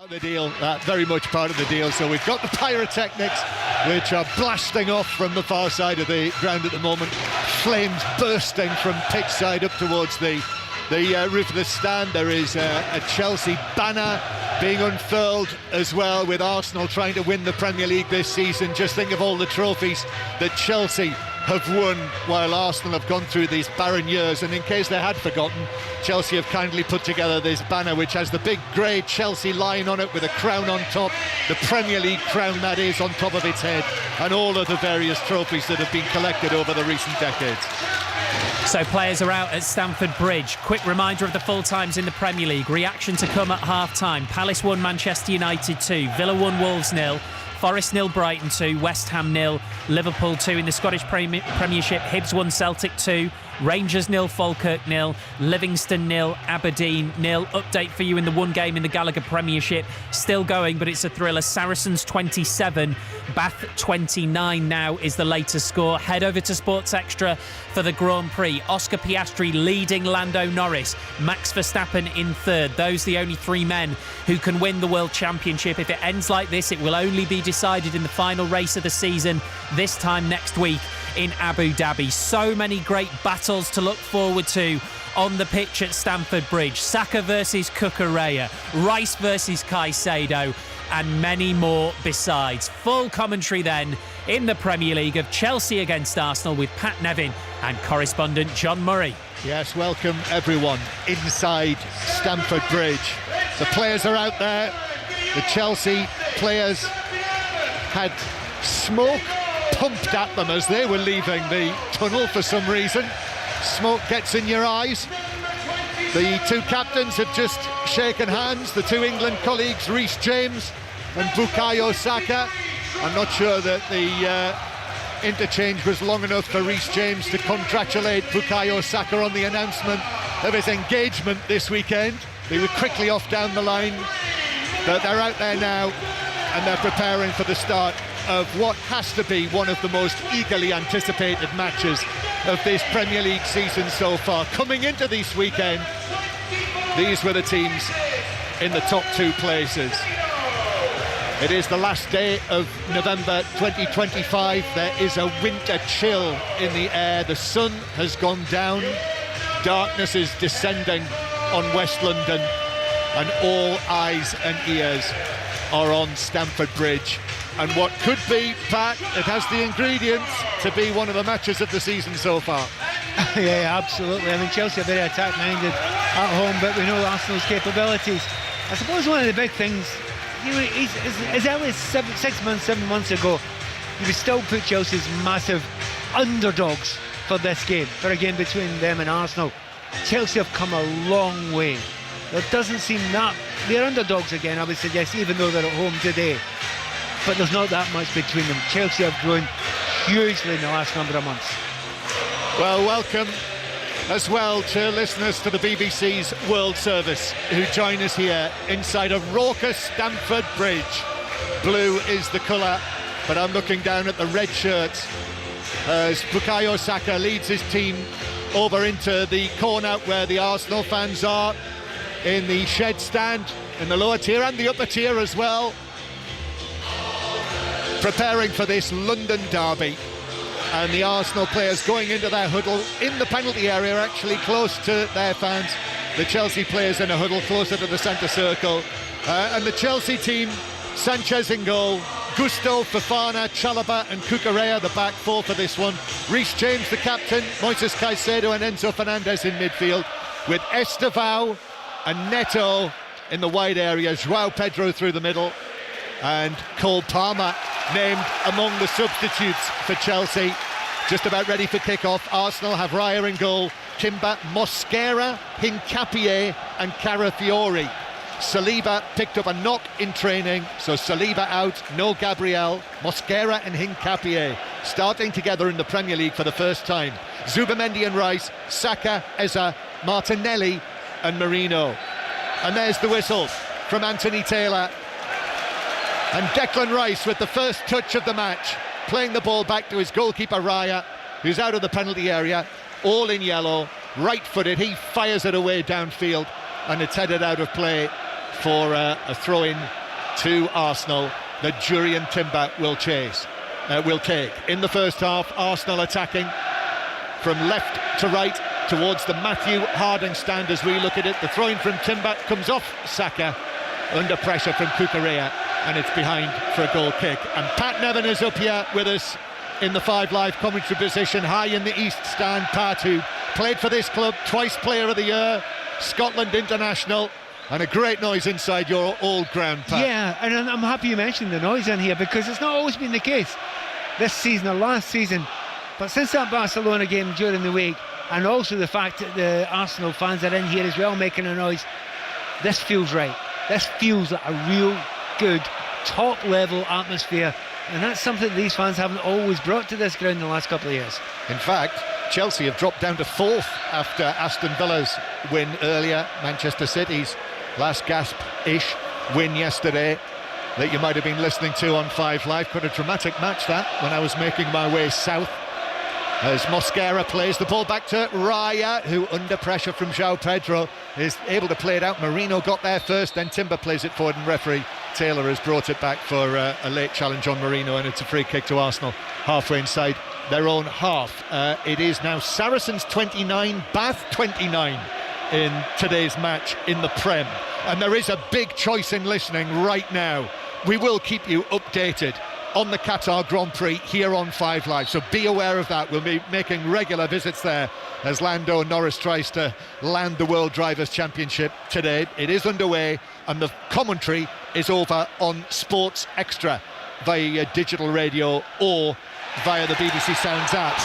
The deal, very much part of the deal. So we've got the pyrotechnics, which are blasting off from the far side of the ground at the moment. Flames bursting from pitch side up towards the roof of the stand. There is a Chelsea banner being unfurled as well, with Arsenal trying to win the Premier League this season. Just think of all the trophies that Chelsea have won while Arsenal have gone through these barren years. And in case they had forgotten, Chelsea have kindly put together this banner which has the big grey Chelsea lion on it with a crown on top, the Premier League crown that is on top of its head, and all of the various trophies that have been collected over the recent decades. So players are out at Stamford Bridge. Quick reminder of the full times in the Premier League. Reaction to come at half-time. Palace 1, Manchester United 2, Villa 1, Wolves 0, Forest 0, Brighton 2, West Ham 0, Liverpool 2 in the Scottish Premiership, Hibs 1, Celtic 2, Rangers 0, Falkirk 0, Livingston 0, Aberdeen 0. Update for you in the one game in the Gallagher Premiership. Still going, but it's a thriller. Saracens 27, Bath 29 now is the latest score. Head over to Sports Extra for the Grand Prix. Oscar Piastri leading Lando Norris. Max Verstappen in third. Those are the only three men who can win the World Championship. If it ends like this, it will only be decided in the final race of the season, this time next week in Abu Dhabi. So many great battles to look forward to on the pitch at Stamford Bridge. Saka versus Cucurella, Rice versus Caicedo, and many more besides. Full commentary then in the Premier League of Chelsea against Arsenal with Pat Nevin and correspondent John Murray. Yes, welcome everyone inside Stamford Bridge. The players are out there. The Chelsea players had smoke pumped at them as they were leaving the tunnel for some reason. Smoke gets in your eyes. The two captains have just shaken hands, the two England colleagues, Reece James and Bukayo Saka. I'm not sure that the interchange was long enough for Reece James to congratulate Bukayo Saka on the announcement of his engagement this weekend. They were quickly off down the line, but they're out there now and they're preparing for the start of what has to be one of the most eagerly anticipated matches of this Premier League season so far. Coming into this weekend, these were the teams in the top two places. It is the last day of November 2025. There is a winter chill in the air. The sun has gone down. Darkness is descending on West London, and all eyes and ears are on Stamford Bridge. And what could be, Pat, it has the ingredients to be one of the matches of the season so far. Yeah, absolutely. I mean, Chelsea are very attack-minded at home, but we know Arsenal's capabilities. I suppose one of the big things, you know, as early as 7 months ago, you would still put Chelsea as massive underdogs for this game, for a game between them and Arsenal. Chelsea have come a long way. There doesn't seem that... They're underdogs again, I would suggest, even though they're at home today. But there's not that much between them. Chelsea have grown hugely in the last number of months. Well, welcome as well to listeners to the BBC's World Service who join us here inside a raucous Stamford Bridge. Blue is the colour, but I'm looking down at the red shirts as Bukayo Saka leads his team over into the corner where the Arsenal fans are, in the shed stand, in the lower tier and the upper tier as well, preparing for this London derby. And the Arsenal players going into their huddle in the penalty area, actually close to their fans. The Chelsea players in a huddle closer to the centre circle. And the Chelsea team, Sanchez in goal, Gusto, Fofana, Chalobah and Cucurella, the back four for this one. Reece James, the captain, Moises Caicedo and Enzo Fernandez in midfield, with Estevao and Neto in the wide area, João Pedro through the middle, and Cole Palmer named among the substitutes for Chelsea. Just about ready for kick-off. Arsenal have Raya in goal, Kimber, Mosquera, Hincapié and Carafiori. Saliba picked up a knock in training, so Saliba out, no Gabriel. Mosquera and Hincapié starting together in the Premier League for the first time. Zubimendi and Rice, Saka, Eza, Martinelli and Marino. And there's the whistle from Anthony Taylor. And Declan Rice with the first touch of the match, playing the ball back to his goalkeeper Raya, who's out of the penalty area, all in yellow, right-footed. He fires it away downfield and it's headed out of play for a throw-in to Arsenal that Jurrien Timber will take. In the first half, Arsenal attacking from left to right towards the Matthew Harding stand as we look at it. The throw-in from Timber comes off Saka under pressure from Cucurella, and it's behind for a goal kick. And Pat Nevin is up here with us in the 5 Live commentary position, high in the East stand. Pat, who played for this club, twice Player of the Year, Scotland international, and a great noise inside your old ground, Pat. Yeah, and I'm happy you mentioned the noise in here, because it's not always been the case this season or last season. But since that Barcelona game during the week, and also the fact that the Arsenal fans are in here as well making a noise, this feels right. This feels like a real good top level atmosphere, and that's something that these fans haven't always brought to this ground in the last couple of years. In fact, Chelsea have dropped down to 4th after Aston Villa's win earlier, Manchester City's last gasp-ish win yesterday that you might have been listening to on 5 Live. Quite a dramatic match that, when I was making my way south, as Mosquera plays the ball back to Raya, who under pressure from João Pedro is able to play it out. Marino got there first, then Timber plays it forward, and referee Taylor has brought it back for a late challenge on Marino, and it's a free kick to Arsenal halfway inside their own half. It is now Saracens 29, Bath 29 in today's match in the Prem, and there is a big choice in listening right now. We will keep you updated on the Qatar Grand Prix here on 5 Live, so be aware of that. We'll be making regular visits there as Lando Norris tries to land the World Drivers' Championship today. It is underway, and the commentary is over on Sports Extra via digital radio or via the BBC Sounds app.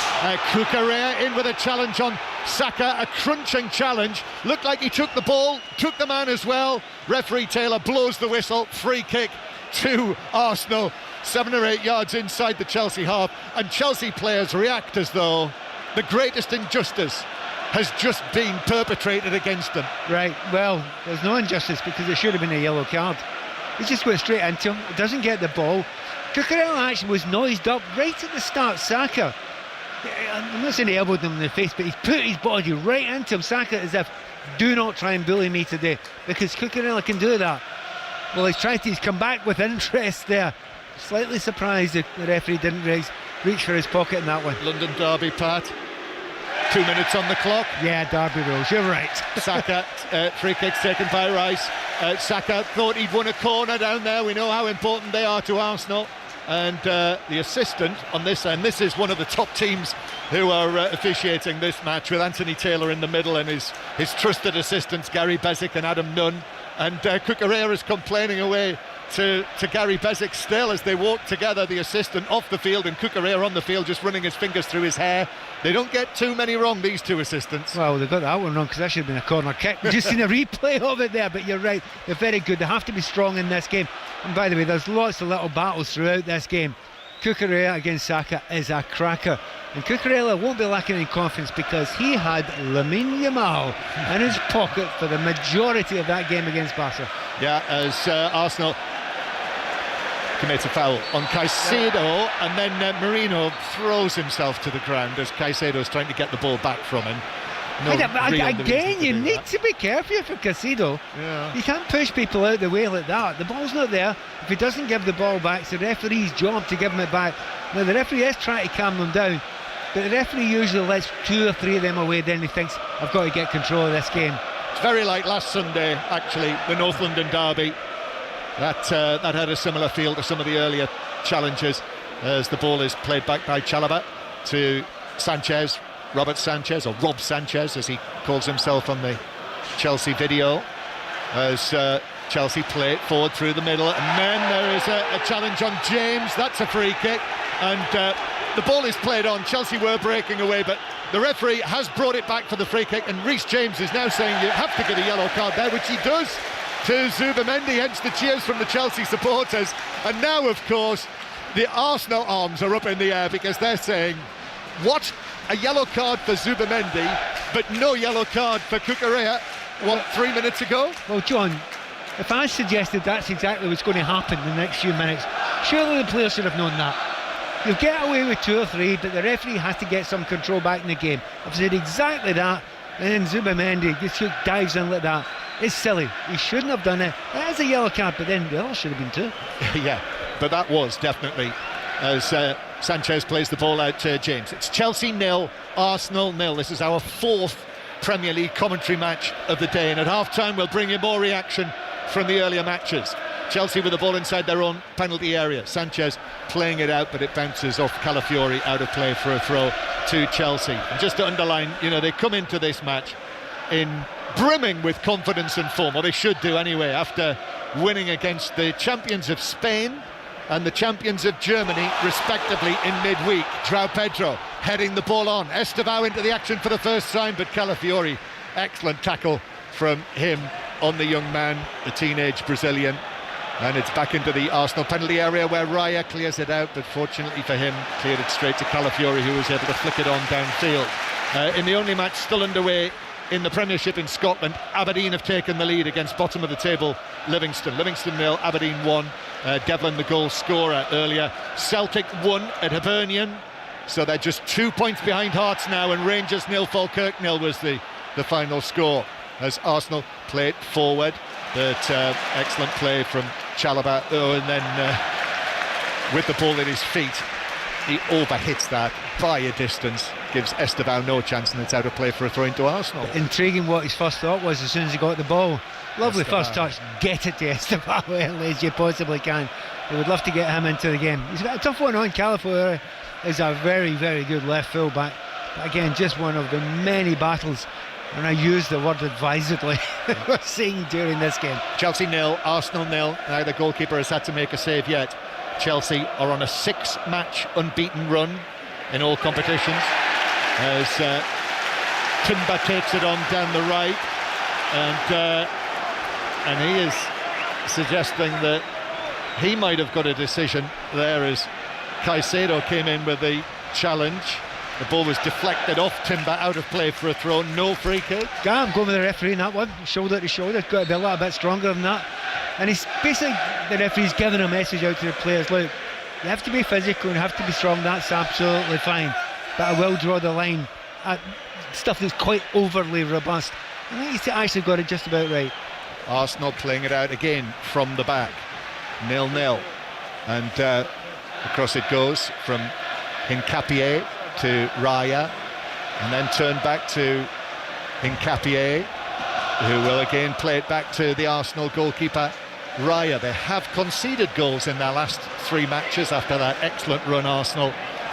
Cucurella in with a challenge on Saka, a crunching challenge. Looked like he took the ball, took the man as well. Referee Taylor blows the whistle. Free kick to Arsenal, 7 or 8 yards inside the Chelsea half, and Chelsea players react as though the greatest injustice has just been perpetrated against them. Right, well, there's no injustice, because there should have been a yellow card. He just went straight into him, doesn't get the ball. Cucurella actually was noised up right at the start. Saka, I'm not saying he elbowed him in the face, but he's put his body right into him. Saka, as if, do not try and bully me today, because Cucurella can do that. Well, he's come back with interest there. Slightly surprised that the referee didn't reach for his pocket in that one. London derby, Pat. 2 minutes on the clock. Yeah, derby rules, you're right. Saka, free kicks taken by Rice. Saka thought he'd won a corner down there. We know how important they are to Arsenal. And the assistant on this end, this is one of the top teams who are officiating this match, with Anthony Taylor in the middle and his trusted assistants, Gary Bezic and Adam Nunn. And Cucurella is complaining away to Gary Bezic still as they walk together, the assistant off the field and Cucurella on the field, just running his fingers through his hair. They don't get too many wrong, these two assistants. Well, they got that one wrong, because that should have been a corner kick. We've just seen a replay of it there, but you're right, they're very good. They have to be strong in this game. And by the way, there's lots of little battles throughout this game. Cucurella against Saka is a cracker, and Cucurella won't be lacking in confidence, because he had Lamine Yamal in his pocket for the majority of that game against Barca. Yeah, as Arsenal commits a foul on Caicedo, and then Marino throws himself to the ground as Caicedo's trying to get the ball back from him. Again, you need to be careful for Caicedo. Yeah. You can't push people out the way like that. The ball's not there. If he doesn't give the ball back, it's the referee's job to give him it back. Now, the referee is trying to calm them down, but the referee usually lets 2 or 3 of them away, then he thinks, I've got to get control of this game. It's very like last Sunday, actually, the North London derby. That had a similar feel to some of the earlier challenges, as the ball is played back by Chalobah to Sanchez, Robert Sanchez, or Rob Sanchez as he calls himself on the Chelsea video, as Chelsea play it forward through the middle, and then there is a challenge on James. That's a free kick, and the ball is played on. Chelsea were breaking away, but the referee has brought it back for the free kick, and Reece James is now saying you have to get a yellow card there, which he does to Zubamendi, hence the cheers from the Chelsea supporters. And now, of course, the Arsenal arms are up in the air, because they're saying, what? A yellow card for Zubamendi, but no yellow card for Cucurella, what, 3 minutes ago? Well, John, if I suggested that's exactly what's going to happen in the next few minutes, surely the players should have known that. You'll get away with 2 or 3, but the referee has to get some control back in the game. I've said exactly that, and then Zubamendi just dives in like that. It's silly. He shouldn't have done it. That is a yellow card, but then the other should have been too. Yeah, but that was definitely, as Sanchez plays the ball out to James. It's Chelsea 0, Arsenal 0. This is our 4th Premier League commentary match of the day, and at half-time we'll bring you more reaction from the earlier matches. Chelsea with the ball inside their own penalty area. Sanchez playing it out, but it bounces off Calafiori, out of play for a throw to Chelsea. And just to underline, they come into this match in brimming with confidence and form, or they should do anyway, after winning against the champions of Spain and the champions of Germany respectively in midweek. João Pedro heading the ball on, Estevão into the action for the first time, but Calafiori, excellent tackle from him on the young man, the teenage Brazilian. And it's back into the Arsenal penalty area where Raya clears it out, but fortunately for him, cleared it straight to Calafiori, who was able to flick it on downfield. In the only match still underway in the Premiership in Scotland, Aberdeen have taken the lead against bottom of the table Livingston. Livingston 0, Aberdeen 1. Devlin the goal scorer earlier. Celtic 1 at Hibernian, so they're just 2 points behind Hearts now, and Rangers 0, Falkirk 0 was the final score as Arsenal play it forward. But excellent play from Chalobah. And then with the ball at his feet, he overhits that by a distance, gives Estevão no chance, and it's out of play for a throw into Arsenal. Intriguing what his first thought was as soon as he got the ball. Lovely Estevão. First touch, get it to Estevão early as you possibly can. They would love to get him into the game. He's got a tough one on. Calafiori is a very, very good left full back. But again, just one of the many battles, and I use the word advisedly, we're seeing during this game. Chelsea 0, Arsenal 0. Neither goalkeeper has had to make a save yet. Chelsea are on a 6-match unbeaten run in all competitions as Timber takes it on down the right, and he is suggesting that he might have got a decision there as Caicedo came in with the challenge. The ball was deflected off Timber, out of play for a throw, no free kick. Yeah, I'm going with the referee in that one, shoulder to shoulder. Got to be a little bit stronger than that. And he's basically, the referee's giving a message out to the players: look, you have to be physical and you have to be strong, that's absolutely fine, but I will draw the line at stuff that's quite overly robust. I think he's actually got it just about right. Arsenal playing it out again from the back, 0-0, and across it goes from Hincapié to Raya, and then turn back to Hincapié, who will again play it back to the Arsenal goalkeeper Raya. They have conceded goals in their last 3 matches after that excellent run, Arsenal,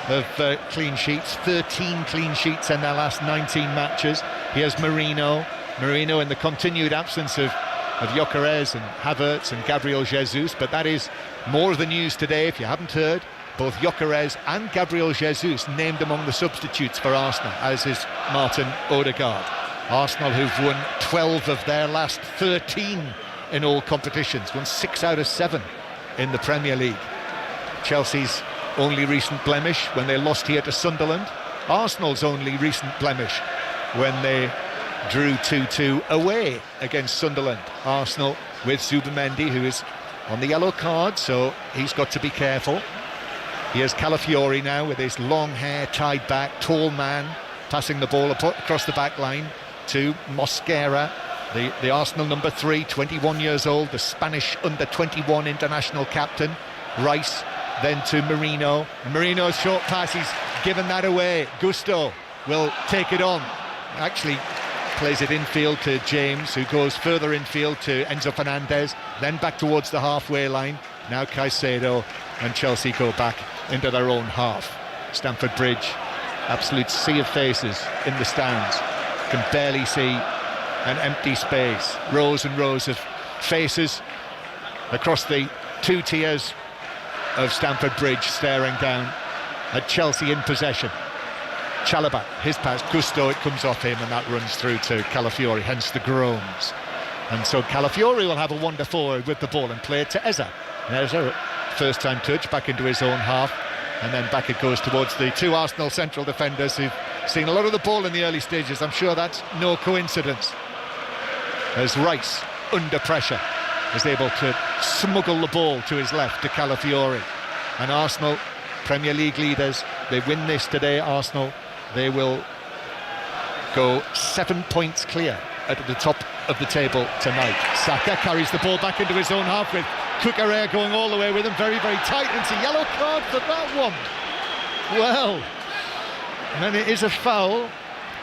of clean sheets. 13 clean sheets in their last 19 matches. Here's Marino in the continued absence of Gyökeres and Havertz and Gabriel Jesus, but that is more of the news today. If you haven't heard, both Gyökeres and Gabriel Jesus named among the substitutes for Arsenal, as is Martin Odegaard. Arsenal, who've won 12 of their last 13 in all competitions, won 6 out of 7 in the Premier League. Chelsea's only recent blemish when they lost here to Sunderland. Arsenal's only recent blemish when they drew 2-2 away against Sunderland. Arsenal with Zubimendi, who is on the yellow card, so he's got to be careful. Here's Calafiori now with his long hair tied back, tall man, passing the ball across the back line to Mosquera, the Arsenal number 3, 21 years old, the Spanish under-21 international captain. Rice then to Marino. Marino's short pass, he's given that away. Gusto will take it on. Actually plays it infield to James, who goes further infield to Enzo Fernandez, then back towards the halfway line. Now Caicedo, and Chelsea go back into their own half. Stamford Bridge, absolute sea of faces in the stands. Can barely see an empty space. Rows and rows of faces across the 2 tiers of Stamford Bridge, staring down at Chelsea in possession. Chalobah, his pass, Gusto, it comes off him, and that runs through to Calafiori, hence the groans. And so Calafiori will have a wander forward with the ball and play it to Eza. Eza, first time touch, back into his own half, and then back it goes towards the 2 Arsenal central defenders who've seen a lot of the ball in the early stages. I'm sure that's no coincidence, as Rice, under pressure, is able to smuggle the ball to his left to Calafiori. And Arsenal, Premier League leaders, they win this today, Arsenal, they will go 7 points clear at the top of the table tonight. Saka carries the ball back into his own half with Cucurella going all the way with him, very, very tight, and it's a yellow card for that one. Well, and then it is a foul,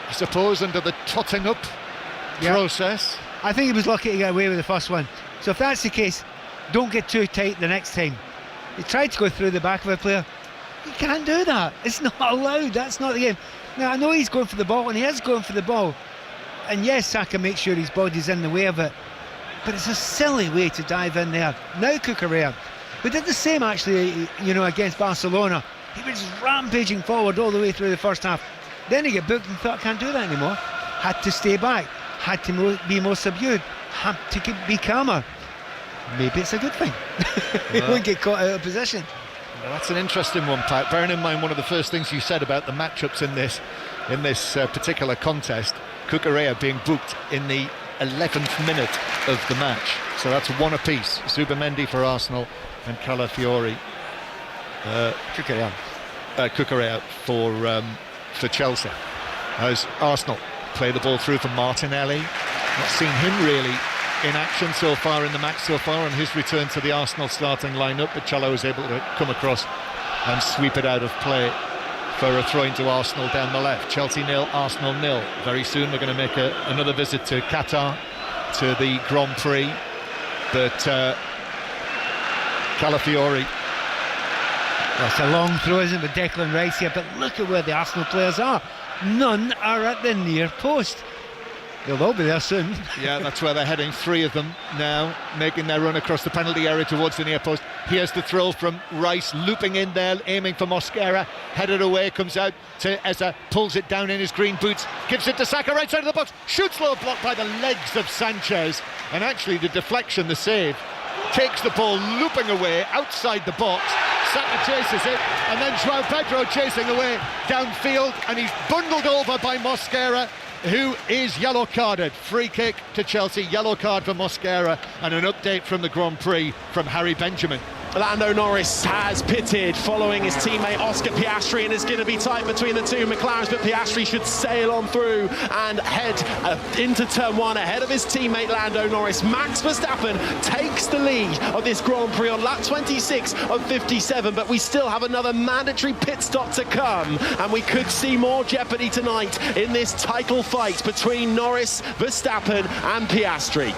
I suppose, under the totting up process. I think he was lucky to get away with the first one. So if that's the case, don't get too tight the next time. He tried to go through the back of a player. You can't do that. It's not allowed. That's not the game. Now, I know he's going for the ball, and he is going for the ball. And yes, Saka makes sure his body's in the way of it. But it's a silly way to dive in there. Now Cucurella, who did the same actually, against Barcelona. He was rampaging forward all the way through the first half. Then he got booked and thought, I can't do that anymore. Had to stay back. Had to be more subdued. Had to be calmer. Maybe it's a good thing. He won't get caught out of position. Well, that's an interesting one, Pat. Bearing in mind one of the first things you said about the matchups in this particular contest, Cucurella being booked in the 11th minute of the match. So that's one apiece. Zubimendi for Arsenal and Calafiori. Cucurella for Chelsea. As Arsenal play the ball through for Martinelli. Not seen him really in action so far in the match so far on his return to the Arsenal starting lineup, but Cello was able to come across and sweep it out of play for a throw into Arsenal down the left. Chelsea 0, Arsenal 0. Very soon we're going to make another visit to Qatar, to the Grand Prix, but Calafiori. That's a long throw, isn't it, with Declan Rice here, but look at where the Arsenal players are. None are at the near post. They'll all be there soon. Yeah, that's where they're heading. 3 of them now making their run across the penalty area towards the near post. Here's the throw from Rice, looping in there, aiming for Mosquera, headed away, comes out to Eza, pulls it down in his green boots, gives it to Saka right side of the box, shoots low, blocked by the legs of Sanchez, and actually the deflection, the save, takes the ball looping away outside the box. Saka chases it, and then João Pedro chasing away downfield, and he's bundled over by Mosquera, who is yellow carded. Free kick to Chelsea, yellow card for Mosquera, and an update from the Grand Prix from Harry Benjamin. Lando Norris has pitted following his teammate Oscar Piastri, and it's going to be tight between the two McLarens, but Piastri should sail on through and head into turn 1 ahead of his teammate Lando Norris. Max Verstappen takes the lead of this Grand Prix on lap 26 of 57, but we still have another mandatory pit stop to come, and we could see more jeopardy tonight in this title fight between Norris, Verstappen and Piastri.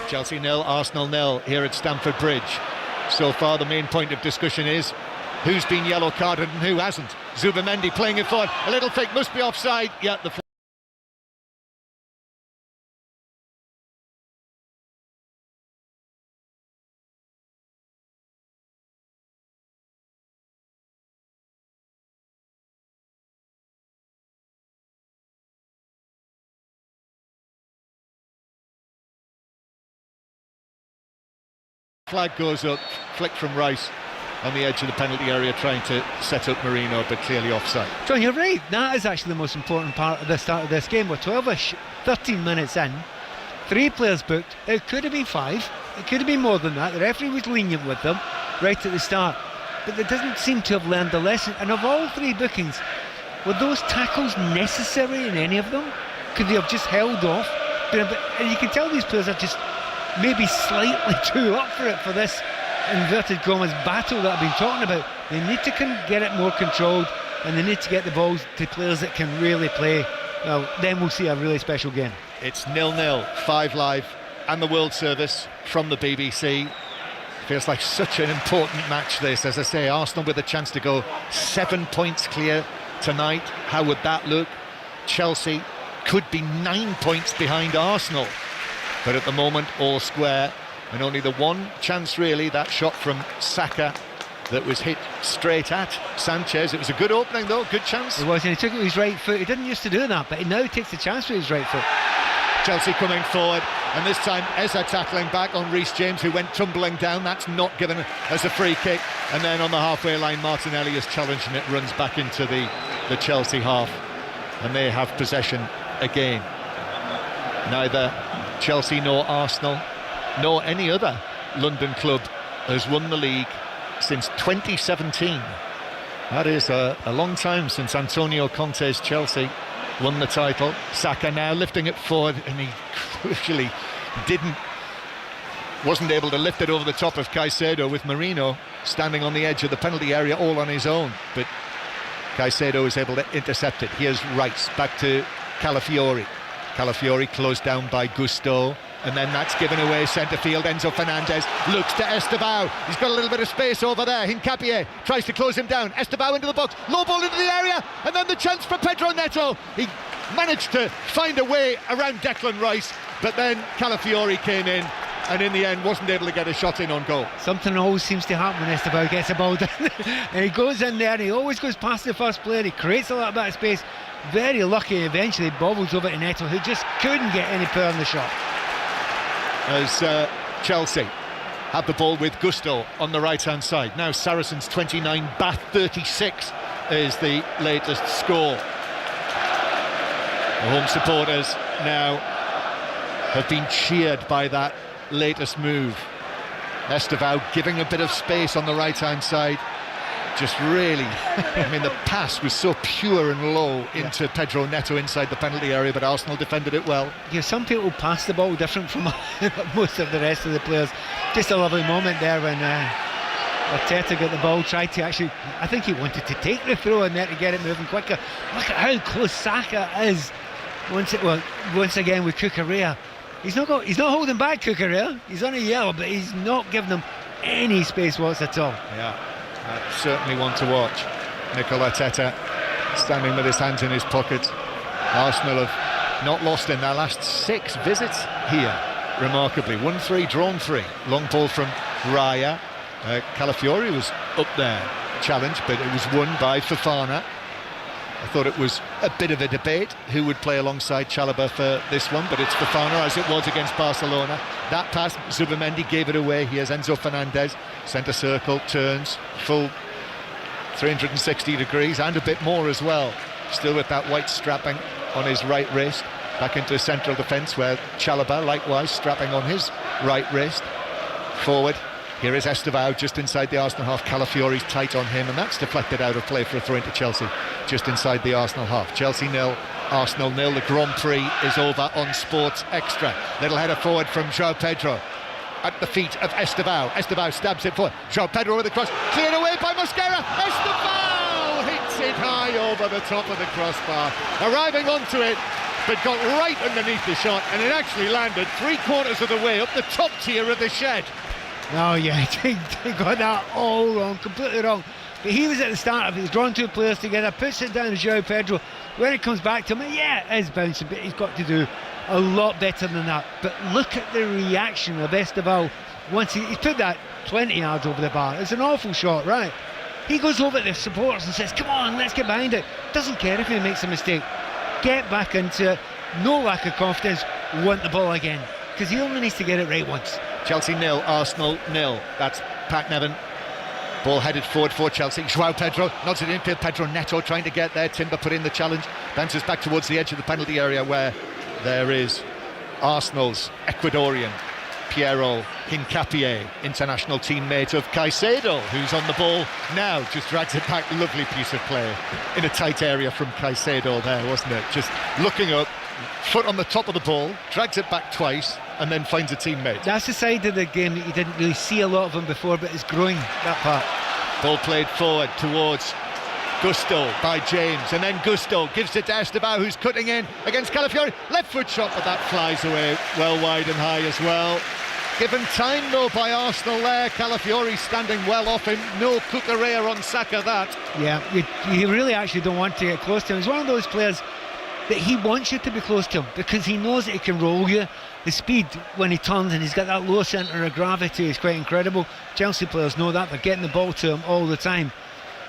Chelsea 0, Arsenal 0 here at Stamford Bridge. So far the main point of discussion is who's been yellow carded and who hasn't. Zubimendi playing it forward, a little fake, must be offside. Yeah, the flag goes up, flick from Rice on the edge of the penalty area trying to set up Marino, but clearly offside. John, you're right. That is actually the most important part of the start of this game. We're 12-ish, 13 minutes in, 3 players booked. It could have been 5, it could have been more than that. The referee was lenient with them right at the start, but they doesn't seem to have learned the lesson. And of all 3 bookings, were those tackles necessary in any of them? Could they have just held off? And you can tell these players are just maybe slightly too up for it, for this inverted commas battle that I've been talking about. They need to get it more controlled, and they need to get the balls to players that can really play. Well, then we'll see a really special game. It's 0-0, 5 Live and the World Service from the BBC. Feels like such an important match this. As I say, Arsenal with a chance to go 7 points clear tonight. How would that look? Chelsea could be 9 points behind Arsenal. But at the moment, all square, and only the one chance really, that shot from Saka that was hit straight at Sanchez. It was a good opening though, good chance. It was, and he took it with his right foot. He didn't used to do that, but he now takes the chance with his right foot. Chelsea coming forward, and this time Eza tackling back on Reece James, who went tumbling down. That's not given as a free kick. And then on the halfway line, Martinelli is challenging it, runs back into the Chelsea half, and they have possession again. Neither Chelsea nor Arsenal nor any other London club has won the league since 2017. That is a long time since Antonio Conte's Chelsea won the title. Saka now lifting it forward, and he crucially wasn't able to lift it over the top of Caicedo, with Marino standing on the edge of the penalty area all on his own. But Caicedo is able to intercept it. Here's Rice, back to Calafiori. Calafiori closed down by Gusto, and then that's given away centre field. Enzo Fernandez looks to Estevao. He's got a little bit of space over there. Hincapié tries to close him down. Estevao into the box, low ball into the area, and then the chance for Pedro Neto. He managed to find a way around Declan Rice, but then Calafiori came in and in the end wasn't able to get a shot in on goal. Something always seems to happen when Estevao gets the ball down and he goes in there and he always goes past the first player. He creates a little bit of space. Very lucky, eventually bobbles over to Neto, who just couldn't get any power in the shot. As Chelsea have the ball with Gusto on the right hand side. Now Saracens 29, Bath 36 is the latest score. The home supporters now have been cheered by that latest move. Estevao giving a bit of space on the right hand side. Just really, I mean, the pass was so pure and low into Pedro Neto inside the penalty area, but Arsenal defended it well. Yeah, some people pass the ball different from most of the rest of the players. Just a lovely moment there when Arteta got the ball, tried to actually, I think he wanted to take the throw in there to get it moving quicker. Look at how close Saka is once again with Cucurella. He's not holding back Cucurella. He's on a yellow, but he's not giving him any space at all. Yeah, certainly one to watch. Mikel Arteta standing with his hands in his pockets. Arsenal have not lost in their last 6 visits here, remarkably. 1-3, drawn 3. Long ball from Raya. Calafiori was up there, challenged, but it was won by Fofana. I thought it was a bit of a debate who would play alongside Chalobah for this one, but it's Fofana, as it was against Barcelona. That pass, Zubimendi gave it away. Here's Enzo Fernandez, centre circle, turns, full 360 degrees and a bit more as well. Still with that white strapping on his right wrist. Back into central defence where Chalobah likewise strapping on his right wrist. Forward. Here is Estevao just inside the Arsenal half. Calafiori's tight on him, and that's deflected out of play for a throw into Chelsea just inside the Arsenal half. Chelsea 0, Arsenal 0. The Grand Prix is over on Sports Extra. Little header forward from João Pedro at the feet of Estevao. Estevao stabs it forward. João Pedro with the cross, cleared away by Mosquera. Estevao hits it high over the top of the crossbar, arriving onto it, but got right underneath the shot, and it actually landed 3/4 of the way up the top tier of the shed. No, yeah, he got that all wrong, completely wrong. But he was at the start of it, he's drawn 2 players together, puts it down to João Pedro. When it comes back to him, yeah, it is bouncing, but he's got to do a lot better than that. But look at the reaction of Estevao once he's put that 20 yards over the bar. It's an awful shot, right? He goes over to the supporters and says, come on, let's get behind it. Doesn't care if he makes a mistake. Get back into it, no lack of confidence, want the ball again, because he only needs to get it right once. Chelsea 0, Arsenal 0. That's Pat Nevin. Ball headed forward for Chelsea. João Pedro nods it infield. Pedro Neto trying to get there. Timber put in the challenge. Bounces back towards the edge of the penalty area where there is Arsenal's Ecuadorian Piero Hincapié, international teammate of Caicedo, who's on the ball now. Just drags it back. Lovely piece of play in a tight area from Caicedo there, wasn't it? Just looking up, foot on the top of the ball, drags it back twice, and then finds a teammate. That's the side of the game that you didn't really see a lot of him before, but it's growing, that part. Ball played forward towards Gusto by James, and then Gusto gives it to Estevao, who's cutting in against Calafiori. Left foot shot, but that flies away well wide and high as well. Given time though by Arsenal there. Calafiori standing well off him. No Cucurella on Saka that. Yeah, you really actually don't want to get close to him. He's one of those players that he wants you to be close to him because he knows that he can roll you. The speed when he turns, and he's got that low centre of gravity, is quite incredible. Chelsea players know that. They're getting the ball to him all the time.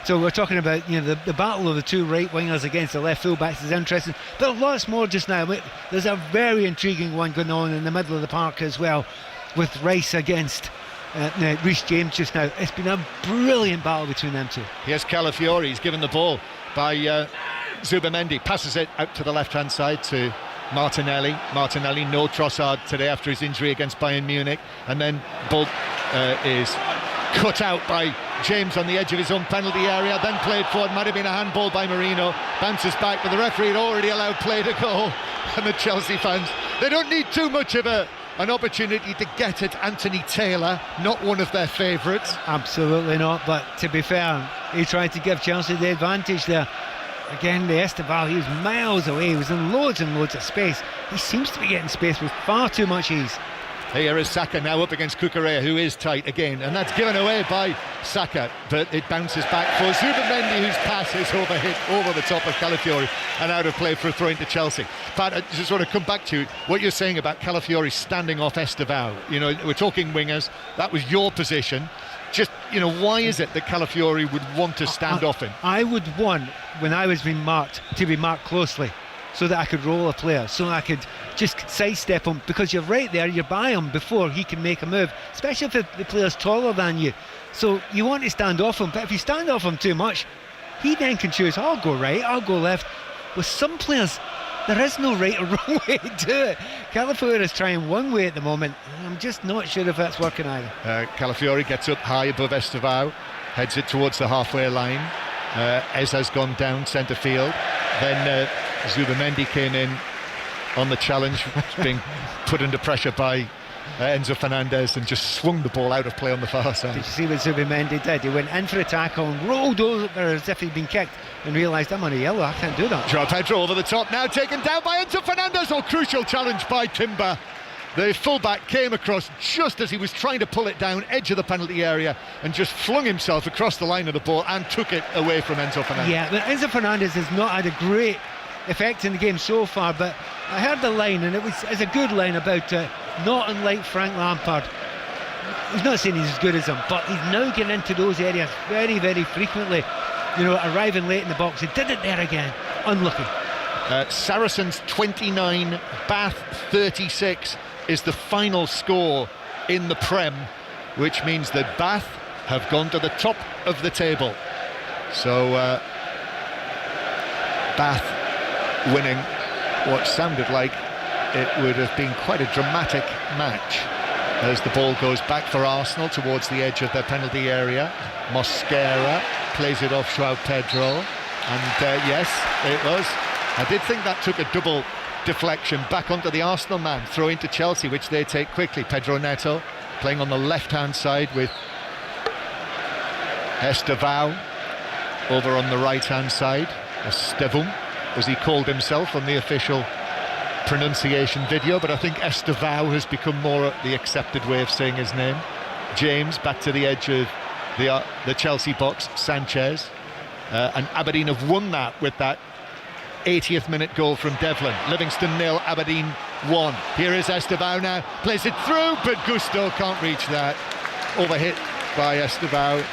So we're talking about, the battle of the 2 right wingers against the left full-backs is interesting, but lots more just now. There's a very intriguing one going on in the middle of the park as well, with Rice against Reece James just now. It's been a brilliant battle between them two. Here's Calafiori. He's given the ball by Zubimendi. Passes it out to the left-hand side to Martinelli. Martinelli, no Trossard today after his injury against Bayern Munich. And then ball is cut out by James on the edge of his own penalty area, then played forward, might have been a handball by Marino, bounces back, but the referee had already allowed play to go. And the Chelsea fans, they don't need too much of an opportunity to get at Anthony Taylor, not one of their favourites. Absolutely not, but to be fair, he tried to give Chelsea the advantage there. Again, the Esteval, he was miles away, he was in loads and loads of space. He seems to be getting space with far too much ease. Here is Saka now up against Cucurella, who is tight again, and that's given away by Saka, but it bounces back for Zubimendi, whose pass is overhit over the top of Calafiori and out of play for a throw into Chelsea. Pat, I just want to come back to what you're saying about Calafiori standing off Esteval. You know, we're talking wingers, that was your position. Just, you know, why is it that Calafiori would want to stand off him? I would want, when I was being marked, to be marked closely, so that I could roll a player, so I could just sidestep him, because you're right there, you're by him before he can make a move, especially if the player's taller than you. So you want to stand off him, but if you stand off him too much, he then can choose, I'll go right, I'll go left. With some players, there is no right or wrong way to do it. Calafiori is trying one way at the moment, and I'm just not sure if that's working either. Calafiori gets up high above Esteval, heads it towards the halfway line. Ez has gone down centre field. Then Zubimendi came in on the challenge, being put under pressure by Enzo Fernandez, and just swung the ball out of play on the far side. Did you see what Zubimendi did? He went in for a tackle and rolled over as if he'd been kicked, and realised, I'm on a yellow, I can't do that. Joao Pedro over the top, now taken down by Enzo Fernandez. Oh, crucial challenge by Timber. The fullback came across just as he was trying to pull it down, edge of the penalty area, and just flung himself across the line of the ball and took it away from Enzo Fernandez. Yeah, but Enzo Fernandez has not had a great effect in the game so far, but I heard the line, and it's a good line about not unlike Frank Lampard. He's not saying he's as good as him, but he's now getting into those areas very, very frequently. You know, arriving late in the box. He did it there again. Unlucky. Saracens 29, Bath 36 is the final score in the Prem, which means that Bath have gone to the top of the table. So Bath winning what sounded like it would have been quite a dramatic match, as the ball goes back for Arsenal towards the edge of their penalty area. Mosquera plays it off Joao Pedro, and yes, it was. I did think that took a double deflection back onto the Arsenal man, throw into Chelsea, which they take quickly. Pedro Neto playing on the left-hand side with Estevao over on the right-hand side. Estevum, as he called himself on the official pronunciation video, but I think Estevao has become more the accepted way of saying his name. James back to the edge of the Chelsea box. Sanchez, and Aberdeen have won that with that 80th minute goal from Devlin. Livingston 0, Aberdeen 1. Here is Estevao now, plays it through, but Gusto can't reach that. Overhit by Estevao.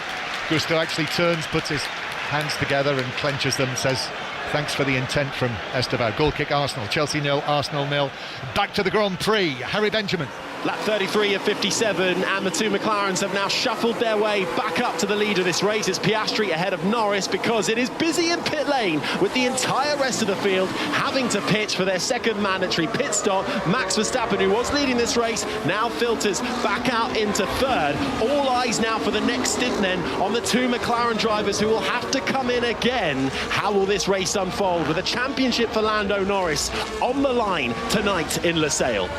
Gusto actually turns, puts his hands together and clenches them, says thanks for the intent from Estevao. Goal kick Arsenal. Chelsea 0, Arsenal 0. Back to the Grand Prix. Harry Benjamin. Lap 33 of 57, and the two McLarens have now shuffled their way back up to the lead of this race. It's Piastri ahead of Norris, because it is busy in pit lane, with the entire rest of the field having to pitch for their second mandatory pit stop. Max Verstappen, who was leading this race, now filters back out into third. All eyes now for the next stint then on the two McLaren drivers, who will have to come in again. How will this race unfold, with a championship for Lando Norris on the line tonight in Losail?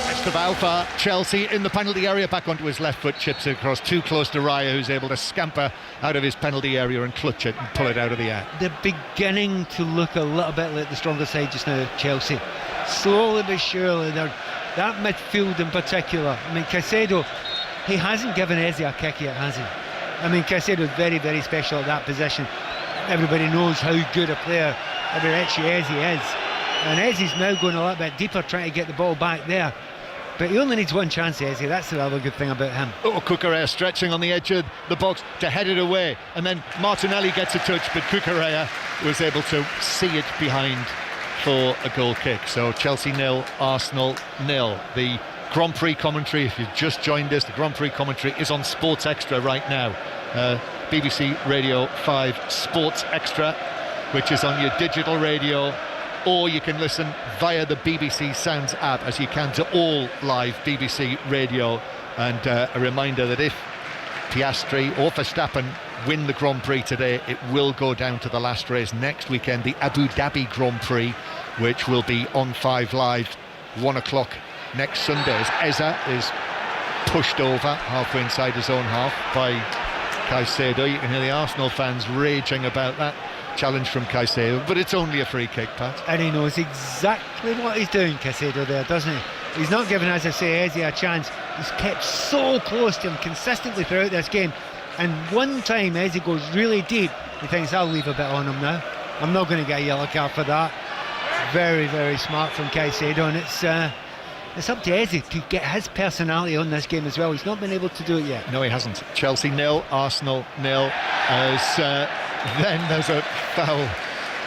Estevao for Chelsea in the penalty area, back onto his left foot, chips it across, too close to Raya, who's able to scamper out of his penalty area and clutch it and pull it out of the air. They're beginning to look a little bit like the stronger side just now, Chelsea. Slowly but surely, that midfield in particular. I mean, Caicedo, he hasn't given Eze a kick yet, has he? I mean, Caicedo's very, very special at that position. Everybody knows how good a player Richie Eze is. And Eze's now going a little bit deeper, trying to get the ball back there. But he only needs one chance, Eze. That's the other good thing about him. Oh, Cucurella stretching on the edge of the box to head it away, and then Martinelli gets a touch, but Cucurella was able to see it behind for a goal kick. So Chelsea 0, Arsenal 0. The Grand Prix commentary, if you've just joined us, the Grand Prix commentary is on Sports Extra right now. BBC Radio 5 Sports Extra, which is on your digital radio, or you can listen via the BBC Sounds app, as you can to all live BBC radio. And a reminder that if Piastri or Verstappen win the Grand Prix today, it will go down to the last race next weekend, the Abu Dhabi Grand Prix, which will be on 5 Live 1 o'clock next Sunday, as Eza is pushed over halfway inside his own half by Caicedo. You can hear the Arsenal fans raging about that challenge from Caicedo, but it's only a free kick, Pat. And he knows exactly what he's doing, Caicedo, there, doesn't he? He's not giving, as I say, Eze a chance. He's kept so close to him consistently throughout this game, and one time Eze goes really deep, he thinks, I'll leave a bit on him now, I'm not going to get a yellow card for that. Very, very smart from Caicedo, and it's up to Eze to get his personality on this game as well. He's not been able to do it yet. No, he hasn't. Chelsea 0, Arsenal 0, as then there's a foul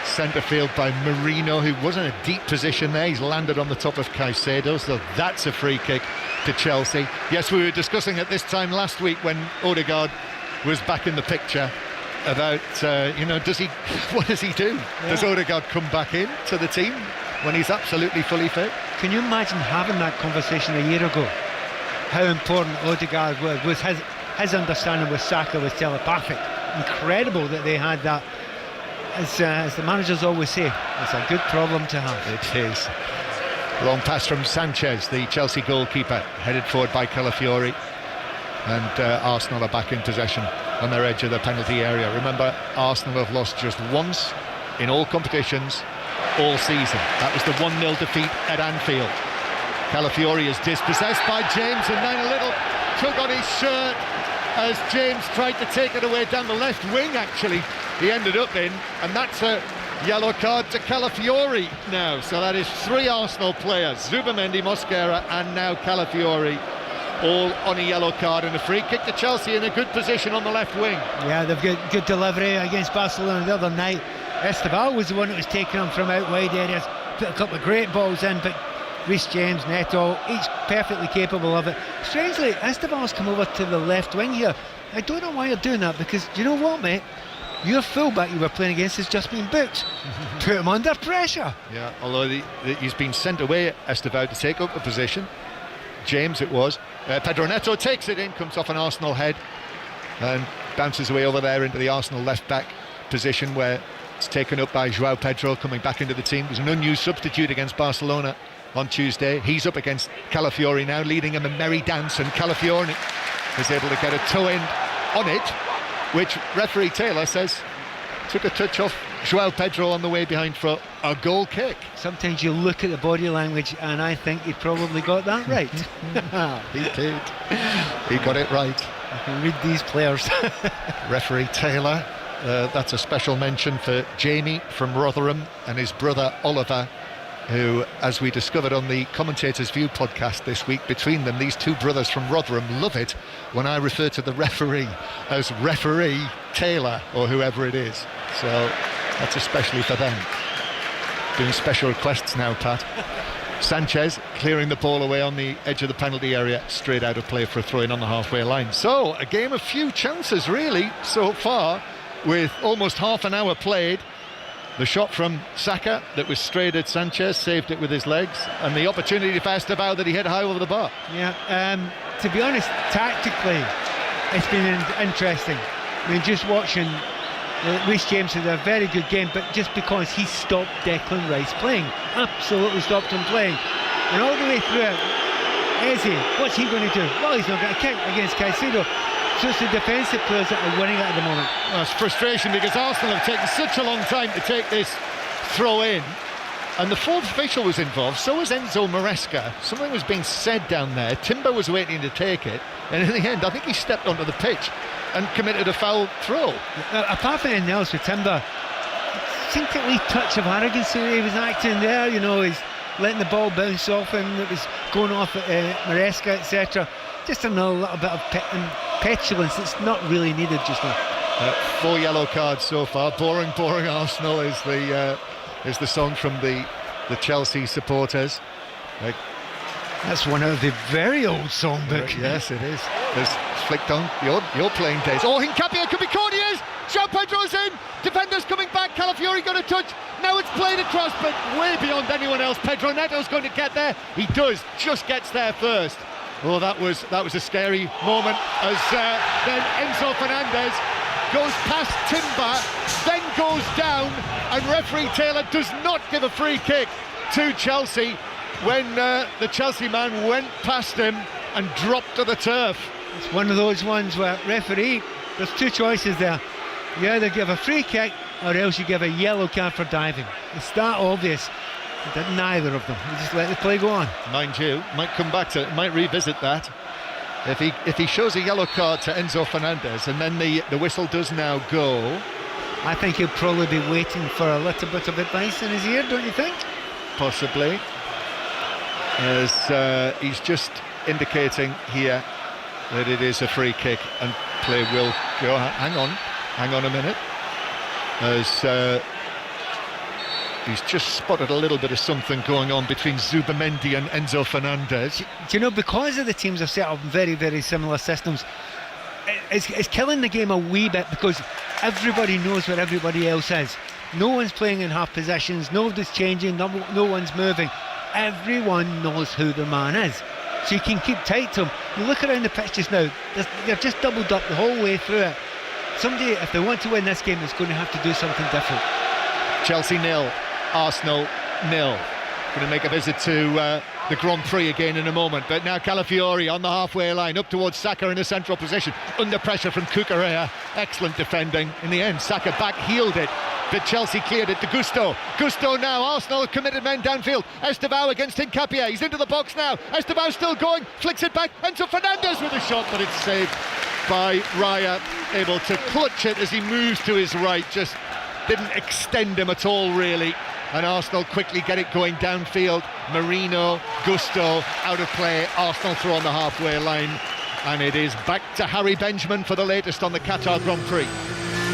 centre field by Marino, who was in a deep position there. He's landed on the top of Caicedo, so that's a free kick to Chelsea. Yes, we were discussing at this time last week when Odegaard was back in the picture about, what does he do? Yeah. Does Odegaard come back in to the team when he's absolutely fully fit? Can you imagine having that conversation a year ago? How important Odegaard was his understanding with Saka was telepathic. Incredible that they had that. As the managers always say, it's a good problem to have. It is. Long pass from Sanchez, the Chelsea goalkeeper, headed forward by Calafiori, and Arsenal are back in possession on their edge of the penalty area. Remember, Arsenal have lost just once in all competitions all season. That was the 1-0 defeat at Anfield. Calafiori is dispossessed by James, and then a little tug on his shirt as James tried to take it away down the left wing. Actually, he ended up in, and that's a yellow card to Calafiori now. So that is 3 Arsenal players, Zubamendi, Mosquera and now Calafiori, all on a yellow card, and a free kick to Chelsea in a good position on the left wing. Yeah, they've got good delivery against Barcelona the other night. Esteval was the one that was taking them from out wide areas, put a couple of great balls in, but Reece James, Neto, each perfectly capable of it. Strangely, Esteval's come over to the left wing here. I don't know why you're doing that, because do you know what, mate? Your fullback you were playing against has just been booked. Put him under pressure. Yeah, although he's been sent away, Esteval, to take up a position. James it was. Pedro Neto takes it in, comes off an Arsenal head and bounces away over there into the Arsenal left back position, where it's taken up by João Pedro, coming back into the team. There's an unused substitute against Barcelona on Tuesday. He's up against Calafiori now, leading him a merry dance, and Calafiori is able to get a toe in on it, which referee Taylor says took a touch off João Pedro on the way behind for a goal kick. Sometimes you look at the body language, and I think he probably got that right. He did. He got it right. I can read these players. Referee Taylor. That's a special mention for Jamie from Rotherham and his brother Oliver, who, as we discovered on the Commentators View podcast this week, between them, these two brothers from Rotherham love it when I refer to the referee as referee Taylor or whoever it is. So that's especially for them. Doing special requests now, Pat. Sanchez clearing the ball away on the edge of the penalty area, straight out of play for a throw-in on the halfway line. So a game of few chances really so far, with almost half an hour played. The shot from Saka that was straight at Sanchez, saved it with his legs, and the opportunity for Esteval that he hit high over the bar. Yeah, to be honest, tactically it's been interesting. I mean, just watching Reece James had a very good game, but just because he stopped Declan Rice playing, absolutely stopped him playing, and all the way through it, Eze, what's he going to do? Well, he's not going to kick against Caicedo. So it's the defensive players that are winning it at the moment. Well, it's frustration because Arsenal have taken such a long time to take this throw in, and the fourth official was involved, so was Enzo Maresca. Something was being said down there. Timber was waiting to take it, and in the end I think he stepped onto the pitch and committed a foul throw. Apart from anything else with Timber, it seemed a wee touch of arrogance he was acting there, you know, he's letting the ball bounce off him, it was going off at Maresca, etc. Just a little bit of petulance that's not really needed just now. 4 yellow cards so far. Boring Arsenal is the song from the Chelsea supporters. That's one of the very old songbook. Yes, it is. There's flicked on your playing days. Oh, Hincapie could be caught. He is. João Pedro's in. Defenders coming back. Calafiori got a touch. Now it's played across, but way beyond anyone else. Pedro Neto's going to get there. He does. Just gets there first. Oh, that was a scary moment as then Enzo Fernandez goes past Timber, then goes down, and referee Taylor does not give a free kick to Chelsea when the Chelsea man went past him and dropped to the turf. It's one of those ones where referee, there's two choices there. You either give a free kick or else you give a yellow card for diving. It's that obvious. He did neither of them. He just let the play go on. Mind you, might come back to it, might revisit that. If he shows a yellow card to Enzo Fernandez and then the whistle does now go, I think he'll probably be waiting for a little bit of advice in his ear, don't you think? possibly, as he's just indicating here that it is a free kick and play will go. Hang on a minute, as he's just spotted a little bit of something going on between Zubamendi and Enzo Fernandez. Do you know, because of the teams have set up very, very similar systems, it's killing the game a wee bit, because everybody knows where everybody else is. No one's playing in half positions, nobody's changing, no one's moving. Everyone knows who the man is, so you can keep tight to him. You look around the pitch just now, they're just doubled up the whole way through it. Somebody, if they want to win this game, is going to have to do something different. Chelsea 0, Arsenal 0. Going to make a visit to the Grand Prix again in a moment, but now Calafiori on the halfway line, up towards Saka in a central position, under pressure from Cucurella. Excellent defending. In the end, Saka back-heeled it, but Chelsea cleared it to Gusto. Gusto now, Arsenal committed men downfield. Estevao against Hincapié, he's into the box now. Estevao still going, flicks it back, Enzo Fernandez with a shot, but it's saved by Raya, able to clutch it as he moves to his right, just didn't extend him at all really. And Arsenal quickly get it going downfield. Marino, Gusto out of play. Arsenal throw on the halfway line, and it is back to Harry Benjamin for the latest on the Qatar Grand Prix.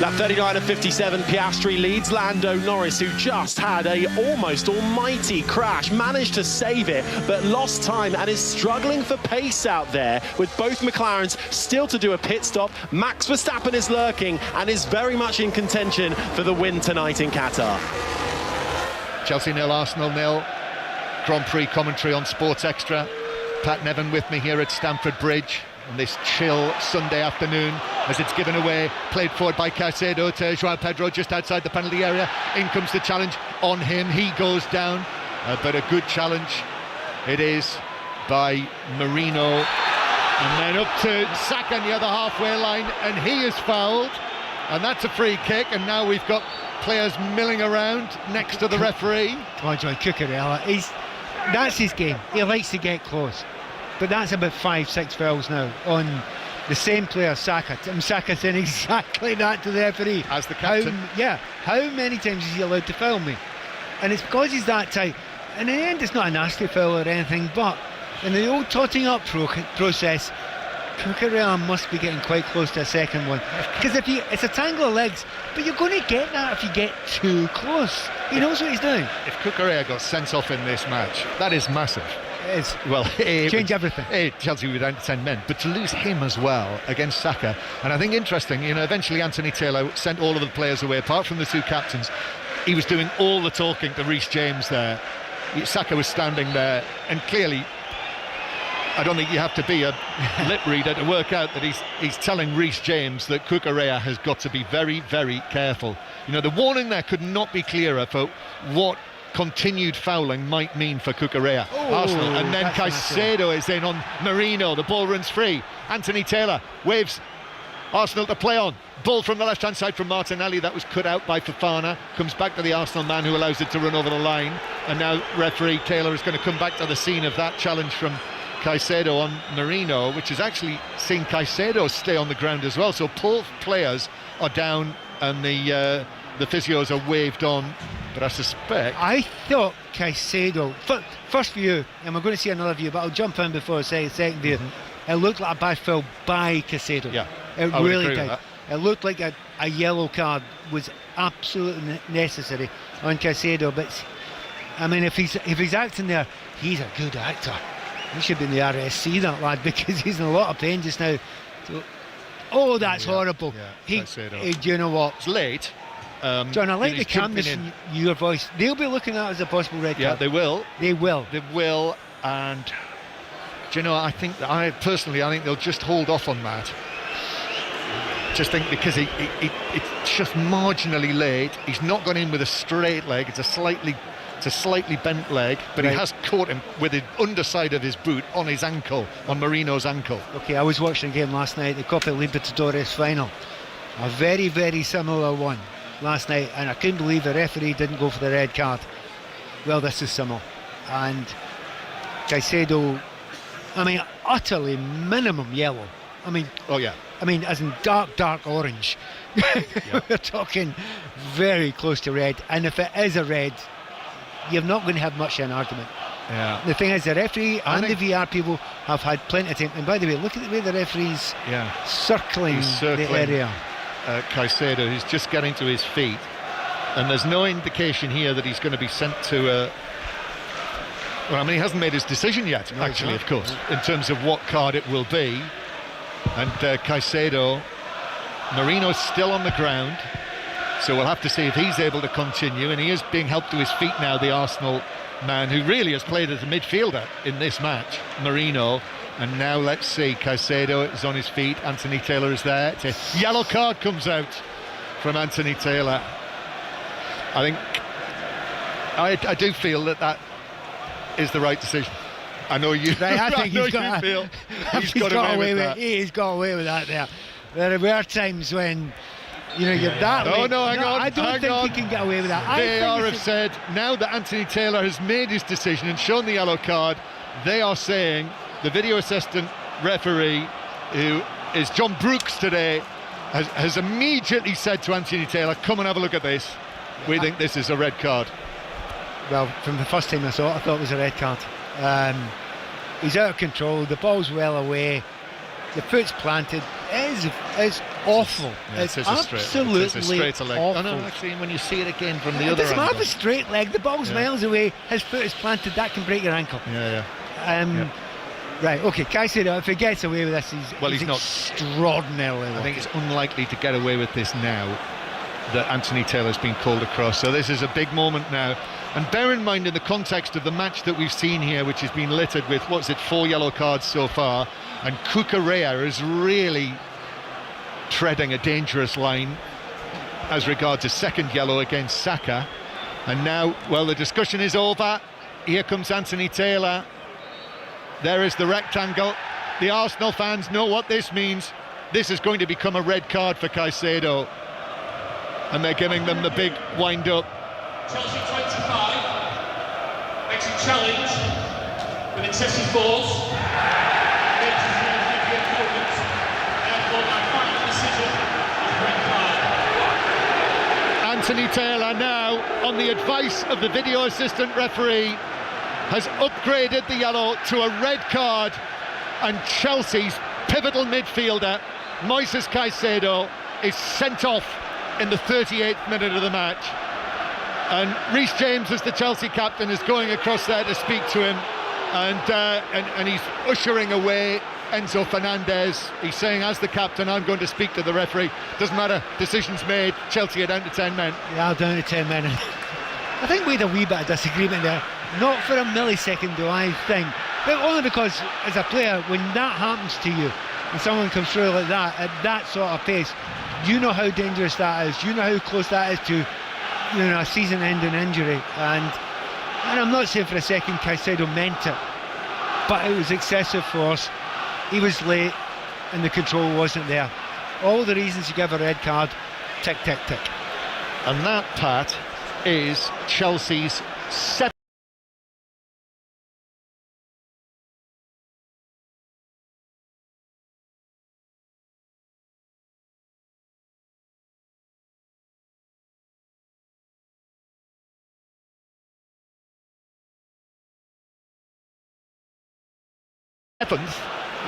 That 39-57, Piastri leads Lando Norris, who just had a almost almighty crash, managed to save it, but lost time and is struggling for pace out there, with both McLarens still to do a pit stop. Max Verstappen is lurking and is very much in contention for the win tonight in Qatar. Chelsea 0, Arsenal 0. Grand Prix commentary on Sports Extra. Pat Nevin with me here at Stamford Bridge on this chill Sunday afternoon, as it's given away, played forward by Caicedo to João Pedro just outside the penalty area. In comes the challenge on him, he goes down, but a good challenge it is by Marino, and then up to Saka near the halfway line, and he is fouled, and that's a free kick. And now we've got players milling around next to the referee. Come on, John, Cucurella, that's his game. He likes to get close, but that's about 5-6 fouls now on the same player, Saka. Saka saying exactly that to the referee as the captain. How many times is he allowed to foul me? And it's because he's that tight. And in the end, it's not a nasty foul or anything, but in the old totting up process, Cucurella must be getting quite close to a second one, because it's a tangle of legs, but you're going to get that if you get too close. He knows what he's doing. If Cucurella got sent off in this match, that is massive. It is. Well, change everything. Chelsea were down to 10 men, but to lose him as well against Saka, and I think interesting, eventually Anthony Taylor sent all of the players away, apart from the two captains. He was doing all the talking to Reece James there. Saka was standing there, and clearly, I don't think you have to be a lip reader to work out that he's telling Reece James that Cucurella has got to be very, very careful. The warning there could not be clearer for what continued fouling might mean for Cucurella. Arsenal, and then Caicedo is in on Marino. The ball runs free. Anthony Taylor waves Arsenal to play on. Ball from the left-hand side from Martinelli. That was cut out by Fofana. Comes back to the Arsenal man, who allows it to run over the line. And now referee Taylor is going to come back to the scene of that challenge from Caicedo on Marino, which has actually seen Caicedo stay on the ground as well. So both players are down, and the physios are waved on. But I thought Caicedo, first view, and we're going to see another view, but I'll jump in before I say the second view. It looked like a bad foul by Caicedo. Yeah, it really did. It looked like a yellow card was absolutely necessary on Caicedo. But I mean, if he's acting there, he's a good actor. He should be in the RSC, that lad, because he's in a lot of pain just now. So, that's horrible. Do you know what? It's late. John, I like the calmness in your voice. They'll be looking at it as a possible red card. Yeah, they will. They will. And Do you know, I think they'll just hold off on that. Just think because it's just marginally late. He's not gone in with a straight leg. It's a slightly bent leg, but he has caught him with the underside of his boot on his ankle, on Marino's ankle. Okay, I was watching a game last night, the Copa Libertadores final. A very, very similar one last night, and I couldn't believe the referee didn't go for the red card. Well, this is similar. And Caicedo, I mean, utterly minimum yellow. I mean, as in dark orange. We're talking very close to red, and if it is a red, you're not going to have much of an argument. Yeah. The thing is, the referee and the VR people have had plenty of time. And by the way, look at the way the referee's circling the area. Caicedo, who's just getting to his feet, and there's no indication here that he's going to be sent to well, I mean, he hasn't made his decision yet, actually, of course, in terms of what card it will be. And Caicedo, Marino's still on the ground, so we'll have to see if he's able to continue, and he is being helped to his feet now, the Arsenal man, who really has played as a midfielder in this match, Marino. And now let's see, Caicedo is on his feet, Anthony Taylor is there. It's a yellow card comes out from Anthony Taylor. I think, I do feel that is the right decision. I know you. Right, I think he's got away with that. He's got away with that there. There were times when, you're that way. No, hang on. I don't think he can get away with that. VAR have said, now that Anthony Taylor has made his decision and shown the yellow card, they are saying, the video assistant referee, who is John Brooks today, has immediately said to Anthony Taylor, come and have a look at this. We think this is a red card. Well, from the first time I saw it, I thought it was a red card. He's out of control, the ball's well away, the foot's planted. It's awful. Yeah, it's absolutely awful. Oh no, actually, when you see it again from the other angle. It doesn't have angle. a straight leg, the ball's miles away, his foot is planted, that can break your ankle. Right, okay, Caicedo, if he gets away with this, he's not extraordinarily lucky. I think it's unlikely to get away with this now that Anthony Taylor's been called across. So this is a big moment now. And bear in mind, in the context of the match that we've seen here, which has been littered with, 4 yellow cards so far, and Cucurella is really treading a dangerous line as regards a second yellow against Saka. And now, well, the discussion is over. Here comes Anthony Taylor. There is the rectangle. The Arsenal fans know what this means. This is going to become a red card for Caicedo. And they're giving them the big wind-up. Chelsea 25 makes a challenge with excessive force. Anthony Taylor now, on the advice of the video assistant referee, has upgraded the yellow to a red card, and Chelsea's pivotal midfielder, Moises Caicedo, is sent off in the 38th minute of the match. And Reece James, as the Chelsea captain, is going across there to speak to him, and he's ushering away Enzo Fernandez. He's saying, as the captain, I'm going to speak to the referee. Doesn't matter, decision's made. Chelsea are down to 10 men. Yeah, down to 10 men. I think we had a wee bit of disagreement there. Not for a millisecond, do I think, but only because, as a player, when that happens to you and someone comes through like that at that sort of pace, you know how dangerous that is. You know how close that is to, a season-ending injury. And I'm not saying for a second Caicedo meant it, but it was excessive force. He was late, and the control wasn't there. All the reasons you give a red card, tick, tick, tick. And that, Pat, is Chelsea's 7th.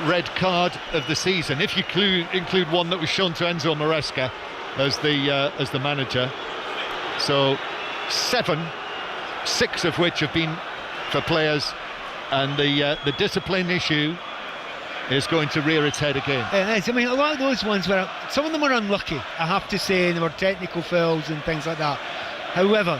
Red card of the season, if you include one that was shown to Enzo Maresca as the manager. So 7, 6 of which have been for players, and the discipline issue is going to rear its head again. It is. I mean, a lot of those ones were, some of them were unlucky, I have to say. There were technical fouls and things like that. However,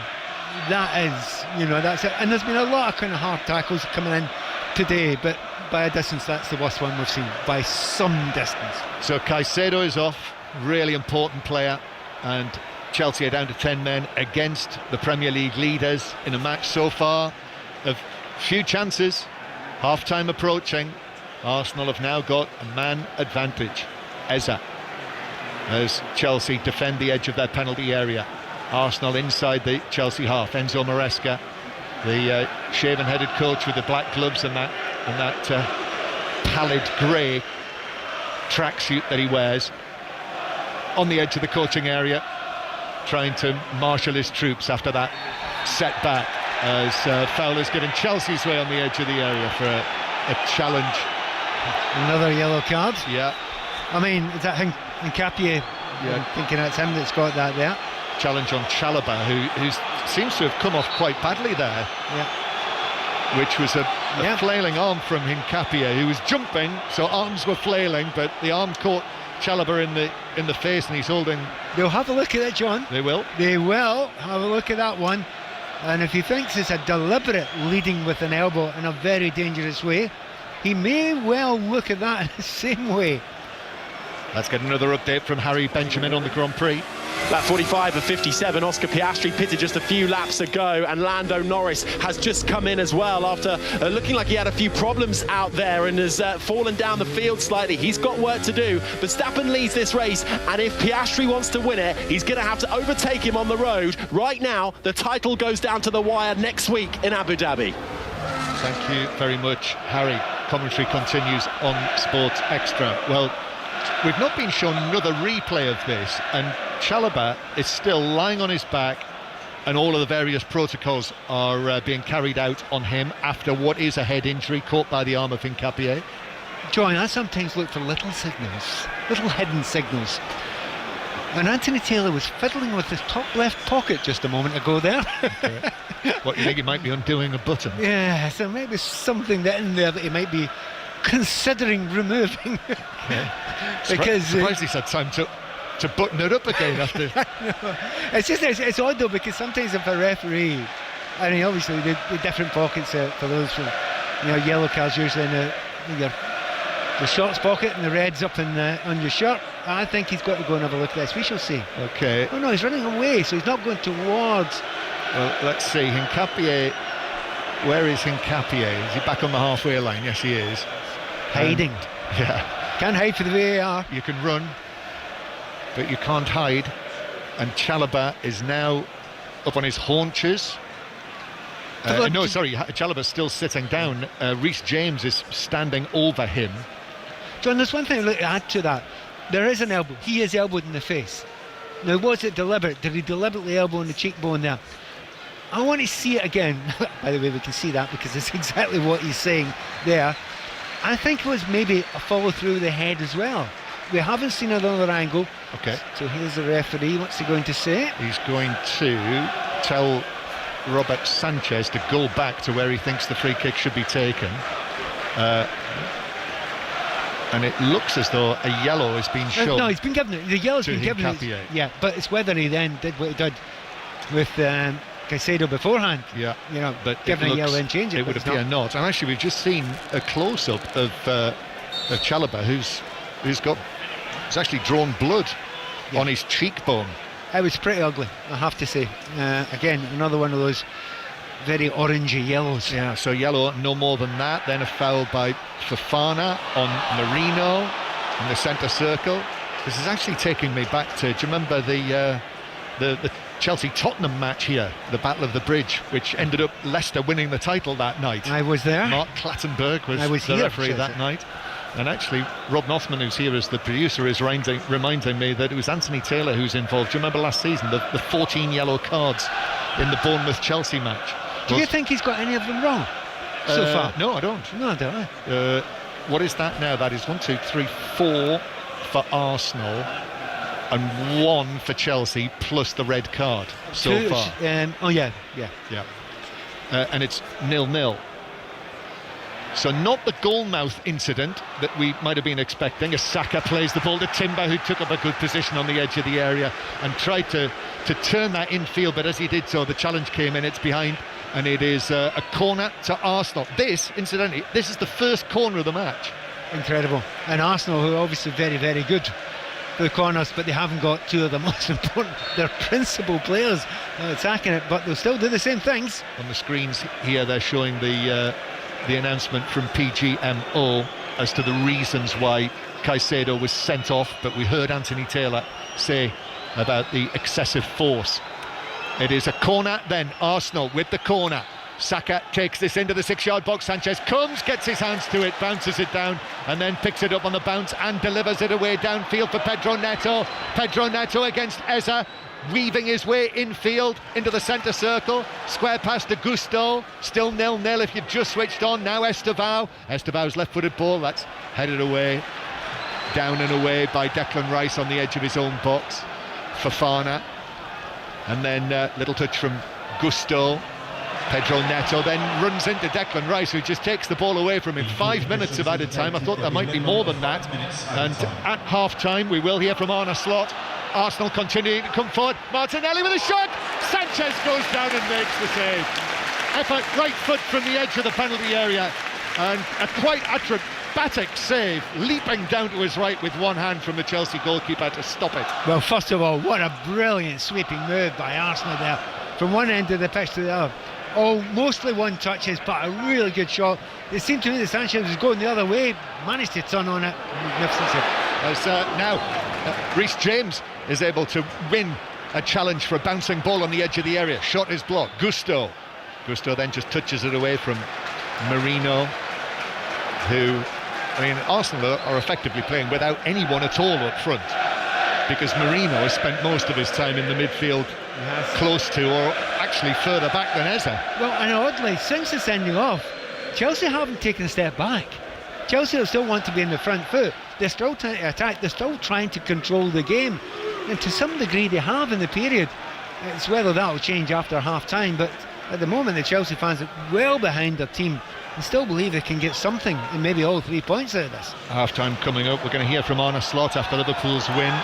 that is, that's it. And there's been a lot of kind of hard tackles coming in today, but by a distance, that's the worst one we've seen, by some distance. So Caicedo is off, really important player, and Chelsea are down to 10 men against the Premier League leaders in a match so far of few chances. Half-time approaching. Arsenal have now got a man advantage. Eza, as Chelsea defend the edge of their penalty area. Arsenal inside the Chelsea half. Enzo Maresca, the shaven-headed coach with the black gloves and that pallid grey tracksuit that he wears, on the edge of the coaching area, trying to marshal his troops after that setback, as Fowler's given Chelsea's way on the edge of the area for a challenge. Another yellow card. Yeah. I mean, is that Nkapie? Yeah. I'm thinking that's him that's got that there. Challenge on Chalobah, who seems to have come off quite badly there. Yeah. Which was a flailing arm from Nkapie, who was jumping, so arms were flailing, but the arm caught Chalobah in the face, and he's holding. They'll have a look at it, John. They will. They will have a look at that one. And if he thinks it's a deliberate leading with an elbow in a very dangerous way, he may well look at that in the same way. Let's get another update from Harry Benjamin on the Grand Prix. Lap 45 of 57, Oscar Piastri pitted just a few laps ago, and Lando Norris has just come in as well after looking like he had a few problems out there and has fallen down the field slightly. He's got work to do. Verstappen leads this race, and if Piastri wants to win it, he's going to have to overtake him on the road. Right now, the title goes down to the wire next week in Abu Dhabi. Thank you very much, Harry. Commentary continues on Sports Extra. Well, we've not been shown another replay of this, and Chalobah is still lying on his back, and all of the various protocols are being carried out on him after what is a head injury caught by the arm of Nkapie. John, I sometimes look for little signals, little hidden signals. And Anthony Taylor was fiddling with his top left pocket just a moment ago there. Okay. What, you think he might be undoing a button? Yeah, so maybe something that in there that he might be considering removing. Yeah. Because surprised he's had time to button it up again after. It's just it's odd though, because sometimes if a referee, I mean obviously the different pockets for those from yellow cards usually in the shorts pocket and the red's up on your shirt. I think he's got to go and have a look at this. We shall see. Okay. Oh no, he's running away, so he's not going towards. Well, let's see. Nkapie. Where is Nkapie? Is he back on the halfway line? Yes, he is. Hiding. Yeah. Can't hide for the VAR. You can run, but you can't hide. And Chalobah is now up on his haunches. No, sorry, Chalobah's still sitting down. Reece James is standing over him. John, there's one thing I'd like to add to that. There is an elbow. He is elbowed in the face. Now, was it deliberate? Did he deliberately elbow in the cheekbone there? I want to see it again. By the way, we can see that because it's exactly what he's saying there. I think it was maybe a follow through the head as well. We haven't seen another angle. Okay. So here's the referee. What's he going to say? He's going to tell Robert Sanchez to go back to where he thinks the free kick should be taken. And it looks as though a yellow has been shown. No, he's been given it. The yellow's been given Nkapie. Yeah, but it's whether he then did what he did with Caicedo beforehand. Yeah, but given a yellow and change it would appear not. And actually, we've just seen a close-up of Chalobah, who's actually drawn blood on his cheekbone. It was pretty ugly, I have to say. Again, another one of those very orangey yellows. Yeah, so yellow, no more than that. Then a foul by Fofana on Marino in the centre circle. This is actually taking me back to, do you remember the Chelsea-Tottenham match here, the Battle of the Bridge, which ended up Leicester winning the title that night? I was there. Mark Clattenburg was the referee that night. And actually, Rob Nothman, who's here as the producer, is reminding me that it was Anthony Taylor who's involved. Do you remember last season, the 14 yellow cards in the Bournemouth-Chelsea match? Do you think he's got any of them wrong so far? No, I don't. No, I don't. What is that now? That is 1, 2, 3, 4 for Arsenal and 1 for Chelsea, plus the red card so far. Yeah. And it's 0-0. So not the goalmouth incident that we might have been expecting, as Saka plays the ball to Timber, who took up a good position on the edge of the area and tried to turn that infield, but as he did so, the challenge came in, it's behind, and it is a corner to Arsenal. This, incidentally, this is the first corner of the match. Incredible. And Arsenal, who are obviously very, very good for the corners, but they haven't got two of the most important, their principal players attacking it, but they'll still do the same things. On the screens here, they're showing the announcement from PGMO as to the reasons why Caicedo was sent off, but we heard Anthony Taylor say about the excessive force. It is a corner then, Arsenal with the corner. Saka takes this into the 6-yard box. Sanchez comes, gets his hands to it, bounces it down, and then picks it up on the bounce and delivers it away downfield for Pedro Neto. Pedro Neto against Eza, weaving his way infield into the centre circle. Square pass to Gusto, still 0-0 if you've just switched on. Now Estevao's left-footed ball, that's headed away, down and away by Declan Rice on the edge of his own box. Fofana, and then little touch from Gusto. Pedro Neto then runs into Declan Rice, who just takes the ball away from him. 5 minutes of added time. I thought there might be more than that. And at half-time, we will hear from Arne Slot. Arsenal continuing to come forward. Martinelli with a shot. Sanchez goes down and makes the save. Effort, right foot from the edge of the penalty area. And a quite acrobatic save, leaping down to his right with one hand from the Chelsea goalkeeper to stop it. Well, first of all, what a brilliant sweeping move by Arsenal there. From one end of the pitch to the other. Oh, mostly one touches, but a really good shot. It seemed to me that Sanchez was going the other way, managed to turn on it. Magnificent save. As now Reece James is able to win a challenge for a bouncing ball on the edge of the area. Shot is blocked. Gusto then just touches it away from Merino, who, I mean, Arsenal are effectively playing without anyone at all up front, because Merino has spent most of his time in the midfield, close to or actually further back than Eza. Well, and oddly, since the sending off, Chelsea haven't taken a step back. Chelsea still want to be in the front foot. They're still trying to attack. They're still trying to control the game, and to some degree they have in the period. It's whether that will change after half-time, but at the moment the Chelsea fans are well behind their team and still believe they can get something, and maybe all 3 points out of this. Half-time coming up. We're going to hear from Arne Slot after Liverpool's win.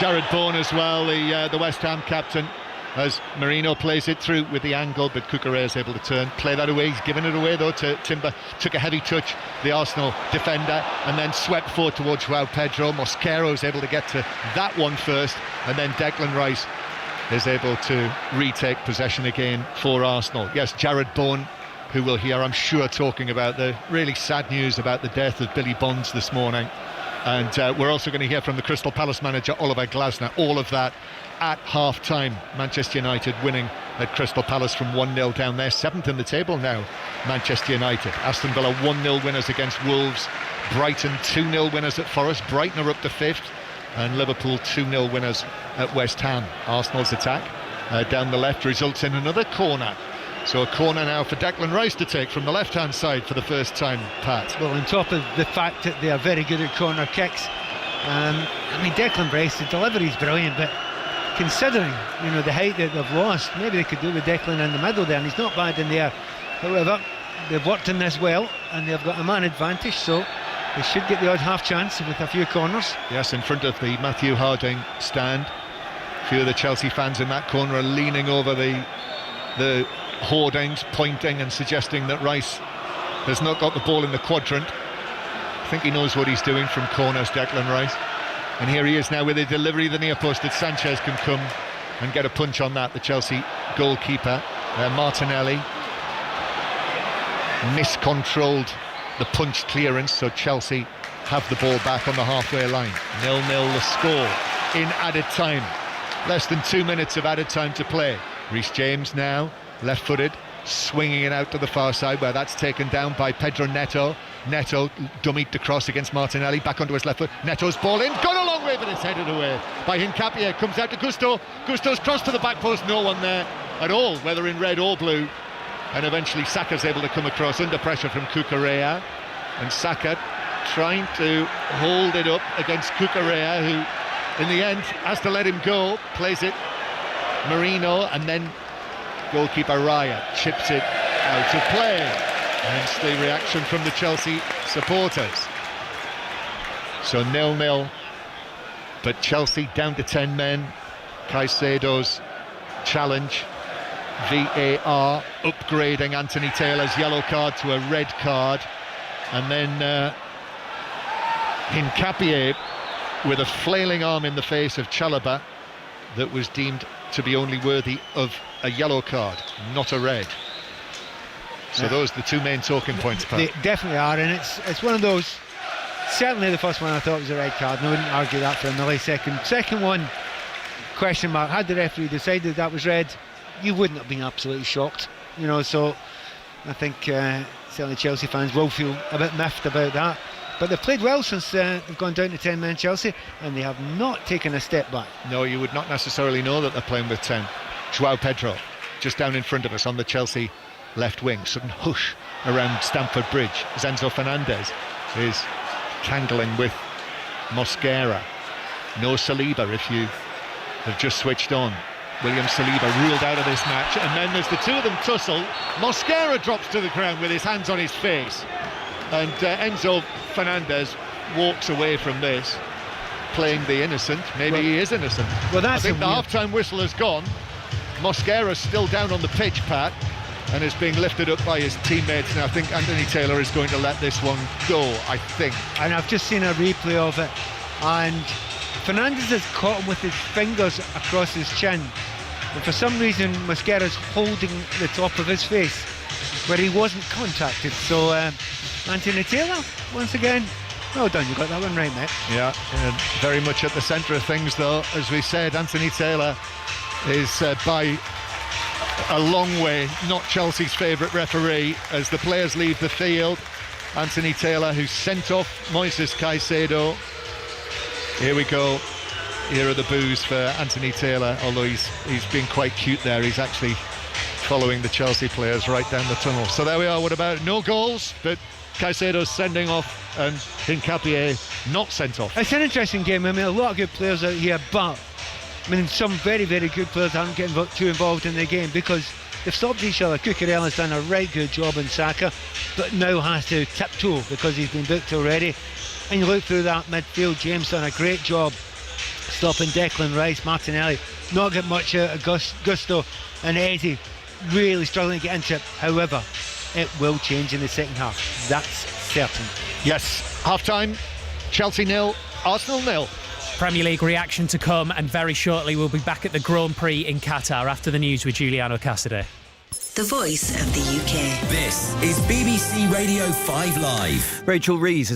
Jared Bourne as well, the West Ham captain, as Merino plays it through with the angle, but Cucurella is able to play that away. He's given it away though to Timber. Took a heavy touch, the Arsenal defender, and then swept forward towards João Pedro. Mosquera is able to get to that one first, and then Declan Rice is able to retake possession again for Arsenal. Yes, Jared Bourne, who we'll hear, I'm sure, talking about the really sad news about the death of Billy Bonds this morning. And we're also going to hear from the Crystal Palace manager, Oliver Glasner. All of that at half-time. Manchester United winning at Crystal Palace from 1-0 down there. 7th in the table now, Manchester United. Aston Villa 1-0 winners against Wolves. Brighton 2-0 winners at Forest. Brighton are up to 5th. And Liverpool 2-0 winners at West Ham. Arsenal's attack down the left results in another corner. So a corner now for Declan Rice to take from the left-hand side for the first time, Pat. Well, on top of the fact that they are very good at corner kicks, I mean, Declan Rice, the delivery's brilliant, but considering, you know, the height that they've lost, maybe they could do with Declan in the middle there, and he's not bad in there. However, they've worked in this well, and they've got a man advantage, so they should get the odd half chance with a few corners. Yes, in front of the Matthew Harding stand. A few of the Chelsea fans in that corner are leaning over the hoardings, pointing and suggesting that Rice has not got the ball in the quadrant. I think he knows what he's doing from corners, Declan Rice. And here he is now with a delivery, the near post, that Sanchez can come and get a punch on that. The Chelsea goalkeeper, Martinelli, miscontrolled the punch clearance, so Chelsea have the ball back on the halfway line. 0-0 the score in added time. Less than 2 minutes of added time to play. Reece James now, left-footed, swinging it out to the far side, where that's taken down by Pedro Neto. Neto dummied the cross against Martinelli, back onto his left foot. Neto's ball in, gone a long way, but it's headed away by Hincapié. Comes out to Gusto. Gusto's cross to the back post, no one there at all, whether in red or blue. And eventually Saka's able to come across under pressure from Cucurella. And Saka trying to hold it up against Cucurella, who in the end has to let him go. Plays it Merino, and then goalkeeper Raya chips it out of play. Hence the reaction from the Chelsea supporters. So 0-0, but Chelsea down to 10 men. Caicedo's challenge, VAR upgrading Anthony Taylor's yellow card to a red card, and then Hincapié with a flailing arm in the face of Chalobah that was deemed to be only worthy of a yellow card, not a red. So those are the two main talking points, Pat. They definitely are, and it's one of those. Certainly the first one I thought was a red card, and I wouldn't argue that for a millisecond. Second one, question mark. Had the referee decided that was red, you wouldn't have been absolutely shocked, you know. So I think certainly Chelsea fans will feel a bit miffed about that. But they've played well since they've gone down to 10 men, Chelsea, and they have not taken a step back. No, you would not necessarily know that they're playing with 10. João Pedro, just down in front of us on the Chelsea left wing. Sudden hush around Stamford Bridge as Enzo Fernandez is tangling with Mosquera. No Saliba if you have just switched on. William Saliba ruled out of this match, and then there's the two of them tussle. Mosquera drops to the ground with his hands on his face, and Enzo Fernandez walks away from this playing the innocent. Maybe he is innocent. Well, that's I think the half-time whistle has gone. Mosquera's still down on the pitch, Pat, and is being lifted up by his teammates. And I think Anthony Taylor is going to let this one go, I think. And I've just seen a replay of it, and Fernandez has caught him with his fingers across his chin, and for some reason Mosquera's holding the top of his face where he wasn't contacted. So Anthony Taylor, once again, well done, you got that one right, mate. Yeah, very much at the centre of things, though. As we said, Anthony Taylor is by a long way not Chelsea's favourite referee. As the players leave the field, Anthony Taylor, who sent off Moises Caicedo. Here we go. Here are the boos for Anthony Taylor, although he's been quite cute there. He's actually following the Chelsea players right down the tunnel. So there we are. What about no goals, but Caicedo's sending off and Hincapié not sent off. It's an interesting game. I mean, a lot of good players out here, but I mean, some very, very good players aren't getting too involved in the game because they've stopped each other. Cucurella's done a right good job in Saka, but now has to tiptoe because he's been booked already. And you look through that midfield, James done a great job stopping Declan Rice. Martinelli not get much out of Gusto, and Eddie really struggling to get into it. However, it will change in the second half, that's certain. Yes, half-time, Chelsea 0, Arsenal 0. Premier League reaction to come, and very shortly we'll be back at the Grand Prix in Qatar after the news with Giuliano Cassidy. The voice of the UK. This is BBC Radio 5 Live. Rachel Reeves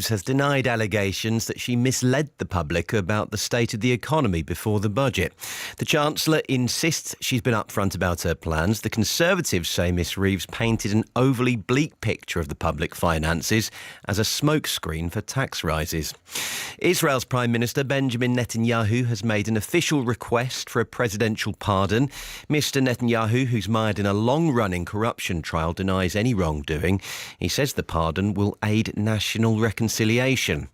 has denied allegations that she misled the public about the state of the economy before the budget. The Chancellor insists she's been upfront about her plans. The Conservatives say Miss Reeves painted an overly bleak picture of the public finances as a smokescreen for tax rises. Israel's Prime Minister Benjamin Netanyahu has made an official request for a presidential pardon. Mr Netanyahu, who's mired in a long-running corruption trial, denies any wrongdoing. He says the pardon will aid national reconciliation.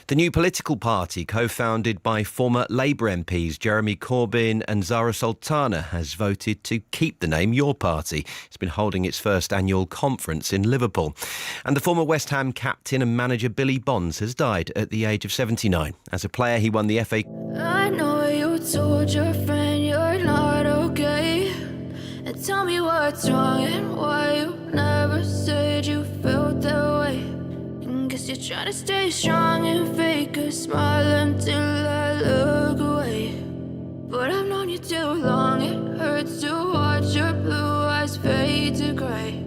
The new political party, co-founded by former Labour MPs Jeremy Corbyn and Zara Sultana, has voted to keep the name Your Party. It's been holding its first annual conference in Liverpool. And the former West Ham captain and manager Billy Bonds has died at the age of 79. As a player, he won the FA... I know you told your friend you're not okay, and tell me what's wrong and why you never said you felt that way. Guess you're trying to stay strong and fake a smile until I look away. But I've known you too long, it hurts to watch your blue eyes fade to grey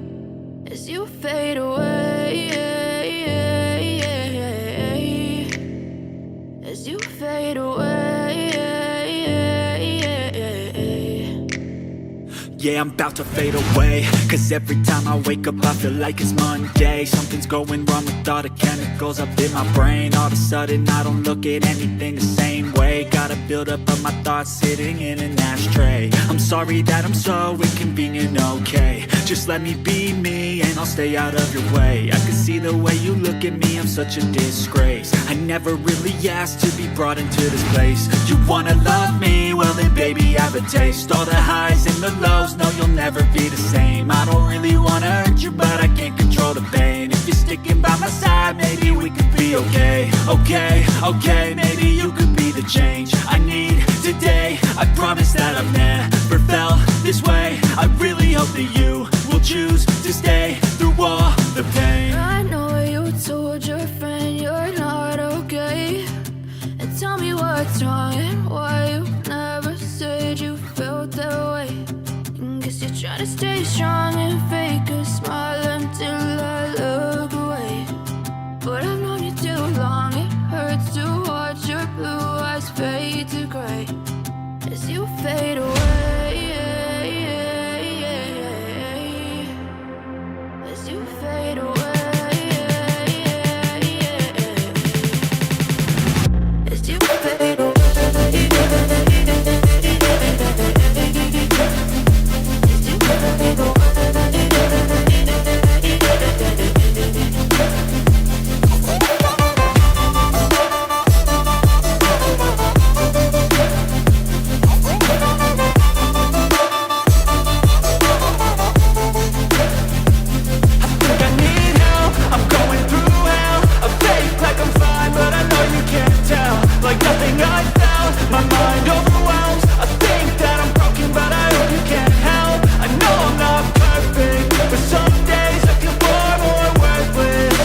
as you fade away, as you fade away. Yeah, I'm about to fade away, cause every time I wake up I feel like it's Monday. Something's going wrong with all the chemicals up in my brain. All of a sudden I don't look at anything the same way. day. Got a build-up of my thoughts sitting in an ashtray. I'm sorry that I'm so inconvenient, okay. Just let me be me and I'll stay out of your way. I can see the way you look at me, I'm such a disgrace. I never really asked to be brought into this place. You wanna love me? Well then baby, have a taste. All the highs and the lows, no you'll never be the same. I don't really wanna hurt you, but I can't control the pain. If you're sticking by my side, maybe we could be okay. Okay, maybe you could be the change I need today. I promise that I've never felt this way. I really hope that you will choose to stay through all the pain. I know you told your friend you're not okay, and tell me what's wrong and why you never said you felt that way. Guess you're trying to stay strong and fake a smile until I look away. But I've known you too long, it hurts to watch your blue eyes fade to grey as you fade away. As you fade away. As you fade away. Like nothing I felt, my mind overwhelms. I think that I'm broken, but I hope you can't help. I know I'm not perfect, but some days I feel far more worthless.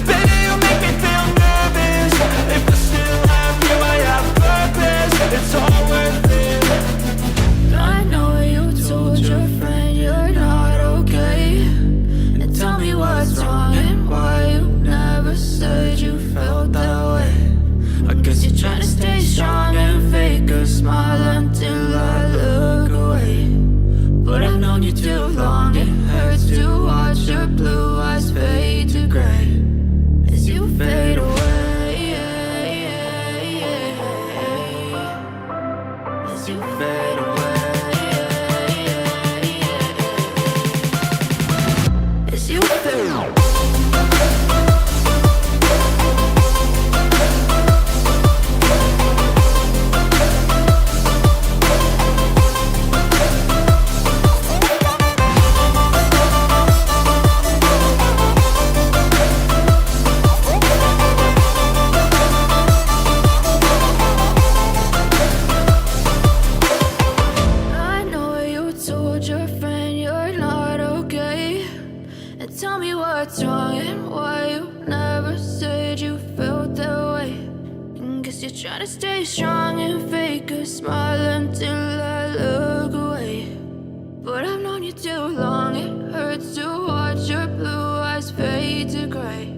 Baby, you make me feel nervous. If I still have you, I have purpose. It's all worth it. I know you told your friend you're not okay, and tell me what's wrong and why you never said you felt that way. I guess you're trying to stay strong and fake a smile until I look away. But I've known you too long, it hurts to watch your blue eyes fade to grey as you fade away. As you fade away. As you fade away. What's wrong and why you never said you felt that way. Guess you're trying to stay strong and fake a smile until I look away. But I've known you too long, it hurts to watch your blue eyes fade to grey.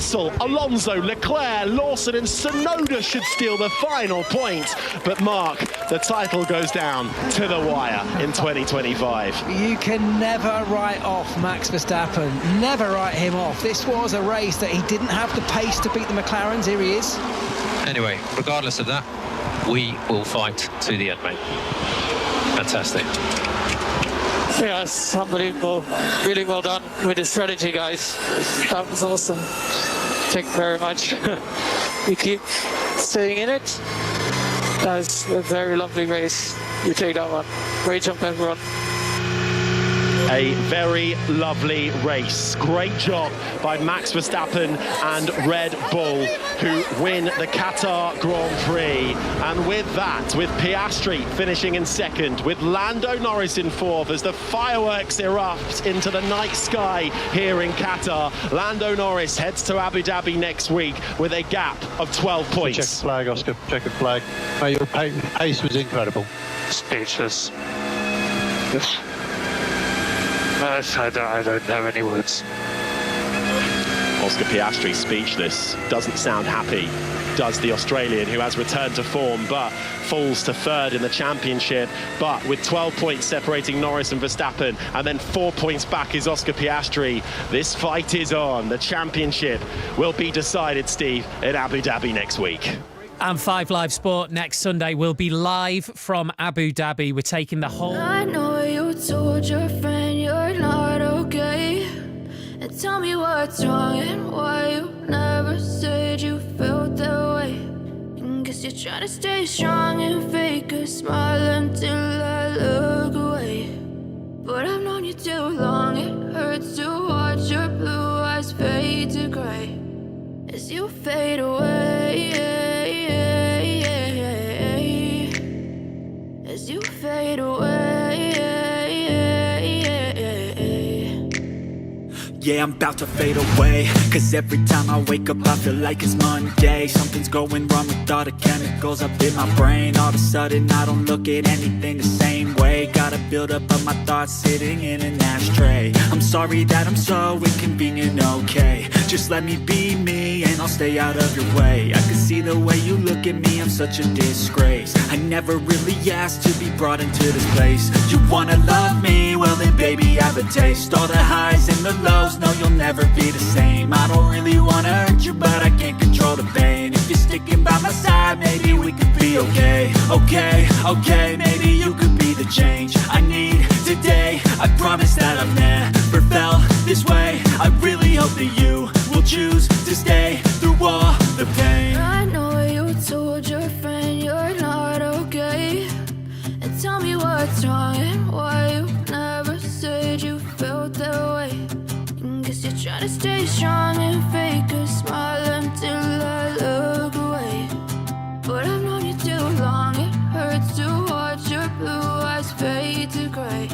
Russell, Alonso, Leclerc, Lawson and Tsunoda should steal the final point. But Mark, the title goes down to the wire in 2025. You can never write off Max Verstappen, never write him off. This was a race that he didn't have the pace to beat the McLarens. Here he is. Anyway, regardless of that, we will fight to the end, mate. Fantastic. Yeah, it's unbelievable. Really well done with the strategy, guys. That was awesome. Thank you very much. We keep staying in it. That was a very lovely race. You take that one. Great job, everyone. A very lovely race. Great job by Max Verstappen and Red Bull, who win the Qatar Grand Prix. And with that, with Piastri finishing in second, with Lando Norris in fourth, as the fireworks erupt into the night sky here in Qatar, Lando Norris heads to Abu Dhabi next week with a gap of 12 points. Check the flag, Oscar. Check the flag. Mate, your pace was incredible. Speechless. I don't have any words. Oscar Piastri speechless, doesn't sound happy, does the Australian, who has returned to form but falls to third in the championship. But with 12 points separating Norris and Verstappen, and then 4 points back is Oscar Piastri. This fight is on. The championship will be decided, Steve, in Abu Dhabi next week. And 5 Live Sport next Sunday will be live from Abu Dhabi. We're taking the whole... I know you told your friend you're not okay, and tell me what's wrong and why you never said you felt that way. And guess you're trying to stay strong and fake a smile until I look away. But I've known you too long, it hurts to watch your blue eyes fade to grey as you fade away. As you fade away. Yeah, I'm about to fade away, cause every time I wake up I feel like it's Monday. Something's going wrong with all the chemicals up in my brain. All of a sudden I don't look at anything the same way. Gotta build up of my thoughts sitting in an ashtray. I'm sorry that I'm so inconvenient, okay. Just let me be me and I'll stay out of your way. I can see the way you look at me, I'm such a disgrace. I never really asked to be brought into this place. You wanna love me? Well then baby I have a taste. All the highs and the lows, no you'll never be the same. I don't really wanna hurt you but I can't control the pain. If you're sticking by my side maybe we could be okay. Okay, maybe you could be the change I need today. I promise that I've never felt this way. I really hope that you will choose to stay through all the pain. I know you told your friend you're not okay, and tell me what's wrong and why you never said you felt that way. And guess you're trying to stay strong and fake a smile until I look away. But I've known you too long, it hurts to watch your blue eyes fade to grey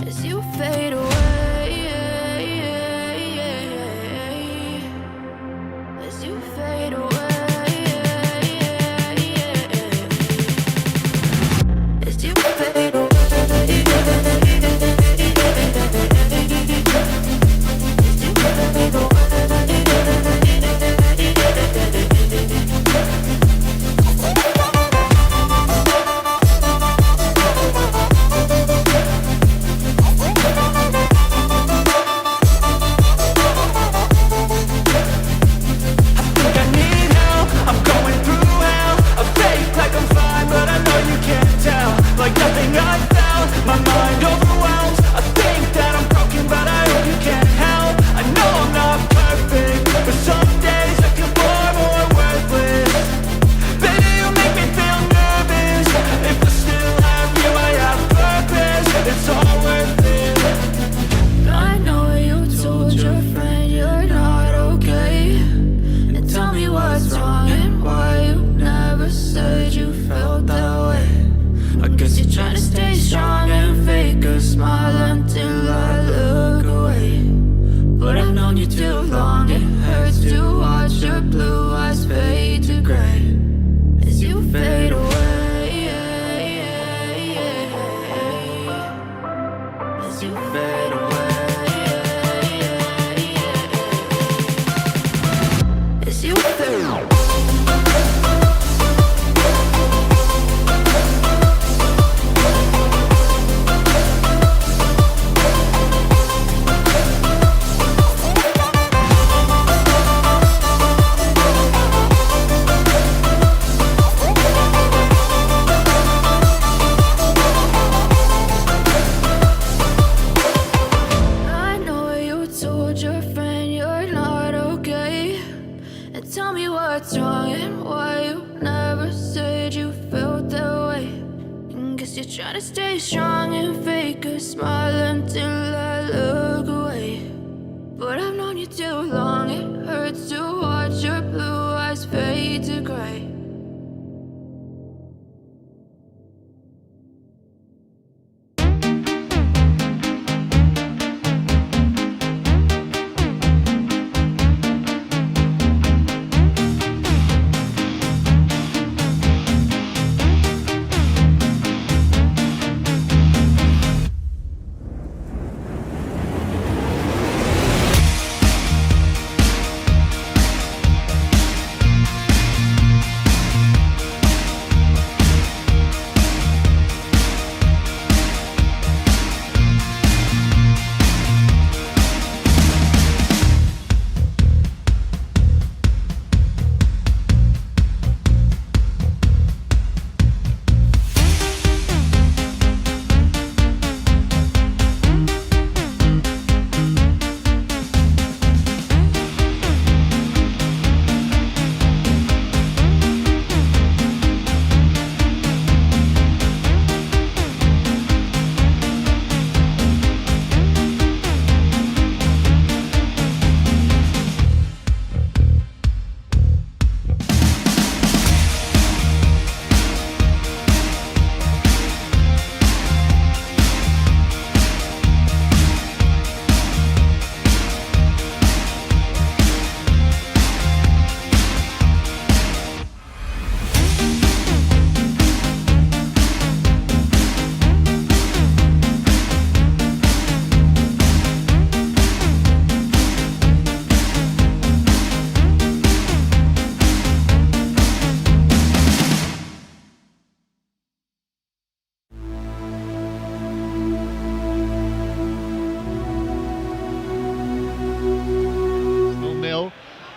as you fade away. As you fade away. As you fade away. As you fade away. tell me what's wrong and why you never said you felt that way. And guess you're trying to stay strong and fake a smile until I look away. But I've known you too long, it hurts to watch your blue eyes fade to grey.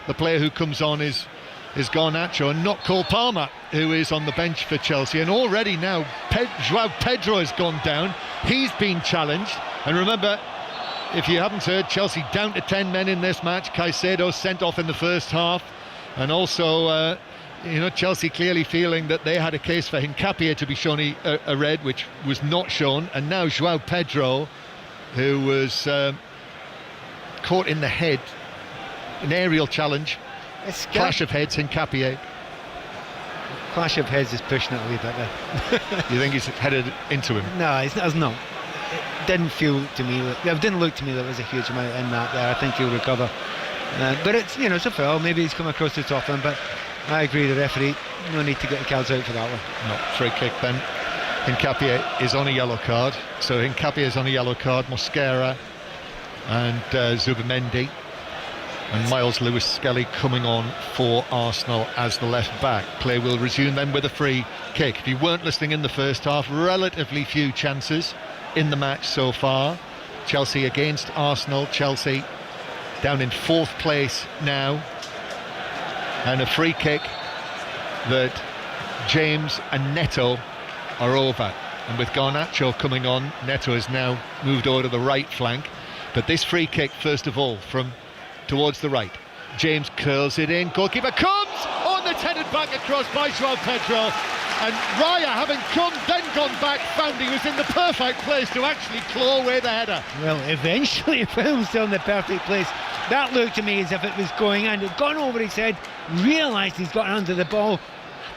The player who comes on is Garnacho, and not Cole Palmer, who is on the bench for Chelsea. And already now Joao Pedro has gone down. He's been challenged. And remember, if you haven't heard, Chelsea down to 10 men in this match. Caicedo sent off in the first half. And also, Chelsea clearly feeling that they had a case for Hincapié to be shown a red, which was not shown. And now Joao Pedro, who was caught in the head, an aerial challenge, clash of heads, Hincapié. Clash of heads is pushing it a wee bit there. You think he's headed into him? No, it's not. It didn't feel to me, it didn't look to me there was a huge amount in that there. I think he'll recover. But it's a foul, maybe he's come across the top of him, but I agree, the referee, no need to get the cards out for that one. No, free kick then. Hincapié is on a yellow card, so Hincapié is on a yellow card, Mosquera and Zubimendi. And Miles Lewis-Skelly coming on for Arsenal as the left back. Play will resume then with a free kick. If you weren't listening in the first half, relatively few chances in the match so far. Chelsea against Arsenal. Chelsea down in 4th place now. And a free kick that James and Neto are over. And with Garnacho coming on, Neto has now moved over to the right flank. But this free kick, first of all, from towards the right. James curls it in, goalkeeper comes! Oh, and it's headed back across by Joao Pedro. And Raya, having gone back, found he was in the perfect place to actually claw away the header. Well, eventually he found himself in the perfect place. That looked to me as if it was going in. It'd gone over his head, realised he's got under the ball.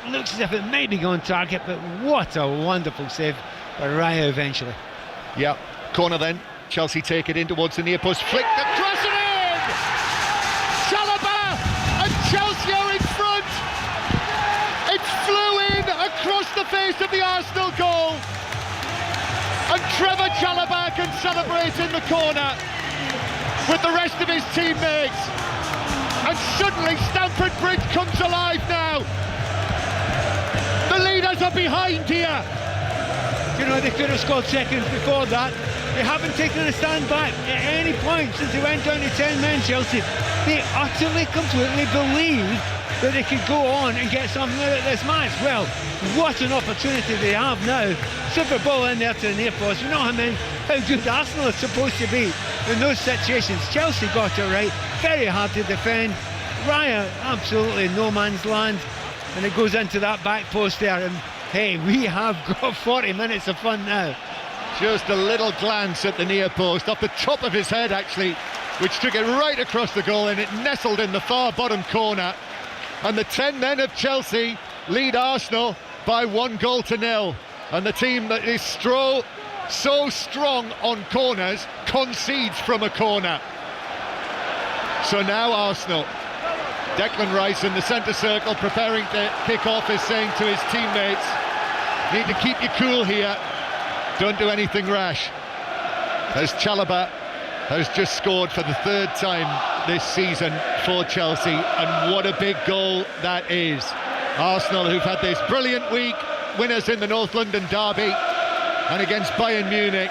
Looks as if it might be going target, but what a wonderful save by Raya eventually. Yeah, corner then. Chelsea take it in towards the near post, flick the cross and in! Chalobah and Chelsea are in front. It flew in across the face of the Arsenal goal, and Trevor Chalobah can celebrate in the corner with the rest of his teammates, and suddenly Stamford Bridge comes alive now. The leaders are behind here. They could have scored seconds before that. They haven't taken a stand back at any point since they went down to 10 men, Chelsea. They utterly, completely believed that they could go on and get something out of this match. Well, what an opportunity they have now. Super ball in there to the near post. You know how good Arsenal is supposed to be in those situations. Chelsea got it right, very hard to defend. Raya, absolutely no man's land, and it goes into that back post there, and hey, we have got 40 minutes of fun now. Just a little glance at the near post, off the top of his head actually, which took it right across the goal, and it nestled in the far bottom corner. And the 10 men of Chelsea lead Arsenal by 1-0. And the team that is so strong on corners concedes from a corner. So now Arsenal, Declan Rice in the centre circle preparing to kick off, is saying to his teammates, need to keep you cool here, don't do anything rash. As Chalobah has just scored for the third time this season for Chelsea, and what a big goal that is. Arsenal, who've had this brilliant week, winners in the North London derby and against Bayern Munich,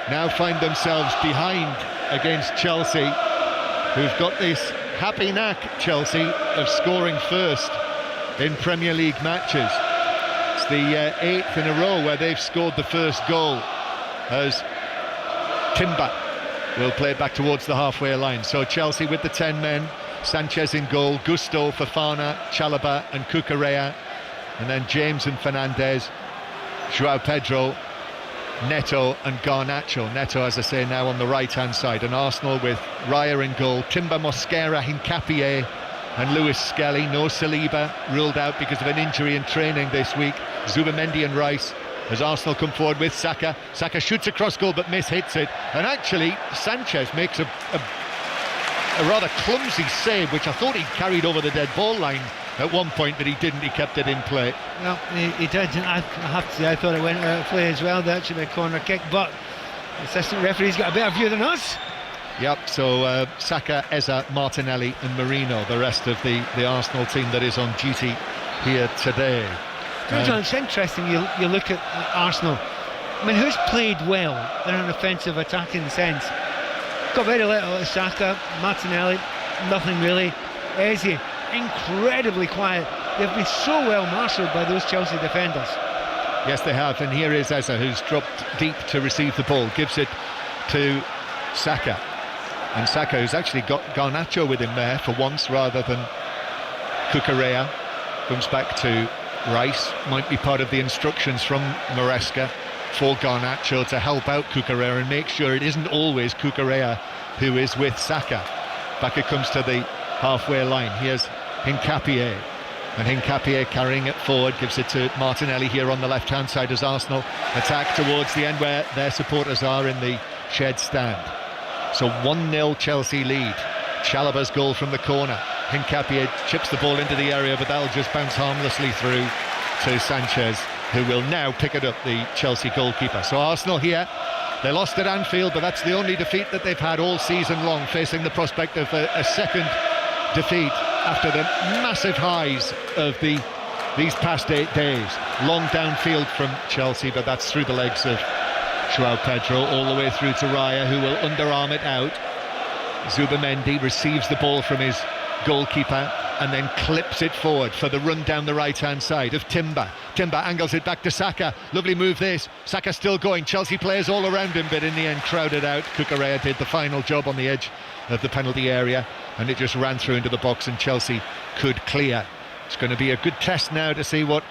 now find themselves behind against Chelsea, who've got this happy knack, Chelsea, of scoring first in Premier League matches. It's the 8th in a row where they've scored the first goal, as Timber will play it back towards the halfway line. So Chelsea with the 10 men, Sanchez in goal, Gusto, Fofana, Chalobah and Cucurella, and then James and Fernandes, João Pedro, Neto and Garnacho. Neto, as I say, now on the right-hand side. And Arsenal with Raya in goal, Timber, Mosquera, Hincapié and Lewis Skelly. No Saliba, ruled out because of an injury in training this week. Zubamendi and Rice, as Arsenal come forward with Saka. Saka shoots across goal but mishits it. And actually, Sanchez makes a rather clumsy save, which I thought he carried over the dead ball line at one point, but he didn't. He kept it in play. Well, he did. I have to say, I thought it went out of play as well. That should be a corner kick, but the assistant referee's got a better view than us. Yep, so Saka, Eza, Martinelli and Merino, the rest of the Arsenal team that is on duty here today. It's interesting, you look at Arsenal. I mean, who's played well in an offensive attacking sense? Got very little. Saka, Martinelli, nothing really. Eze, incredibly quiet. They've been so well marshalled by those Chelsea defenders. Yes, they have, and here is Eza, who's dropped deep to receive the ball, gives it to Saka, and Saka, who's actually got Garnacho with him there for once rather than Cucurella, comes back to Rice. Might be part of the instructions from Maresca for Garnacho to help out Cucurella and make sure it isn't always Cucurella who is with Saka. Back it comes to the halfway line. Here's Hincapié, and Hincapié carrying it forward, gives it to Martinelli here on the left hand side as Arsenal attack towards the end where their supporters are in the shed stand. So 1-0 Chelsea lead. Chalobah's goal from the corner. Hincapié chips the ball into the area, but that'll just bounce harmlessly through to Sanchez, who will now pick it up, the Chelsea goalkeeper. So Arsenal here, they lost at Anfield, but that's the only defeat that they've had all season long, facing the prospect of a second defeat after the massive highs of these past 8 days. Long downfield from Chelsea, but that's through the legs of João Pedro all the way through to Raya, who will underarm it out. Zubamendi receives the ball from his goalkeeper and then clips it forward for the run down the right hand side of Timber. Timber angles it back to Saka. Lovely move this. Saka still going. Chelsea players all around him, but in the end crowded out. Cucurella did the final job on the edge of the penalty area, and it just ran through into the box and Chelsea could clear. It's going to be a good test now to see what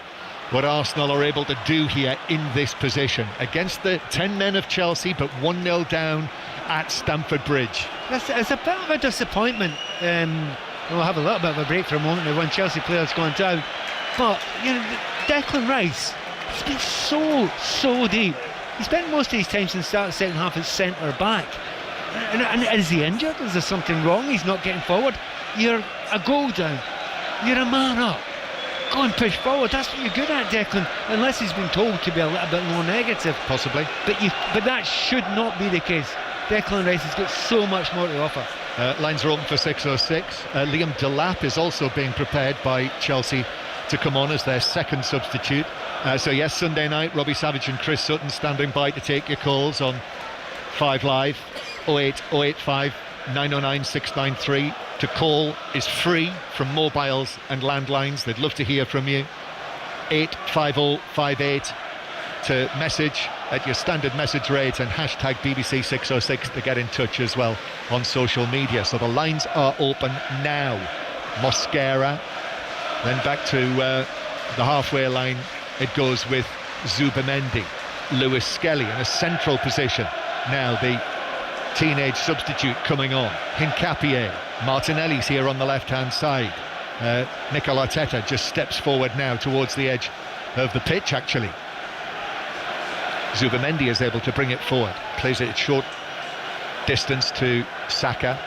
Arsenal are able to do here in this position against the 10 men of Chelsea, but 1-0 down at Stamford Bridge. It's a bit of a disappointment. We'll have a little bit of a break for a moment when Chelsea players gone down, but you know, Declan Rice, he's been so deep. He spent most of his time since the start of the second half as centre back. And is he injured? Is there something wrong? He's not getting forward. You're a goal down, you're a man up, go and push forward. That's what you're good at, Declan, unless he's been told to be a little bit more negative. Possibly. But that should not be the case. Declan Rice has got so much more to offer. Lines are open for 6:06. Liam Delap is also being prepared by Chelsea to come on as their second substitute. So yes, Sunday night, Robbie Savage and Chris Sutton standing by to take your calls on 5 Live, 08 085 909 693. To call is free from mobiles and landlines. They'd love to hear from you. 85058 to message at your standard message rate, and hashtag BBC 606 to get in touch as well on social media. So the lines are open now Mosquera. Then back to the halfway line it goes with Zubimendi. Lewis Skelly in a central position. Now the teenage substitute coming on. Hincapié. Martinelli's here on the left-hand side. Mikel Arteta just steps forward now towards the edge of the pitch, actually. Zubimendi is able to bring it forward. Plays it at short distance to Saka.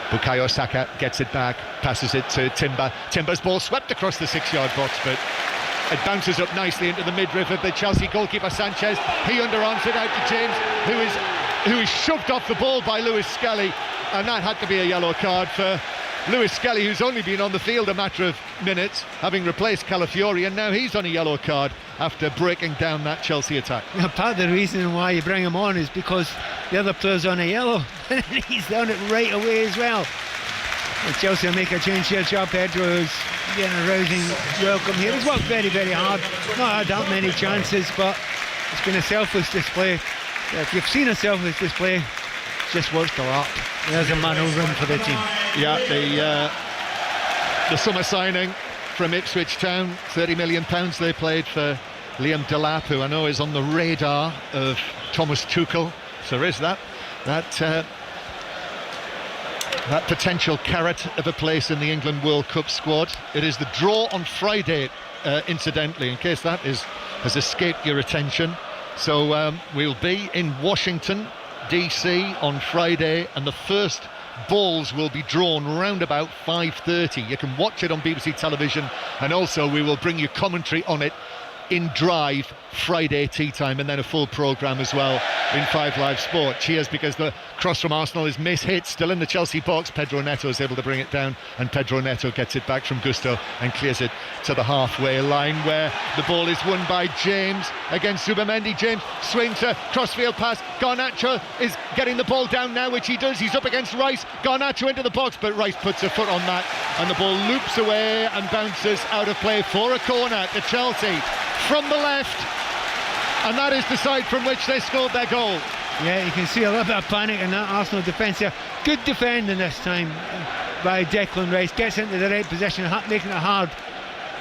Bukayo Saka gets it back, passes it to Timber. Timber's ball swept across the 6-yard box, but it bounces up nicely into the midriff of the Chelsea goalkeeper Sanchez. He underarms it out to James, who is shoved off the ball by Lewis Skelly, and that had to be a yellow card for Lewis Skelly, who's only been on the field a matter of minutes, having replaced Calafiori, and now he's on a yellow card after breaking down that Chelsea attack. Now, part of the reason why you bring him on is because the other player's on a yellow, and he's done it right away as well. And Chelsea will make a change here. João Pedro is getting a rousing welcome here. He's worked very, very hard, not had that many chances, but it's been a selfless display. If you've seen a selfless display, just watch the lot. There's a man over him for the team. Yeah, the summer signing from Ipswich Town, £30 million they paid for Liam Delap, who I know is on the radar of Thomas Tuchel. So there is that potential carrot of a place in the England World Cup squad. It is the draw on Friday, incidentally, in case that has escaped your attention. So we'll be in Washington DC on Friday, and the first balls will be drawn round about 5:30. You can watch it on BBC television, and also we will bring you commentary on it in Drive Friday tea time, and then a full programme as well in 5 Live Sport. Cheers, because the cross from Arsenal is mishit, still in the Chelsea box. Pedro Neto is able to bring it down, and Pedro Neto gets it back from Gusto and clears it to the halfway line, where the ball is won by James against Zubimendi. James swings a crossfield pass. Garnacho is getting the ball down now, which he does. He's up against Rice. Garnacho into the box, but Rice puts a foot on that, and the ball loops away and bounces out of play for a corner to Chelsea from the left, and that is the side from which they scored their goal. Yeah, you can see a little bit of panic in that Arsenal defence here. Good defending this time by Declan Rice. Gets into the right position, making it hard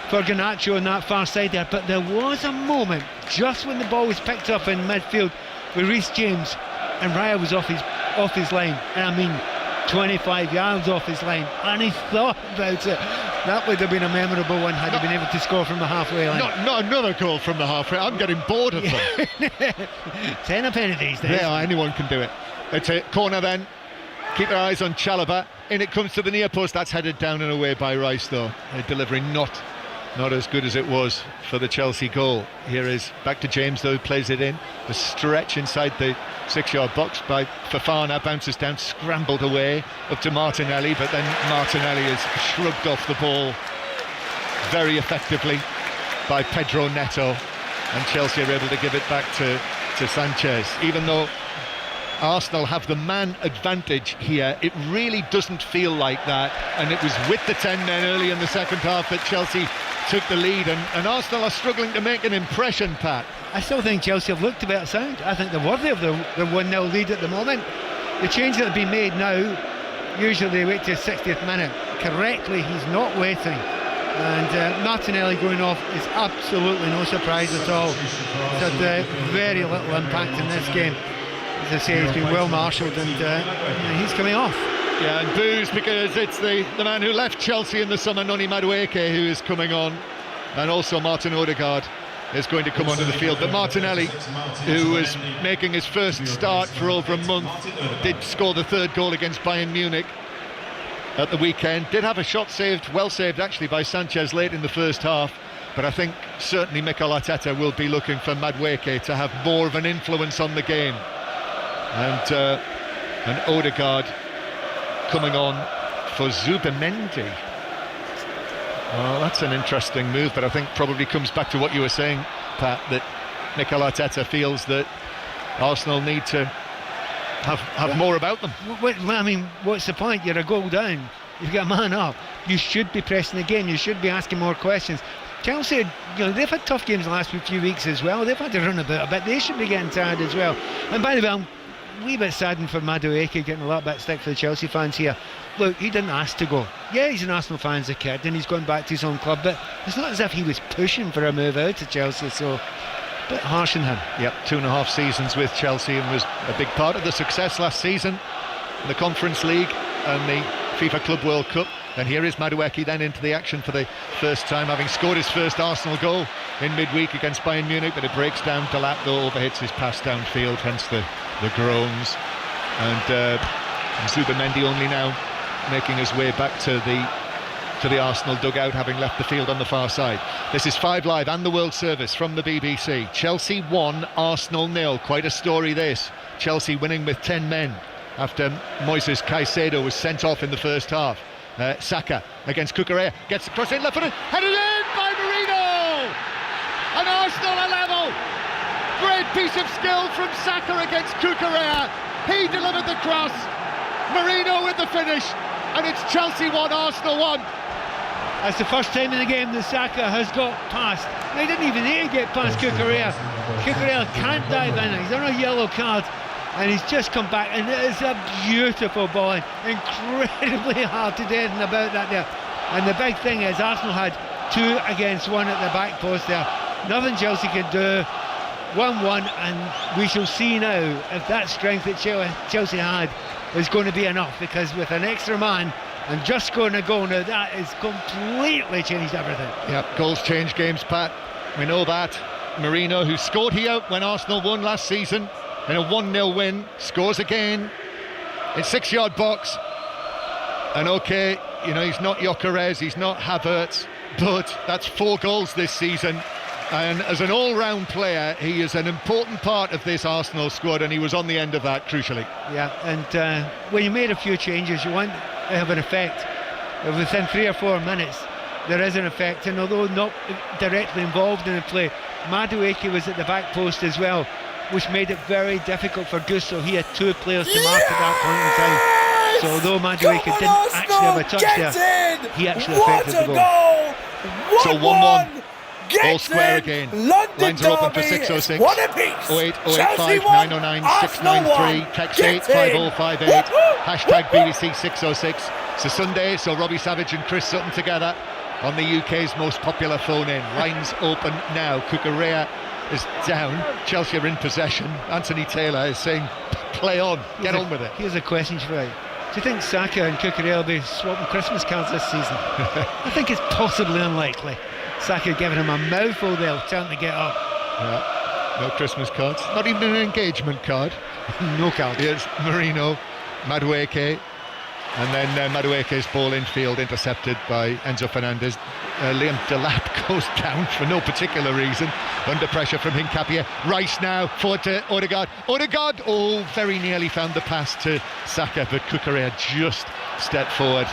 for Garnacho on that far side there. But there was a moment just when the ball was picked up in midfield with Reece James, and Raya was off his line, and I mean 25 yards off his line, and he thought about it. That would have been a memorable one had he been able to score from the halfway line. Not another goal from the halfway. I'm getting bored of them. 10 a penny these days. Yeah, anyone can do it. It's a corner then. Keep your eyes on Chalobah. In it comes to the near post. That's headed down and away by Rice, though. Delivery not as good as it was for the Chelsea goal. Here is back to James, though, who plays it in. The stretch inside the 6-yard box by Fofana, bounces down, scrambled away up to Martinelli, but then Martinelli is shrugged off the ball very effectively by Pedro Neto, and Chelsea are able to give it back to Sanchez. Even though Arsenal have the man advantage here, it really doesn't feel like that, and it was with the 10 men early in the second half that Chelsea took the lead, and Arsenal are struggling to make an impression, Pat. I still think Chelsea have looked a bit sound. I think they're worthy of the 1-0 lead at the moment. The change that have been made now, usually they wait to the 60th minute. Correctly, he's not waiting, and Martinelli going off is absolutely no surprise at all. It's had very little impact in this game. As I say, he's been well marshalled, and he's coming off. Yeah, and boos because it's the man who left Chelsea in the summer, Noni Madueke, who is coming on, and also Martin Odegaard is going to come onto the field. But Martinelli, who was making his first start for over a month, did score the 3rd goal against Bayern Munich at the weekend. Did have a shot saved, well saved actually, by Sanchez late in the first half. But I think certainly Mikel Arteta will be looking for Madueke to have more of an influence on the game. And Odegaard coming on for Zubimendi. Well, that's an interesting move, but I think probably comes back to what you were saying, Pat, that Mikel Arteta feels that Arsenal need to have more about them. Well, I mean, what's the point? You're a goal down. You've got a man up. You should be pressing again. You should be asking more questions. Chelsea, they've had tough games the last few weeks as well. They've had to run about a bit. They should be getting tired as well. And by the way, a wee bit saddened for Madueke getting a lot bit stick for the Chelsea fans here. Look, he didn't ask to go. Yeah, he's an Arsenal fan as a kid and he's going back to his own club, but it's not as if he was pushing for a move out to Chelsea, so a bit harsh on him. Yep, 2.5 seasons with Chelsea and was a big part of the success last season in the Conference League and the FIFA Club World Cup. And here is Madueke then into the action for the first time, having scored his first Arsenal goal in midweek against Bayern Munich, but it breaks down. Delap though overhits his pass downfield, hence the groans. And Zubamendi only now making his way back to the Arsenal dugout, having left the field on the far side. This is 5 Live and the World Service from the BBC. Chelsea 1, Arsenal 0. Quite a story this. Chelsea winning with 10 men after Moises Caicedo was sent off in the first half. Saka against Cucurella, gets the cross in, left footed, headed in by Marino, and Arsenal are level. Great piece of skill from Saka against Cucurella. He delivered the cross, Marino with the finish, and it's Chelsea 1, Arsenal 1. That's the first time in the game that Saka has got past. He didn't even need to get past Cucurella. Cucurella can't dive in, he's on a yellow card. And he's just come back, and it is a beautiful ball, incredibly hard to do anything about that there. And the big thing is Arsenal had 2 against 1 at the back post there. Nothing Chelsea could do. 1-1, and we shall see now if that strength that Chelsea had is going to be enough, because with an extra man and just scoring a goal now, that has completely changed everything. Yep, goals change games, Pat. We know that. Marino, who scored here when Arsenal won last season in a 1-0 win, scores again in 6-yard box. And okay, you know, he's not Gyökeres, he's not Havertz, but that's 4 goals this season. And as an all-round player, he is an important part of this Arsenal squad, and he was on the end of that, crucially. Yeah, and when you made a few changes, you want to have an effect. Within 3 or 4 minutes, there is an effect, and although not directly involved in the play, Madueke was at the back post as well, which made it very difficult for Gusto. He had 2 players to mark at that point in time. So although Madueke didn't actually have a touch there, he actually affected the goal. So 1-1, all square again. Lines are open for 606, 08, 085, 909, 693, text 85058, hashtag BBC 606. It's a Sunday, so Robbie Savage and Chris Sutton together on the UK's most popular phone-in. Lines open now. Cucurella is down. Chelsea are in possession. Anthony Taylor is saying, play on, get on with it. Here's a question for you. Do you think Saka and Cucurella will be swapping Christmas cards this season? I think it's possibly unlikely. Saka giving him a mouthful there, telling him to get up. Yeah, no Christmas cards. Not even an engagement card. No card. Here's Marino, Madueke, and then Madueke's ball infield intercepted by Enzo Fernandez. Liam Delap goes down for no particular reason, under pressure from Hincapie. Rice now forward to Odegaard. Oh, very nearly found the pass to Saka, but Cucurella just stepped forward,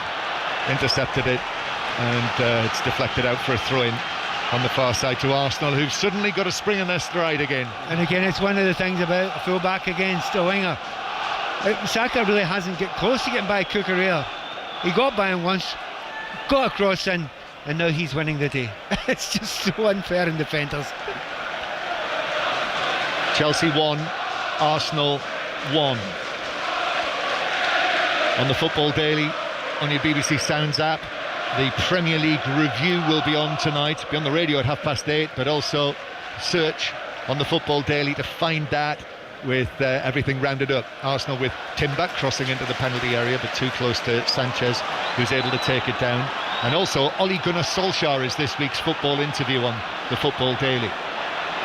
intercepted it, and it's deflected out for a throw-in on the far side to Arsenal, who've suddenly got a spring in their stride again. And again, it's one of the things about a full-back against a winger. Saka really hasn't get close to getting by Cucurella. He got by him once, got a cross in, and now he's winning the day. It's just so unfair in defenders. Chelsea 1, Arsenal 1. On the Football Daily, on your BBC Sounds app, the Premier League review will be on tonight. Be on the radio at 8:30, but also search on the Football Daily to find that with everything rounded up. Arsenal with Timber crossing into the penalty area, but too close to Sanchez, who's able to take it down. And also Ole Gunnar Solskjaer is this week's football interview on the Football Daily.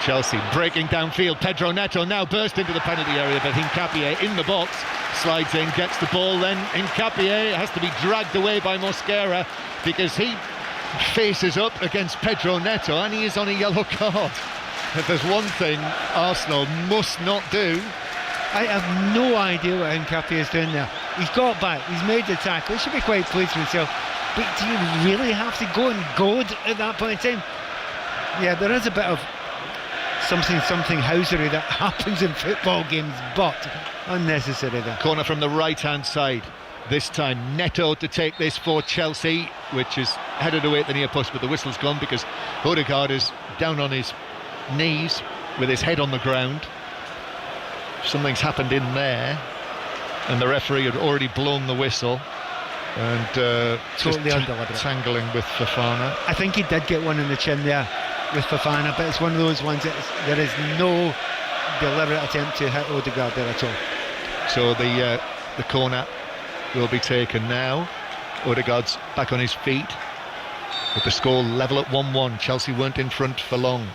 Chelsea breaking downfield. Pedro Neto now burst into the penalty area, but Hincapie in the box, slides in, gets the ball, then Hincapie has to be dragged away by Mosquera because he faces up against Pedro Neto and he is on a yellow card. If there's one thing Arsenal must not do. I have no idea what Hincapie is doing there. He's got back, he's made the tackle, he should be quite pleased with himself. But do you really have to go and goad at that point in time? Yeah, there is a bit of something housery that happens in football games, but unnecessary there. Corner from the right-hand side. This time Neto to take this for Chelsea, which is headed away at the near post, but the whistle's gone because Odegaard is down on his knees with his head on the ground. something's happened in there, and the referee had already blown the whistle, and totally undeliberate, tangling with Fofana. I think he did get one in the chin there with Fofana, but it's one of those ones that there is no deliberate attempt to hit Odegaard there at all. So the corner will be taken now. Odegaard's back on his feet with the score level at 1-1. Chelsea weren't in front for long,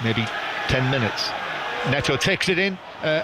maybe 10 minutes. Neto takes it in,